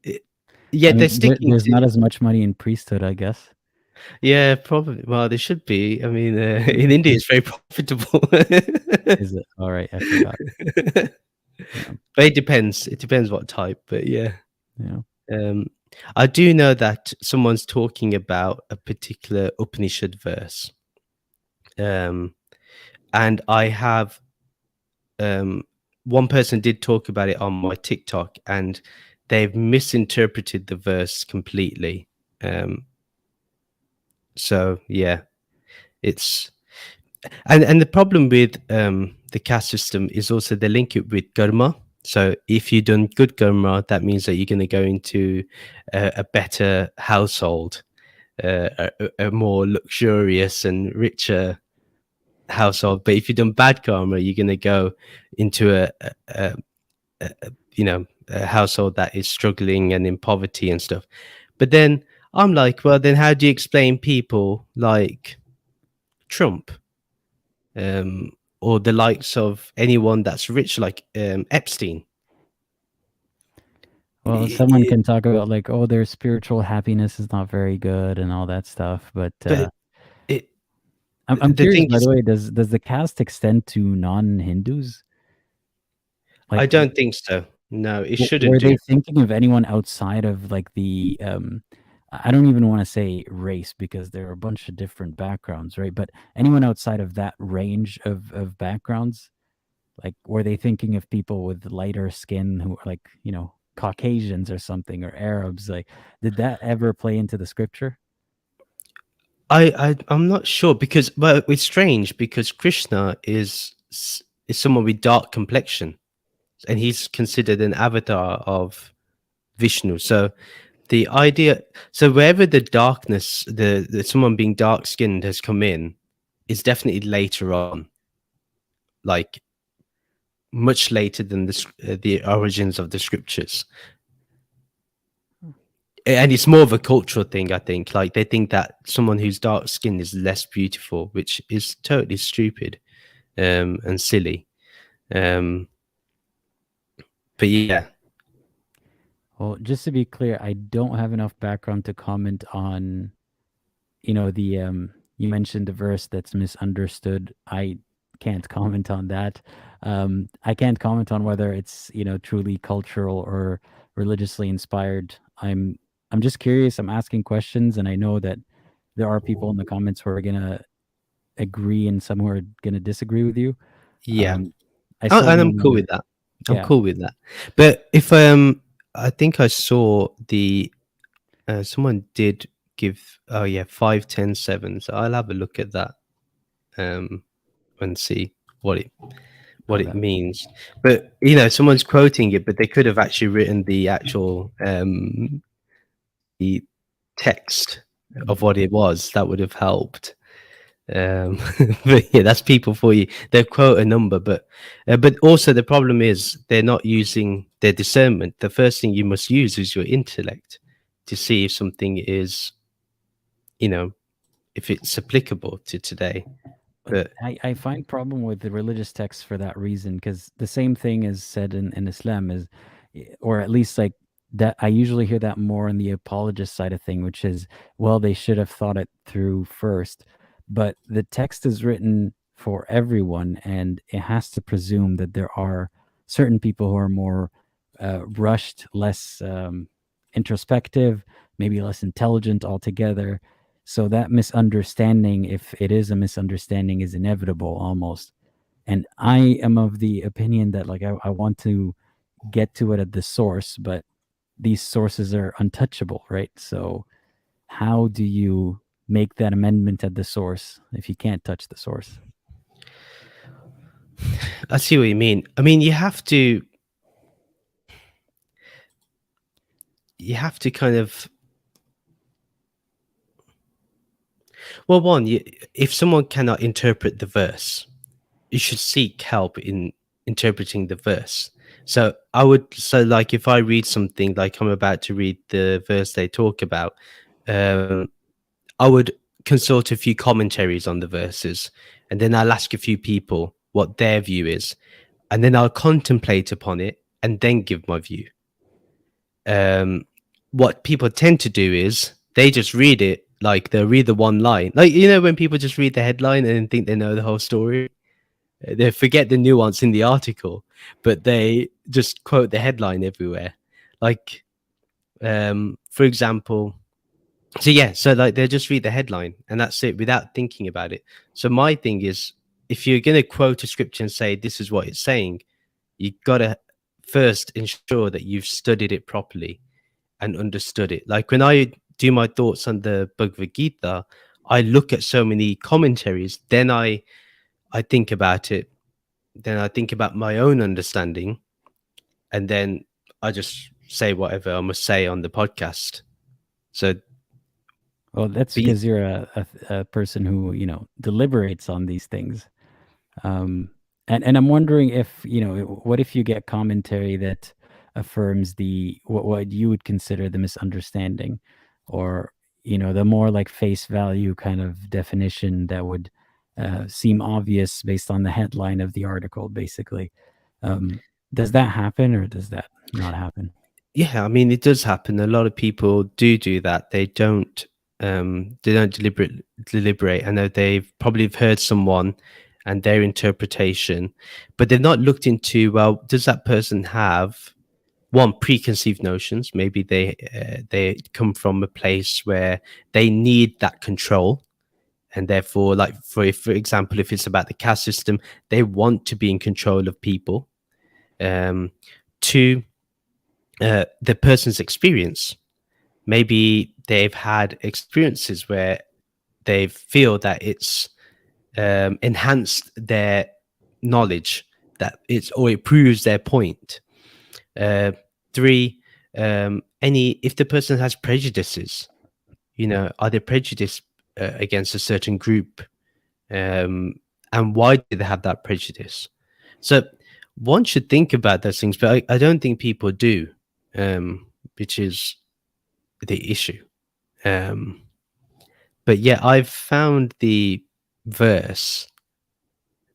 Yeah, I they're mean, sticking there's to... not as much money in priesthood, I guess. Yeah, probably. Well, they should be. I mean, in India, it's very profitable. Is it? All right, I forgot. Yeah. But it depends. It depends what type. But yeah, Yeah. I do know that someone's talking about a particular Upanishad verse, and I have one person did talk about it on my TikTok, and they've misinterpreted the verse completely. So yeah, it's... And the problem with the caste system is also they link it with karma. So if you've done good karma, that means that you're going to go into a better household, a more luxurious and richer household. But if you've done bad karma, you're going to go into a a household that is struggling and in poverty and stuff. But then I'm like, well, then how do you explain people like Trump, or the likes of anyone that's rich, like Epstein? Well, I- someone I- can talk about like, oh, their spiritual happiness is not very good and all that stuff, but But it, I'm the curious, thing by is, the way, does the caste extend to non-Hindus? I Like, don't think so. No, it shouldn't were do. they thinking of anyone outside of like the I don't even want to say race because there are a bunch of different backgrounds, right? But anyone outside of that range of backgrounds, like were they thinking of people with lighter skin who are like, Caucasians or something or Arabs? Like, did that ever play into the scripture? I'm not sure because, well, it's strange because Krishna is someone with dark complexion, and he's considered an avatar of Vishnu. So the idea, so wherever the darkness, the someone being dark skinned has come in, is definitely later on, like much later than the origins of the scriptures. And it's more of a cultural thing, I think. Like they think that someone who's dark skinned is less beautiful, which is totally stupid, and silly. Um, but yeah, Well, just to be clear, I don't have enough background to comment on, the you mentioned the verse that's misunderstood. I can't comment on that. I can't comment on whether it's, truly cultural or religiously inspired. I'm just curious. I'm asking questions, and I know that there are people in the comments who are gonna agree and some who are gonna disagree with you. yeah, Um, I still and I'm want cool to, with that. I'm yeah. cool with that. But if I think I saw the someone did give, oh yeah, 5, 10, 7. So I'll have a look at that um and see what it Oh, what it that. means. But someone's quoting it, but they could have actually written the actual the text of what it was. That would have helped. Um, but yeah, that's people for you. They quote a number, but also the problem is they're not using their discernment. The first thing you must use is your intellect to see if something is, you know, if it's applicable to today. But But I find problem with the religious texts for that reason, because the same thing is said in Islam is, or at least like that. I usually hear that more on the apologist side of thing, which is, well, they should have thought it through first. But the text is written for everyone, and it has to presume that there are certain people who are more rushed, less introspective, maybe less intelligent altogether. So that misunderstanding, if it is a misunderstanding, is inevitable almost. And I am of the opinion that like I want to get to it at the source, but these sources are untouchable, right? So how do you make that amendment at the source if you can't touch the source? I see what you mean. I mean, you have to kind of, well, one, if someone cannot interpret the verse, you should seek help in interpreting the verse. So like if I read something, like I'm about to read the verse they talk about, um, I would consult a few commentaries on the verses, and then I'll ask a few people what their view is, and then I'll contemplate upon it and then give my view. Um, what people tend to do is they just read it, like they'll read the one line, like when people just read the headline and think they know the whole story. They forget the nuance in the article, but they just quote the headline everywhere. Like, for example, so yeah, so like they just read the headline and that's it without thinking about it. So my thing is, if you're going to quote a scripture and say this is what it's saying, you got to first ensure that you've studied it properly and understood it. Like when I do my thoughts on the Bhagavad Gita, I look at so many commentaries, then I think about it, then I think about my own understanding, and then I just say whatever I must say on the podcast. So Well, that's be because you're a person who, deliberates on these things. And I'm wondering if, what if you get commentary that affirms the what you would consider the misunderstanding, or the more like face value kind of definition that would seem obvious based on the headline of the article, basically. Does that happen, or does that not happen? Yeah, I mean, it does happen. A lot of people do that. They don't deliberate. I know they've probably heard someone and their interpretation, but they've not looked into, well, does that person have one, preconceived notions? Maybe they come from a place where they need that control, and therefore, like for example, if it's about the caste system, they want to be in control of people. Two, the person's experience. Maybe they've had experiences where they feel that it's enhanced their knowledge, that it proves their point. Three, if the person has prejudices, are they prejudiced against a certain group, and why do they have that prejudice? So one should think about those things, but I don't think people do, which is the issue. But yeah, I've found the verse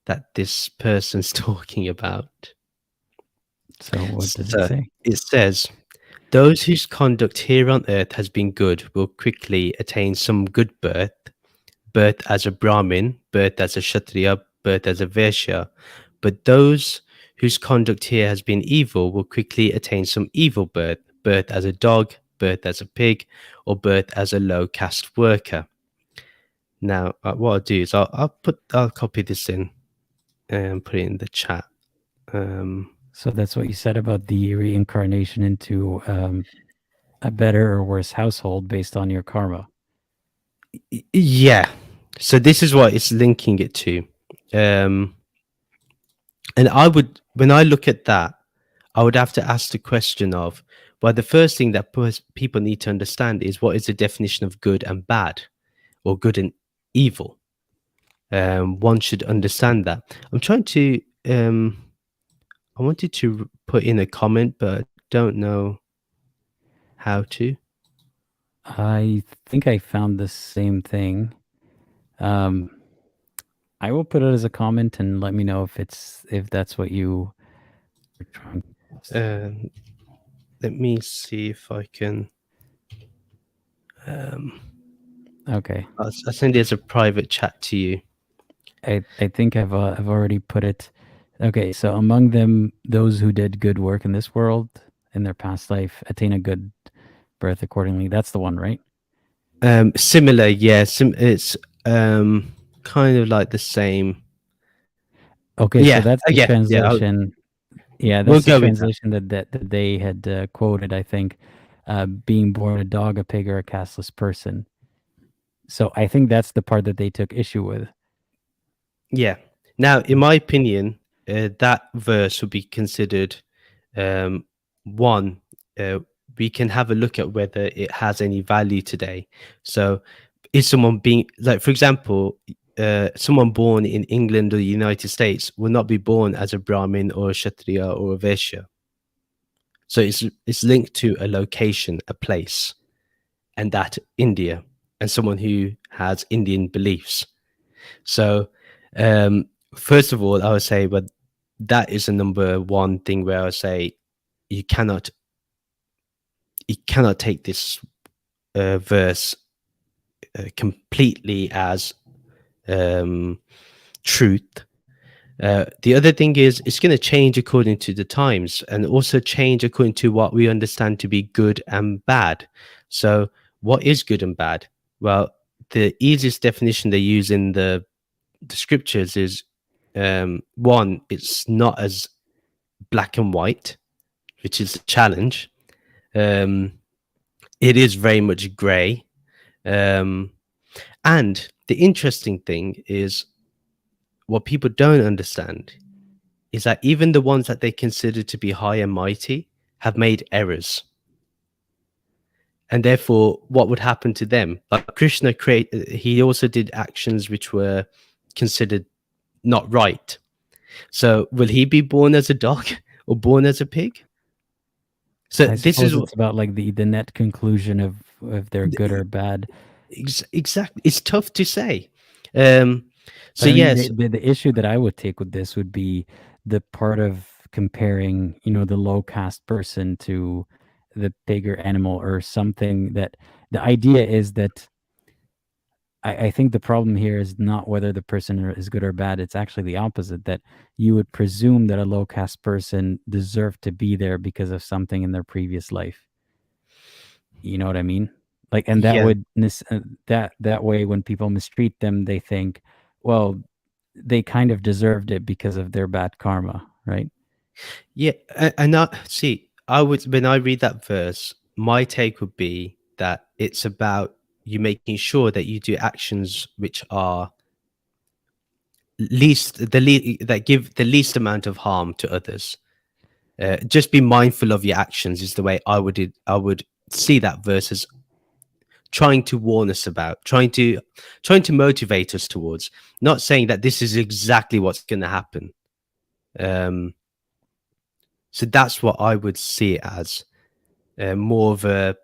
that this person's talking about. So what does it say? It says, those whose conduct here on earth has been good will quickly attain some good birth as a Brahmin, birth as a Kshatriya, birth as a Vaishya. But those whose conduct here has been evil will quickly attain some evil birth as a dog, birth as a pig, or birth as a low caste worker. Now, what I'll do is I'll copy this in and put it in the chat. So that's what you said about the reincarnation into a better or worse household based on your karma. Yeah. So this is what it's linking it to. And when I look at that, I would have to ask the question of, well, the first thing that people need to understand is, what is the definition of good and bad, or good and evil? One should understand that. I'm trying to, I wanted to put in a comment, but I don't know how to. I think I found the same thing. I will put it as a comment and let me know if that's what you were trying. Let me see if I can. Okay. I'll send it as a private chat to you. I think I've already put it. Okay, so among them, those who did good work in this world in their past life attain a good birth accordingly. That's the one, right? Similar, yeah. It's kind of like the same. Okay, Yeah, so that's the yeah. translation. Yeah, We'll that's the go with that. translation that they had quoted, I think, being born a dog, a pig, or a casteless person. So I think that's the part that they took issue with. Yeah. Now, in my opinion, that verse would be considered one. We can have a look at whether it has any value today. So, is someone being, like, for example, someone born in England or the United States will not be born as a Brahmin or a Kshatriya or a Vaishya. So it's linked to a location, a place, and that India, and someone who has Indian beliefs. So first of all, I would say, but that is the number one thing where I would say you cannot take this verse completely as truth. The other thing is, it's going to change according to the times, and also change according to what we understand to be good and bad. So what is good and bad? Well, the easiest definition they use in the scriptures is, one, it's not as black and white, which is a challenge. It is very much gray. And the interesting thing is, what people don't understand is that even the ones that they consider to be high and mighty have made errors. And therefore, what would happen to them? Like Krishna, he also did actions which were considered not right. So will he be born as a dog or born as a pig? So I this is suppose what it's about like the net conclusion of if they're good or bad. exactly. It's tough to say. Um, so But I mean, yes, the issue that I would take with this would be the part of comparing, the low caste person to the bigger animal or something. That the idea is that I think the problem here is not whether the person is good or bad. It's actually the opposite, that you would presume that a low caste person deserved to be there because of something in their previous life. You know what I mean? Like, and that yeah, would that way, when people mistreat them, they think, well, they kind of deserved it because of their bad karma, right? yeah. And I see. I would when I read that verse, my take would be that it's about you making sure that you do actions which are that give the least amount of harm to others. Just be mindful of your actions is the way I would see that verse as trying to warn us about, trying to motivate us towards. Not saying that this is exactly what's going to happen. Um, so that's what I would see it as. More of a,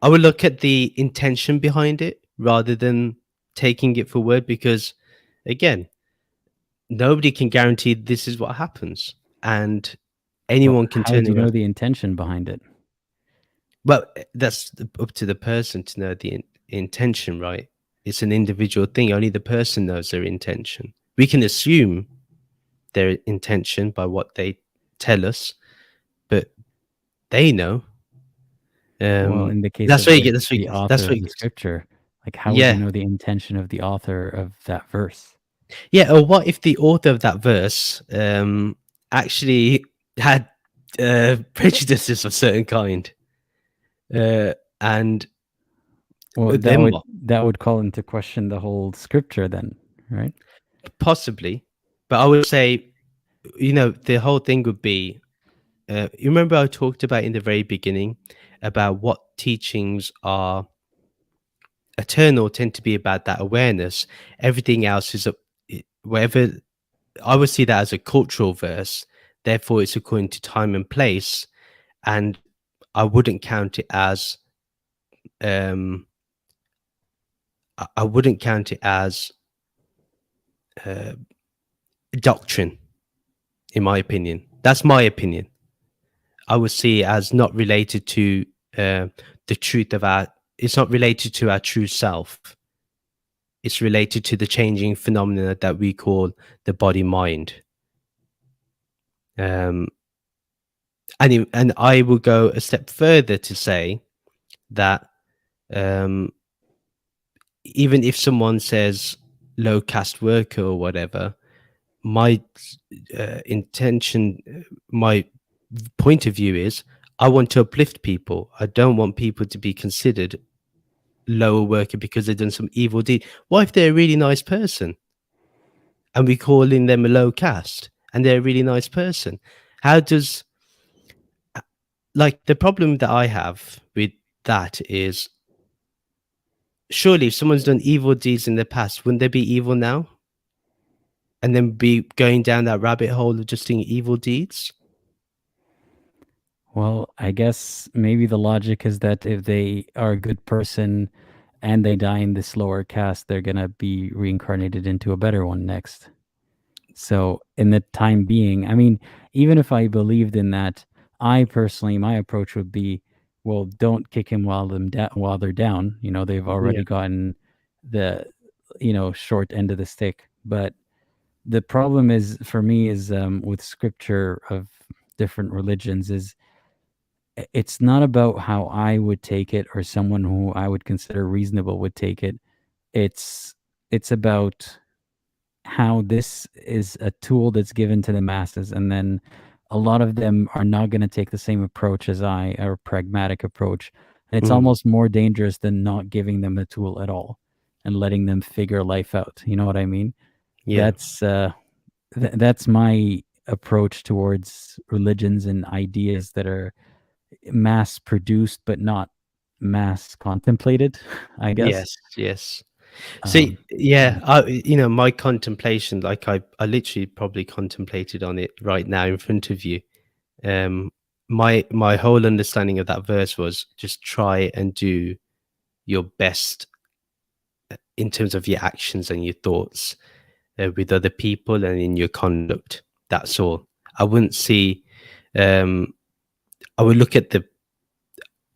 I would look at the intention behind it rather than taking it for word, because again, nobody can guarantee this is what happens, and Well, anyone can how turn would you know around. the intention behind it? Well, that's up to the person to know the intention, right? It's an individual thing. Only the person knows their intention. We can assume their intention by what they tell us, but they know. Well, in the case That's of where you get. That's where the you get. author That's where of you the get. scripture, like, how would you Yeah, know the intention of the author of that verse? yeah. Or what if the author of that verse actually had prejudices of a certain kind, and Well, then what? that would call into question the whole scripture then, right? Possibly, but I would say, the whole thing would be. You remember I talked about in the very beginning about what teachings are eternal tend to be about that awareness. Everything else is wherever I would see that as a cultural verse. Therefore, it's according to time and place, and I wouldn't count it as um, I wouldn't count it as uh, doctrine. In my opinion, that's my opinion. I would see it as not related to uh, the truth of our. It's not related to our true self. It's related to the changing phenomena that we call the body mind. Um, and I will go a step further to say that um, even if someone says low caste worker or whatever, my intention, my point of view is I want to uplift people. I don't want people to be considered lower worker because they've done some evil deed. What if they're a really nice person and we calling them a low caste and they're a really nice person? How does like the problem that I have with that is surely if someone's done evil deeds in the past, wouldn't they be evil now? And then be going down that rabbit hole of just doing evil deeds? Well, I guess maybe the logic is that if they are a good person and they die in this lower caste, they're gonna be reincarnated into a better one next. So, in the time being, I mean, even if I believed in that, I personally, my approach would be, well, don't kick him while they're down. They've Yeah. already gotten the, short end of the stick. But the problem is for me is with scripture of different religions is it's not about how I would take it or someone who I would consider reasonable would take it. It's it's about how this is a tool that's given to the masses, and then a lot of them are not going to take the same approach as I, or pragmatic approach. And it's Mm, almost more dangerous than not giving them the tool at all and letting them figure life out. You know what I mean? yeah. That's my approach towards religions and ideas that are mass produced but not mass contemplated, I guess. Yes, yes. Um, See, yeah, yeah. my contemplation, like I literally probably contemplated on it right now in front of you. Um, my whole understanding of that verse was just try and do your best in terms of your actions and your thoughts with other people and in your conduct. That's all. I wouldn't see. I would look at the.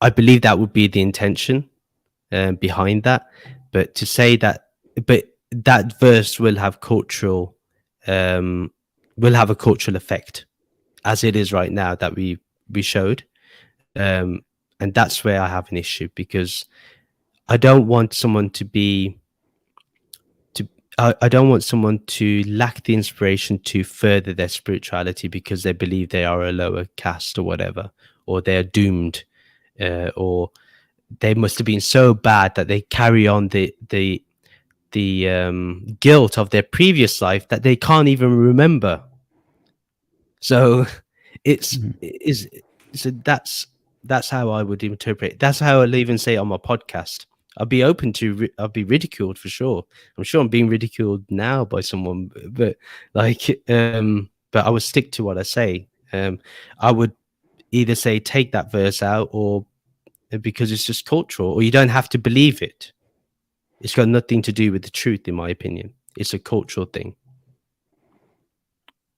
I believe that would be the intention behind that, but to say that, but that verse will have cultural, will have a cultural effect, as it is right now that we showed, and that's where I have an issue, because I don't want someone to be I don't want someone to lack the inspiration to further their spirituality because they believe they are a lower caste or whatever, or they're doomed, or they must have been so bad that they carry on the guilt of their previous life that they can't even remember. So it's Mhm. is so that's how I would interpret it. That's how I'll even say it on my podcast. I'll be open to I'll be ridiculed for sure. I'm sure I'm being ridiculed now by someone, but like but I would stick to what I say. I would either say take that verse out, or because it's just cultural, or you don't have to believe it. It's got nothing to do with the truth, in my opinion. It's a cultural thing.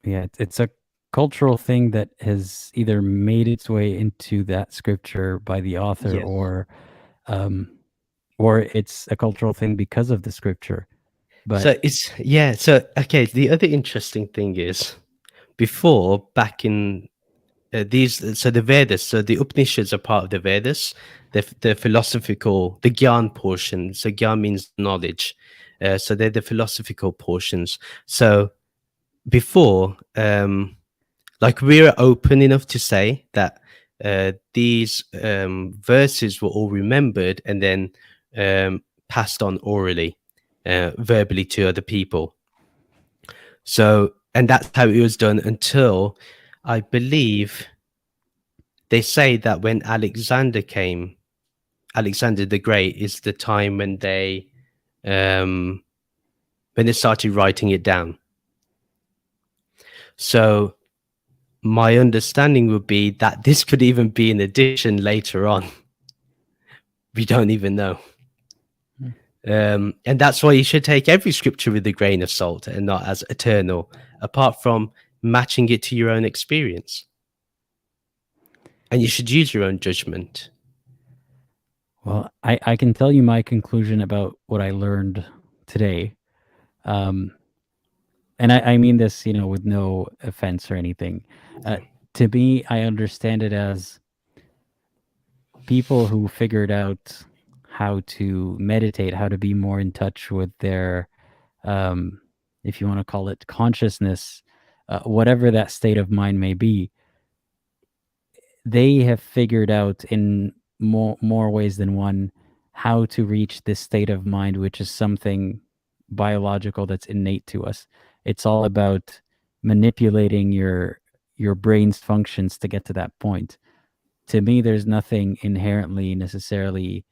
Yeah, it's a cultural thing that has either made its way into that scripture by the author, Yes. um, or it's a cultural thing because of the scripture. But So it's yeah. So okay, the other interesting thing is before back in these. So the Vedas, so the Upanishads are part of the Vedas. The philosophical, the Gyan portion. So Gyan means knowledge. So they're the philosophical portions. So before, like we're open enough to say that these verses were all remembered and then passed on orally, verbally to other people. So, and that's how it was done until I believe they say that when Alexander came, Alexander the Great is the time um, when they started writing it down. So my understanding would be that this could even be an addition later on. We don't even know. And that's why you should take every scripture with a grain of salt and not as eternal, apart from matching it to your own experience. And you should use your own judgment. well, I can tell you my conclusion about what I learned today. Um, and I mean this, with no offense or anything. Uh, to me, I understand it as people who figured out how to meditate, how to be more in touch with their, if you want to call it consciousness, whatever that state of mind may be, they have figured out in more ways than one how to reach this state of mind, which is something biological that's innate to us. It's all about manipulating your brain's functions to get to that point. To me, there's nothing inherently necessarily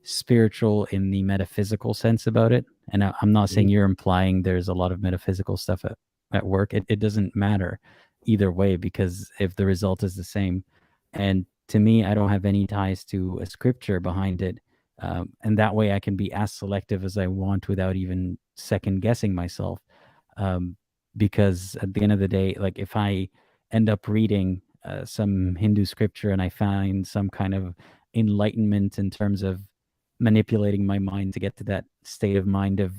spiritual in the metaphysical sense about it. And I'm not saying you're implying there's a lot of metaphysical stuff at work. It doesn't matter either way, because if the result is the same. And to me, I don't have any ties to a scripture behind it. And that way I can be as selective as I want without even second guessing myself. Because at the end of the day, like if I end up reading some Hindu scripture and I find some kind of enlightenment in terms of manipulating my mind to get to that state of mind of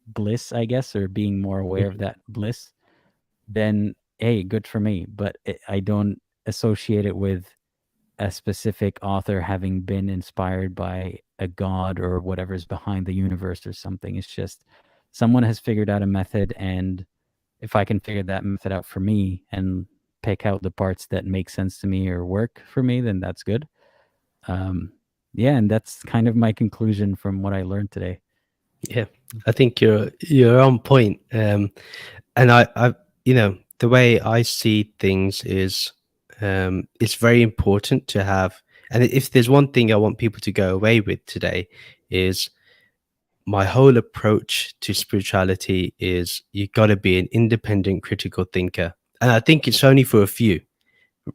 bliss, I guess, or being more aware of that bliss, then hey, good for me. But I don't associate it with a specific author having been inspired by a god or whatever's behind the universe or something. It's just someone has figured out a method, and if I can figure that method out for me and pick out the parts that make sense to me or work for me, then that's good. Yeah, and that's kind of my conclusion from what I learned today. Yeah, I think you're on point. And I the way I see things is it's very important to have. And if there's one thing I want people to go away with today, is my whole approach to spirituality is you got to be an independent critical thinker. And I think it's only for a few.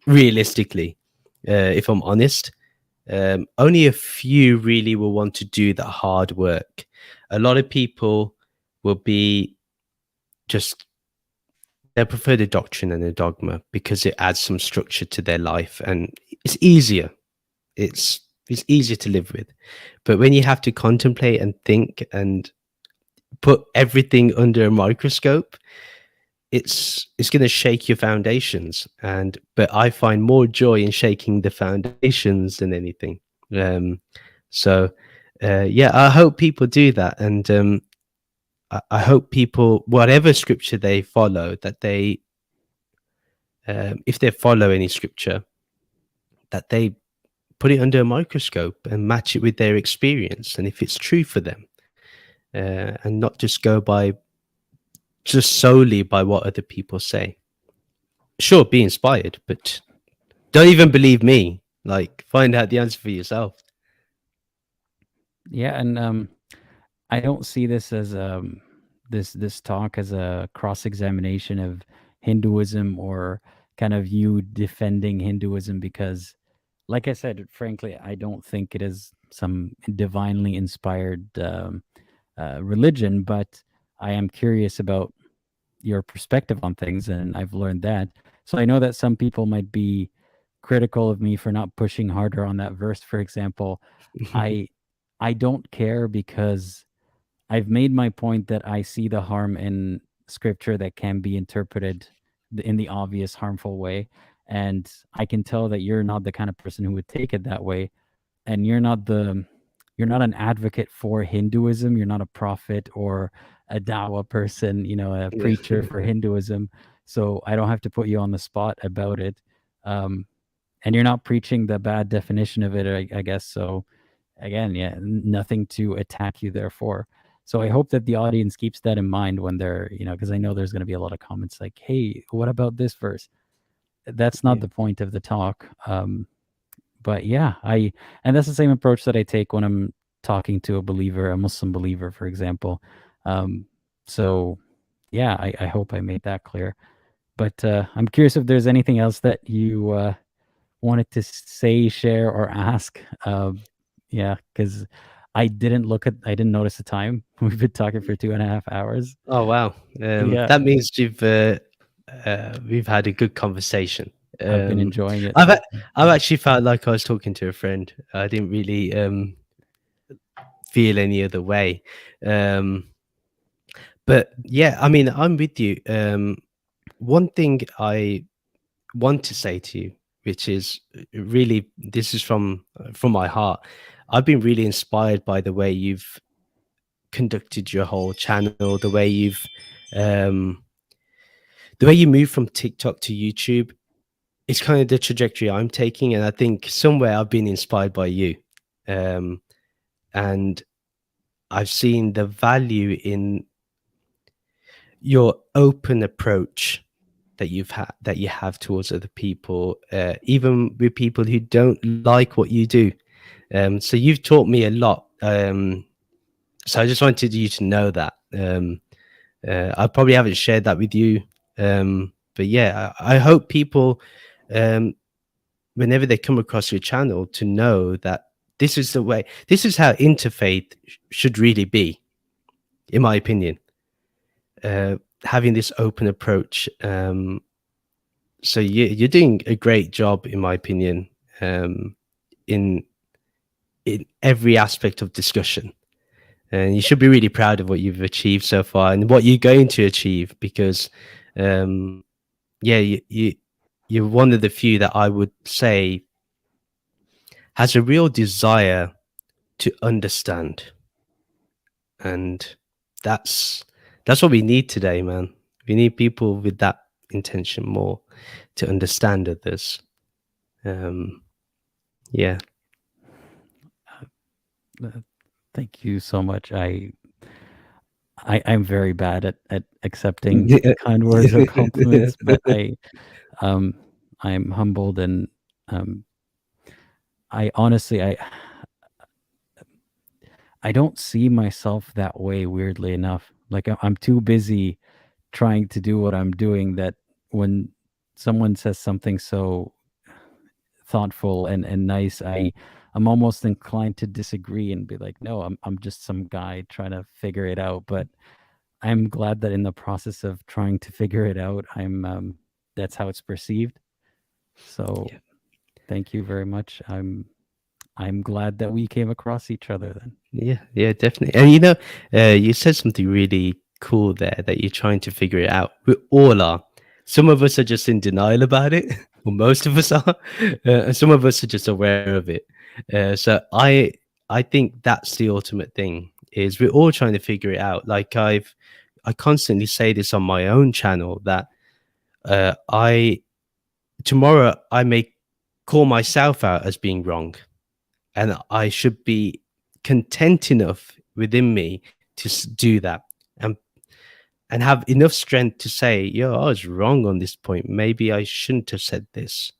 realistically, if I'm honest. Only a few really will want to do that hard work. A lot of people will be just, they prefer the doctrine and the dogma because it adds some structure to their life and it's easier. It's easier to live with. But when you have to contemplate and think and put everything under a microscope, it's going to shake your foundations. And but I find more joy in shaking the foundations than anything. So yeah, I hope people do that. And I hope people, whatever scripture they follow, that they if they follow any scripture, that they put it under a microscope and match it with their experience, and if it's true for them, and not just go by just solely by what other people say. Sure, be inspired, but don't even believe me. Like, find out the answer for yourself. Yeah, and I don't see this as this talk as a cross examination of Hinduism or kind of you defending Hinduism because, like I said, frankly, I don't think it is some divinely inspired religion, but I am curious about your perspective on things, and I've learned that. So I know that some people might be critical of me for not pushing harder on that verse, for example. I I don't care because I've made my point that I see the harm in scripture that can be interpreted in the obvious harmful way. And I can tell that you're not the kind of person who would take it that way. And you're not an advocate for Hinduism. You're not a prophet or a Dawa person, a Yeah. preacher for Hinduism. So I don't have to put you on the spot about it. And you're not preaching the bad definition of it, I guess. So again, yeah, nothing to attack you therefore. So I hope that the audience keeps that in mind when they're, because I know there's going to be a lot of comments like, hey, what about this verse? That's not Yeah. the point of the talk. But yeah, and that's the same approach that I take when I'm talking to a believer, a Muslim believer, for example. So yeah, I hope I made that clear. But I'm curious if there's anything else that you wanted to say, share, or ask. Yeah, because I didn't notice the time. We've been talking for 2.5 hours. Oh wow. Yeah, That means we've had a good conversation. I've been enjoying it I've so a- far. I've actually felt like I was talking to a friend. I didn't really feel any other way. But yeah, I mean, I'm with you. One thing I want to say to you, which is really, this is from my heart. I've been really inspired by the way you've conducted your whole channel, um, the way you move from TikTok to YouTube. It's kind of the trajectory I'm taking, and I think somewhere I've been inspired by you, and I've seen the value in your open approach that you have towards other people, even with people who don't like what you do. So you've taught me a lot. So I just wanted you to know that. I probably haven't shared that with you, but yeah, I hope people, whenever they come across your channel, to know that this is the way. This is how interfaith should really be, in my opinion. Having this open approach. So you're doing a great job, in my opinion, in every aspect of discussion, and you should be really proud of what you've achieved so far and what you're going to achieve. Because, yeah, you're one of the few that I would say has a real desire to understand, and that's what we need today, man. We need people with that intention more, to understand others. Yeah. Thank you so much. I'm very bad at accepting kind words or compliments, but I'm humbled and um, I honestly I don't see myself that way. Weirdly enough, like I'm too busy trying to do what I'm doing that when someone says something so thoughtful and nice, I'm almost inclined to disagree and be like, no, I'm just some guy trying to figure it out. But I'm glad that in the process of trying to figure it out, that's how it's perceived. So Yeah. thank you very much. I'm glad that we came across each other then. Yeah, definitely. And you know, you said something really cool there, that you're trying to figure it out. We all are. Some of us are just in denial about it, or most of us are, and some of us are just aware of it. So I think that's the ultimate thing. Is we're all trying to figure it out. Like I constantly say this on my own channel, that I tomorrow I may call myself out as being wrong, and I should be content enough within me to do that, and have enough strength to say, yo, I was wrong on this point. Maybe I shouldn't have said this,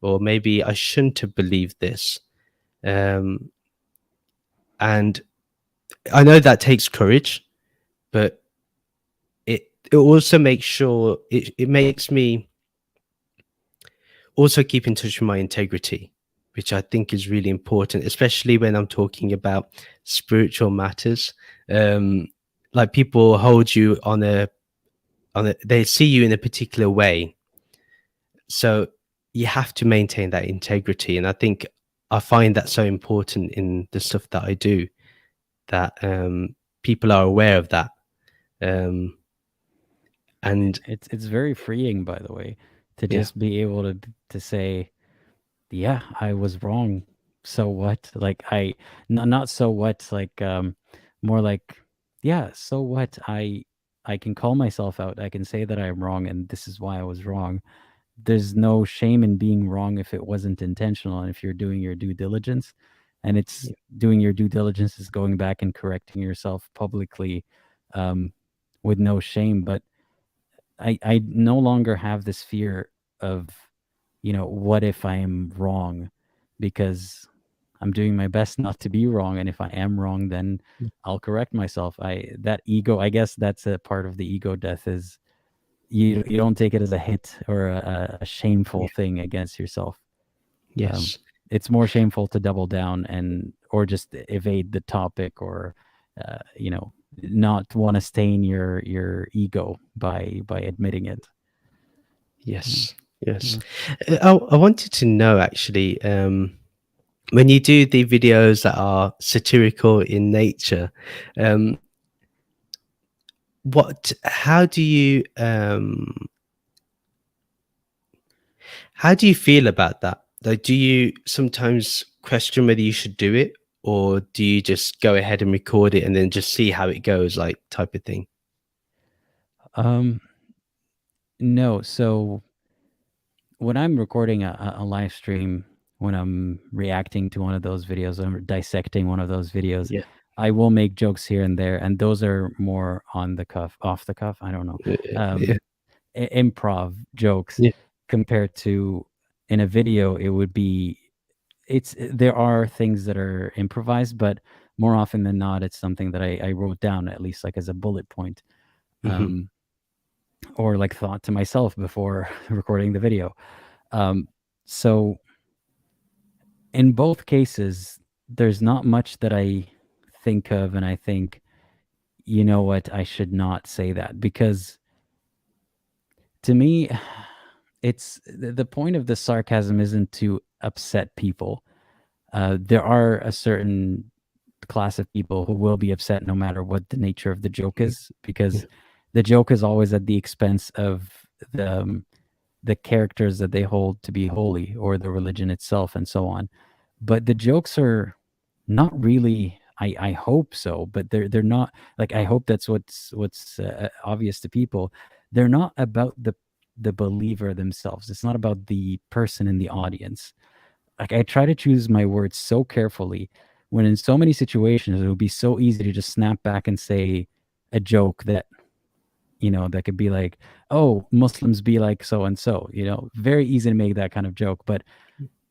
or maybe I shouldn't have believed this. And I know that takes courage, but it also makes sure it makes me also keep in touch with my integrity, which I think is really important, especially when I'm talking about spiritual matters. Like, people hold you on a they see you in a particular way, so you have to maintain that integrity. And I think I find that so important in the stuff that I do, that people are aware of that. um, and It's very freeing, by the way, to yeah, just be able to say, yeah, I was wrong. So what? Like not so what, like more like, yeah, so what? I can call myself out. I can say that I'm wrong and this is why I was wrong. There's no shame in being wrong if it wasn't intentional and if you're doing your due diligence. And it's yeah, doing your due diligence is going back and correcting yourself publicly, um, with no shame. But I no longer have this fear of, what if I am wrong? Because I'm doing my best not to be wrong. And if I am wrong, then I'll correct myself. That ego, I guess that's a part of the ego death, is you don't take it as a hit or a shameful yeah, thing against yourself. Um, yes, it's more shameful to double down or just evade the topic, or not want to stain your ego by admitting it. Yeah. yes, yes. Yeah. I wanted to know, actually, when you do the videos that are satirical in nature, um, what how do you feel about that? Like, do you sometimes question whether you should do it, or do you just go ahead and record it and then just see how it goes, like, type of thing? Um, no. So when I'm recording a live stream, when I'm reacting to one of those videos, I'm dissecting one of those videos, Yeah, I will make jokes here and there, and those are more on the cuff, off the cuff. I don't know, yeah, um, improv jokes, yeah. compared to in a video. It would be there are things that are improvised, but more often than not, it's something that I wrote down, at least like as a bullet point, Hmm. um, or like thought to myself before recording the video. Um, so in both cases, there's not much that I think of and I think, you know what, I should not say that, because to me, it's the point of the sarcasm isn't to upset people. There are a certain class of people who will be upset no matter what the nature of the joke is, Yeah. because the joke is always at the expense of the characters that they hold to be holy, or the religion itself, and so on. But the jokes are not really. I hope so, but they're not, like, I hope that's what's obvious to people. They're not about the believer themselves. It's not about the person in the audience. Like, I try to choose my words so carefully, when in so many situations it would be so easy to just snap back and say a joke that, that could be like, oh, Muslims be like so and so, very easy to make that kind of joke. But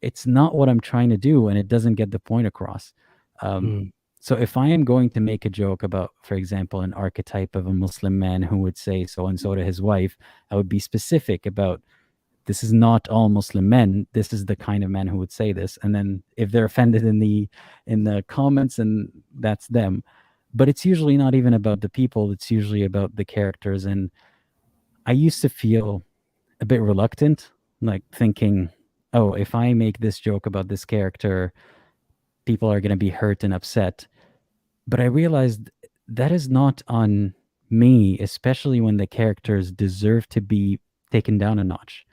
it's not what I'm trying to do, and it doesn't get the point across. Um, Mm. so if I am going to make a joke about, for example, an archetype of a Muslim man who would say so and so to his wife, I would be specific about this is not all Muslim men. This is the kind of men who would say this. And then if they're offended in the comments, and that's them. But it's usually not even about the people. It's usually about the characters. And I used to feel a bit reluctant, like thinking, oh, if I make this joke about this character, people are going to be hurt and upset. But I realized that is not on me, especially when the characters deserve to be taken down a notch.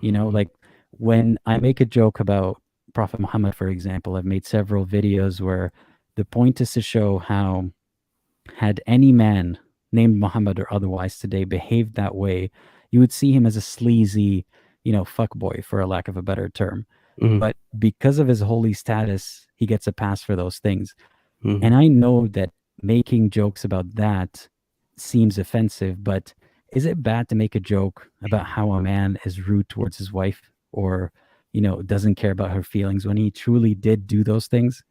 Like when I make a joke about Prophet Muhammad, for example, I've made several videos where the point is to show how, had any man named Muhammad or otherwise today behaved that way, you would see him as a sleazy, fuckboy, for a lack of a better term. Mm, But because of his holy status, he gets a pass for those things. mm, And I know that making jokes about that seems offensive, but is it bad to make a joke about how a man is rude towards his wife, or, doesn't care about her feelings when he truly did do those things?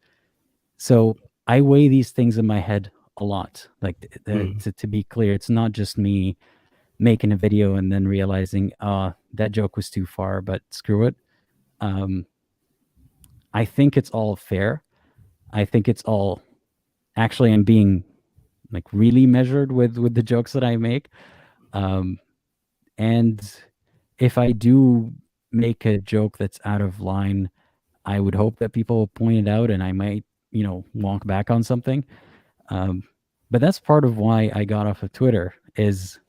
So I weigh these things in my head a lot. Like, mm, to be clear, it's not just me making a video and then realizing, that joke was too far, but screw it. Um, I think it's all fair. I think it's all, actually, I'm being like really measured with the jokes that I make. Um, and if I do make a joke that's out of line, I would hope that people will point it out, and I might, walk back on something. Um, but that's part of why I got off of Twitter. Is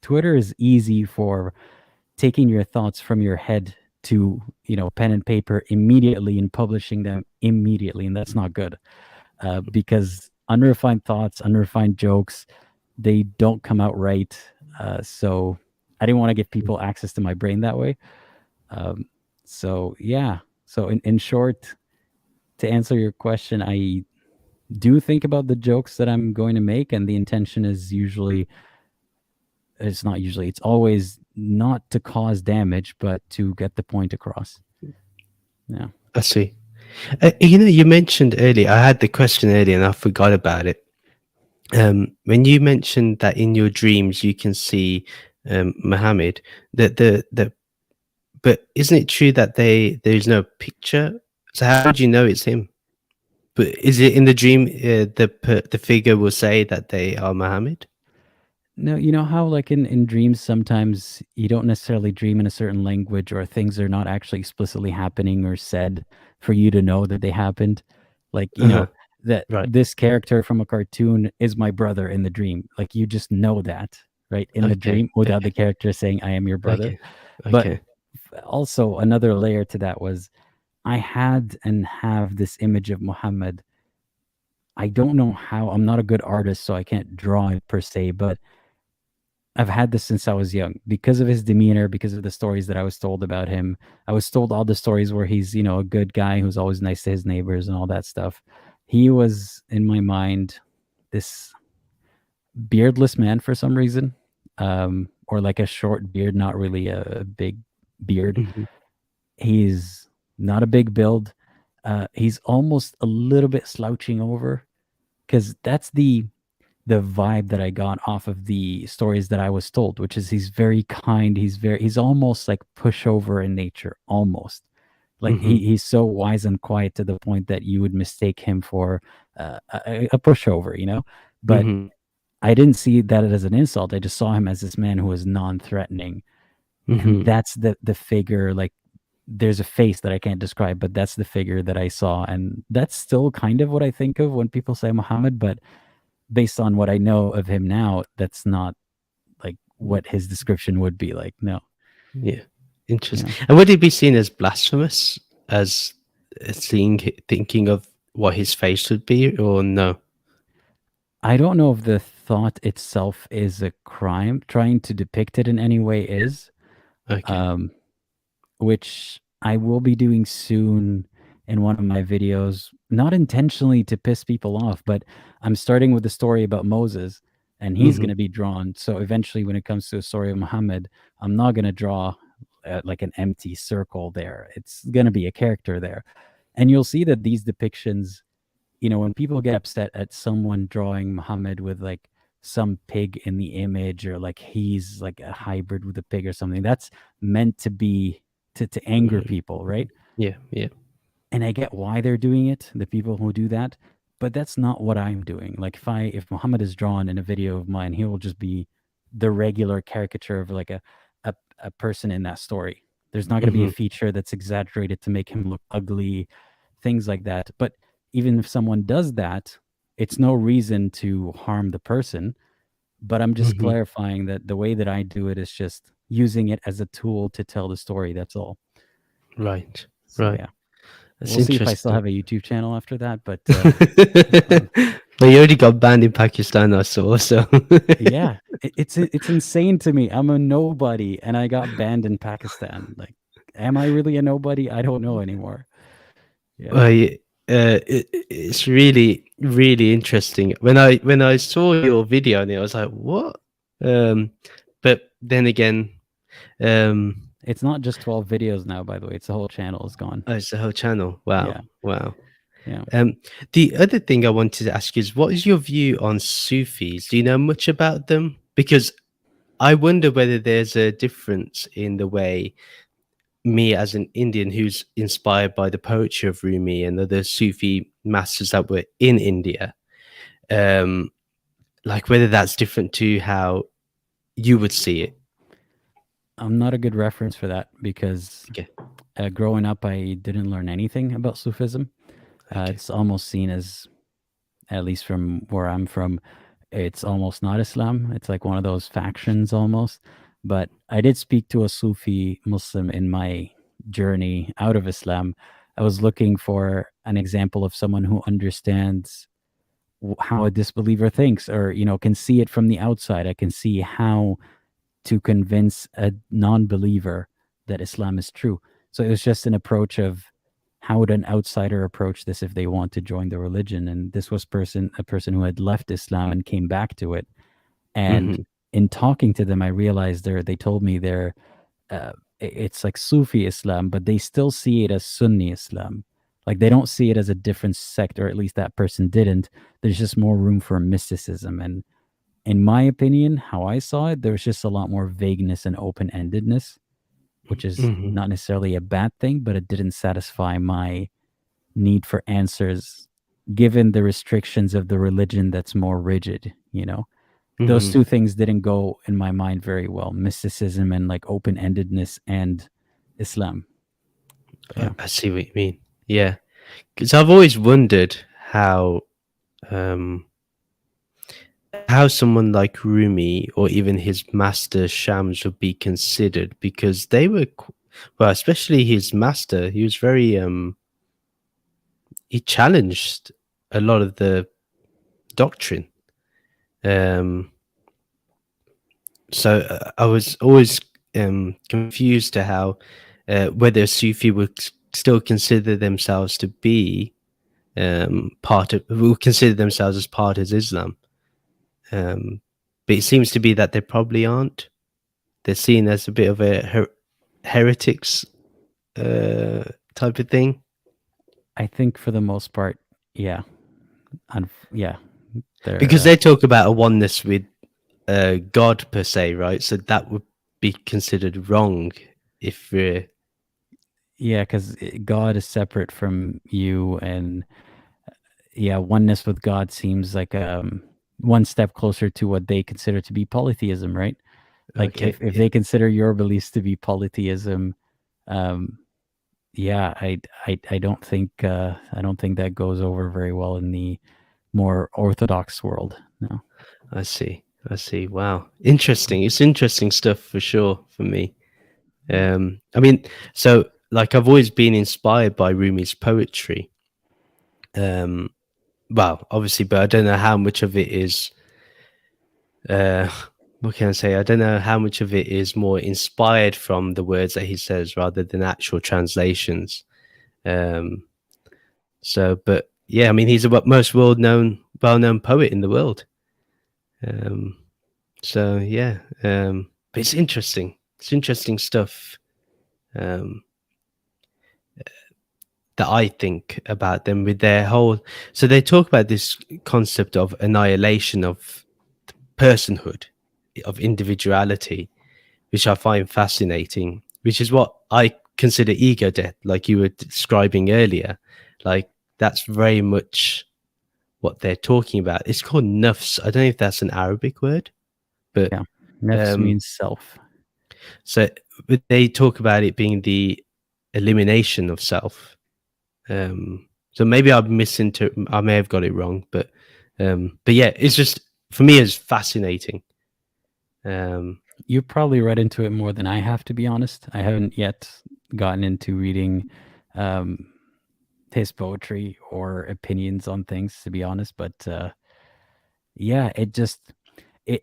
Twitter is easy for taking your thoughts from your head to, pen and paper immediately and publishing them immediately, and that's not good. Because unrefined thoughts, unrefined jokes, they don't come out right. So I didn't want to give people access to my brain that way. Um, so yeah. So in short, to answer your question, I do think about the jokes that I'm going to make, and the intention is it's always not to cause damage, but to get the point across. Yeah. I see. You mentioned earlier, I had the question earlier and I forgot about it. When you mentioned that in your dreams you can see Muhammad, but isn't it true that there's no picture? So how would you know it's him? But is it in the dream the figure will say that they are Muhammad? No, you know how, like, in dreams, sometimes you don't necessarily dream in a certain language, or things are not actually explicitly happening or said for you to know that they happened. Like, Uh-huh. that Right. this character from a cartoon is my brother in the dream. Like, you just know that, right? In the Okay. dream, without the Okay. character saying, I am your brother. Okay. But Okay. also, another layer to that was, I had and have this image of Muhammad. I don't know how. I'm not a good artist, so I can't draw it per se, but I've had this since I was young, because of his demeanor, because of the stories that I was told about him. I was told all the stories where he's, a good guy who's always nice to his neighbors and all that stuff. He was, in my mind, this beardless man for some reason, or like a short beard, not really a big beard. Mhm. He's not a big build. He's almost a little bit slouching over, because that's the vibe that I got off of the stories that I was told, which is he's very kind. He's almost like pushover in nature, almost. Like, Mhm. he's so wise and quiet to the point that you would mistake him for a pushover. But Mhm. I didn't see that as an insult. I just saw him as this man who was non-threatening, and Mhm. that's the figure. Like, there's a face that I can't describe, but that's the figure that I saw, and that's still kind of what I think of when people say Muhammad. But based on what I know of him now, that's not like what his description would be like. No. Yeah. Interesting. Yeah. And would it be seen as blasphemous as thinking of what his face would be, or no? I don't know if the thought itself is a crime. Trying to depict it in any way is, Okay. um, which I will be doing soon in one of my videos, not intentionally to piss people off, but I'm starting with the story about Moses, and he's going Mhm. to be drawn. So eventually, when it comes to a story of Muhammad, I'm not going to draw like an empty circle there. It's going to be a character there. And you'll see that these depictions, when people get upset at someone drawing Muhammad with like some pig in the image, or like he's like a hybrid with a pig or something. That's meant to be to anger Mhm. people, right? Yeah, yeah. And I get why they're doing it, the people who do that, but that's not what I'm doing. Like if Muhammad is drawn in a video of mine, he will just be the regular caricature of like a, a person in that story. There's not going to be a Mhm, feature that's exaggerated to make him look ugly, things like that. But even if someone does that, it's no reason to harm the person. But I'm just mhm. clarifying that the way that I do it is just using it as a tool to tell the story. That's all. Right, So right. yeah. That's We'll see if I still interesting. have a YouTube channel after that, but um, But you already got banned in Pakistan, I saw, so yeah, it's insane to me. I'm a nobody, and I got banned in Pakistan. Like, am I really a nobody? I don't know anymore. Yeah, I it's really, really interesting. When I saw your video and I was like, "What?" Um, but then again, um, it's not just 12 videos now. By the way, it's the whole channel is gone. oh, it's the whole channel. Wow, Yeah, wow. yeah. The other thing I wanted to ask is, what is your view on Sufis? Do you know much about them? Because I wonder whether there's a difference in the way me as an Indian who's inspired by the poetry of Rumi and other Sufi masters that were in India, um, like whether that's different to how you would see it. I'm not a good reference for that because Okay, growing up, I didn't learn anything about Sufism. okay. It's almost seen as, at least from where I'm from, it's almost not Islam. It's like one of those factions almost. But I did speak to a Sufi Muslim in my journey out of Islam. I was looking for an example of someone who understands how a disbeliever thinks, or can see it from the outside. I can see how to convince a non-believer that Islam is true. So it was just an approach of how would an outsider approach this if they want to join the religion. And this was a person who had left Islam and came back to it. And Hmm. in talking to them, I realized they told me it's like Sufi Islam, but they still see it as Sunni Islam. Like they don't see it as a different sect, or at least that person didn't. There's just more room for mysticism. And in my opinion, how I saw it, there was just a lot more vagueness and open endedness, which is Hmm. not necessarily a bad thing, but it didn't satisfy my need for answers given the restrictions of the religion that's more rigid. Those Hmm. two things didn't go in my mind very well, mysticism and like open endedness and Islam. But yeah. I see what you mean. Yeah, because I've always wondered how um, how someone like Rumi or even his master Shams would be considered, because they were well, especially his master. He was very he challenged a lot of the doctrine. Um, so I was always confused to how whether Sufi would still consider themselves to be part of, will consider themselves as part of Islam. Um, but it seems to be that they probably aren't. They're seen as a bit of a heretics uh, type of thing, I think for the most part, yeah. Yeah, because they're they talk about a oneness with God per se, right? So that would be considered wrong if we're yeah, because God is separate from you, and yeah, oneness with God seems like one step closer to what they consider to be polytheism, right? Like okay. if Yeah. they consider your beliefs to be polytheism, um, yeah, I don't think that goes over very well in the more orthodox world. No. I see. I see. Wow. Interesting. It's interesting stuff for sure for me. I mean, so like I've always been inspired by Rumi's poetry. Um, well, obviously, but I don't know how much of it is uh what can I say? I don't know how much of it is more inspired from the words that he says rather than actual translations. Um, so but yeah, I mean he's the most well known poet in the world. Um, So yeah, but it's interesting. It's interesting stuff um, that I think about them with their whole. So they talk about this concept of annihilation of personhood, of individuality, which I find fascinating, which is what I consider ego death, like you were describing earlier. Like that's very much what they're talking about. It's called nafs. I don't know if that's an Arabic word, but Yeah. Nefs means self. so they talk about it being the elimination of self. So maybe I may have got it wrong, but yeah, it's just for me it's fascinating. You probably read into it more than I have, to be honest. I haven't yet gotten into reading his poetry or opinions on things, to be honest. But yeah,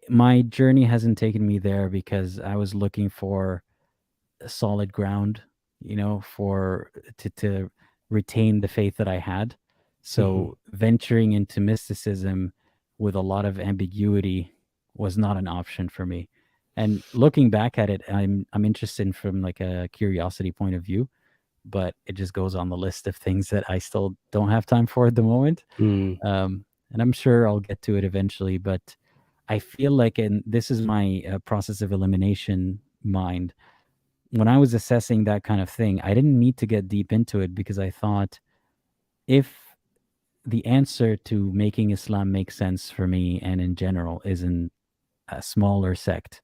my journey hasn't taken me there because I was looking for solid ground, to retain the faith that I had. So venturing into mysticism with a lot of ambiguity was not an option for me. And looking back at it, I'm interested from like a curiosity point of view, but it just goes on the list of things that I still don't have time for at the moment. And I'm sure I'll get to it eventually, but I feel like, and this is my process of elimination mind, when I was assessing that kind of thing, I didn't need to get deep into it because I thought if the answer to making Islam make sense for me and in general is in a smaller sect,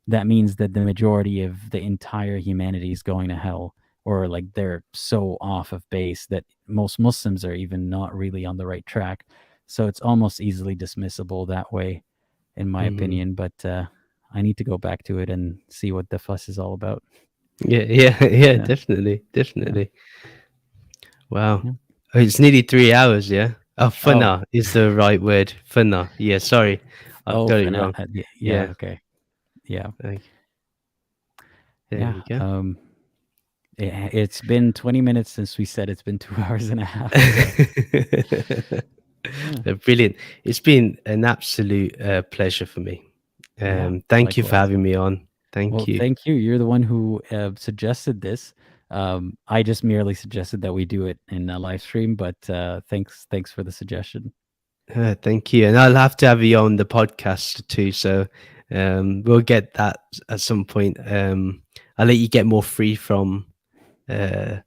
that means that the majority of the entire humanity is going to hell, or like they're so off of base that most Muslims are even not really on the right track. So it's almost easily dismissible that way, in my opinion. But I need to go back to it and see what the fuss is all about. Yeah, Yeah. definitely. Yeah. Wow. Yeah. Oh, it's nearly 3 hours, yeah? Oh, Oh, fana is the right word. Fana. Yeah, sorry. I've got it and wrong. yeah, Yeah. okay. Yeah. Okay, there Yeah. we go. It's been 20 minutes since we said it's been 2 hours and a half. So, yeah. Brilliant. It's been an absolute pleasure for me. Yeah. Thank you for Likewise. having me on. Thank Well, you. thank you. You're the one who suggested this. I just merely suggested that we do it in a live stream, but thanks for the suggestion. Thank you. And I'll have to have you on the podcast too. So we'll get that at some point. I'll let you get more free from the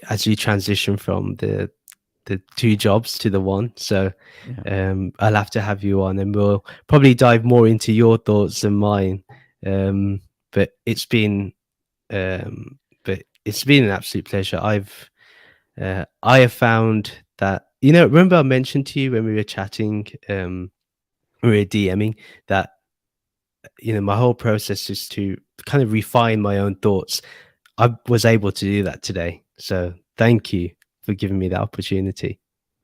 as you transition from the two jobs to the one. So Yeah. I'll have to have you on, and we'll probably dive more into your thoughts than mine. But it's been an absolute pleasure. I have found that, remember I mentioned to you when we were chatting, we were DMing, that my whole process is to kind of refine my own thoughts. I was able to do that today, so thank you for giving me that opportunity.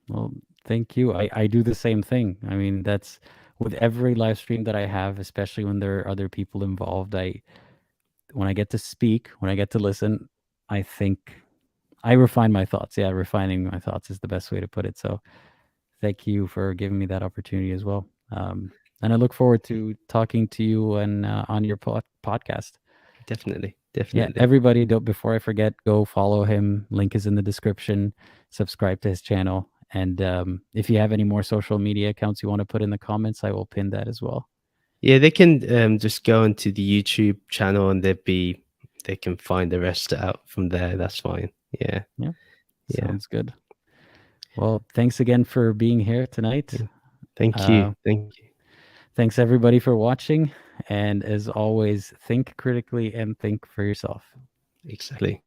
Well, thank you. I do the same thing. I mean, that's with every live stream that I have, especially when there are other people involved. When I get to speak, when I get to listen, I think I refine my thoughts. Yeah, refining my thoughts is the best way to put it. So thank you for giving me that opportunity as well. And I look forward to talking to you and on your podcast. Definitely, Yeah, definitely. everybody, before I forget, go follow him. Link is in the description. Subscribe to his channel. And if you have any more social media accounts you want to put in the comments, I will pin that as well. Yeah, they can just go onto the YouTube channel and they can find the rest out from there. That's fine. Yeah. Yeah, Yeah. sounds good. Well, thanks again for being here tonight. Thank you. Thank you. Thanks everybody for watching. And as always, think critically and think for yourself. Exactly.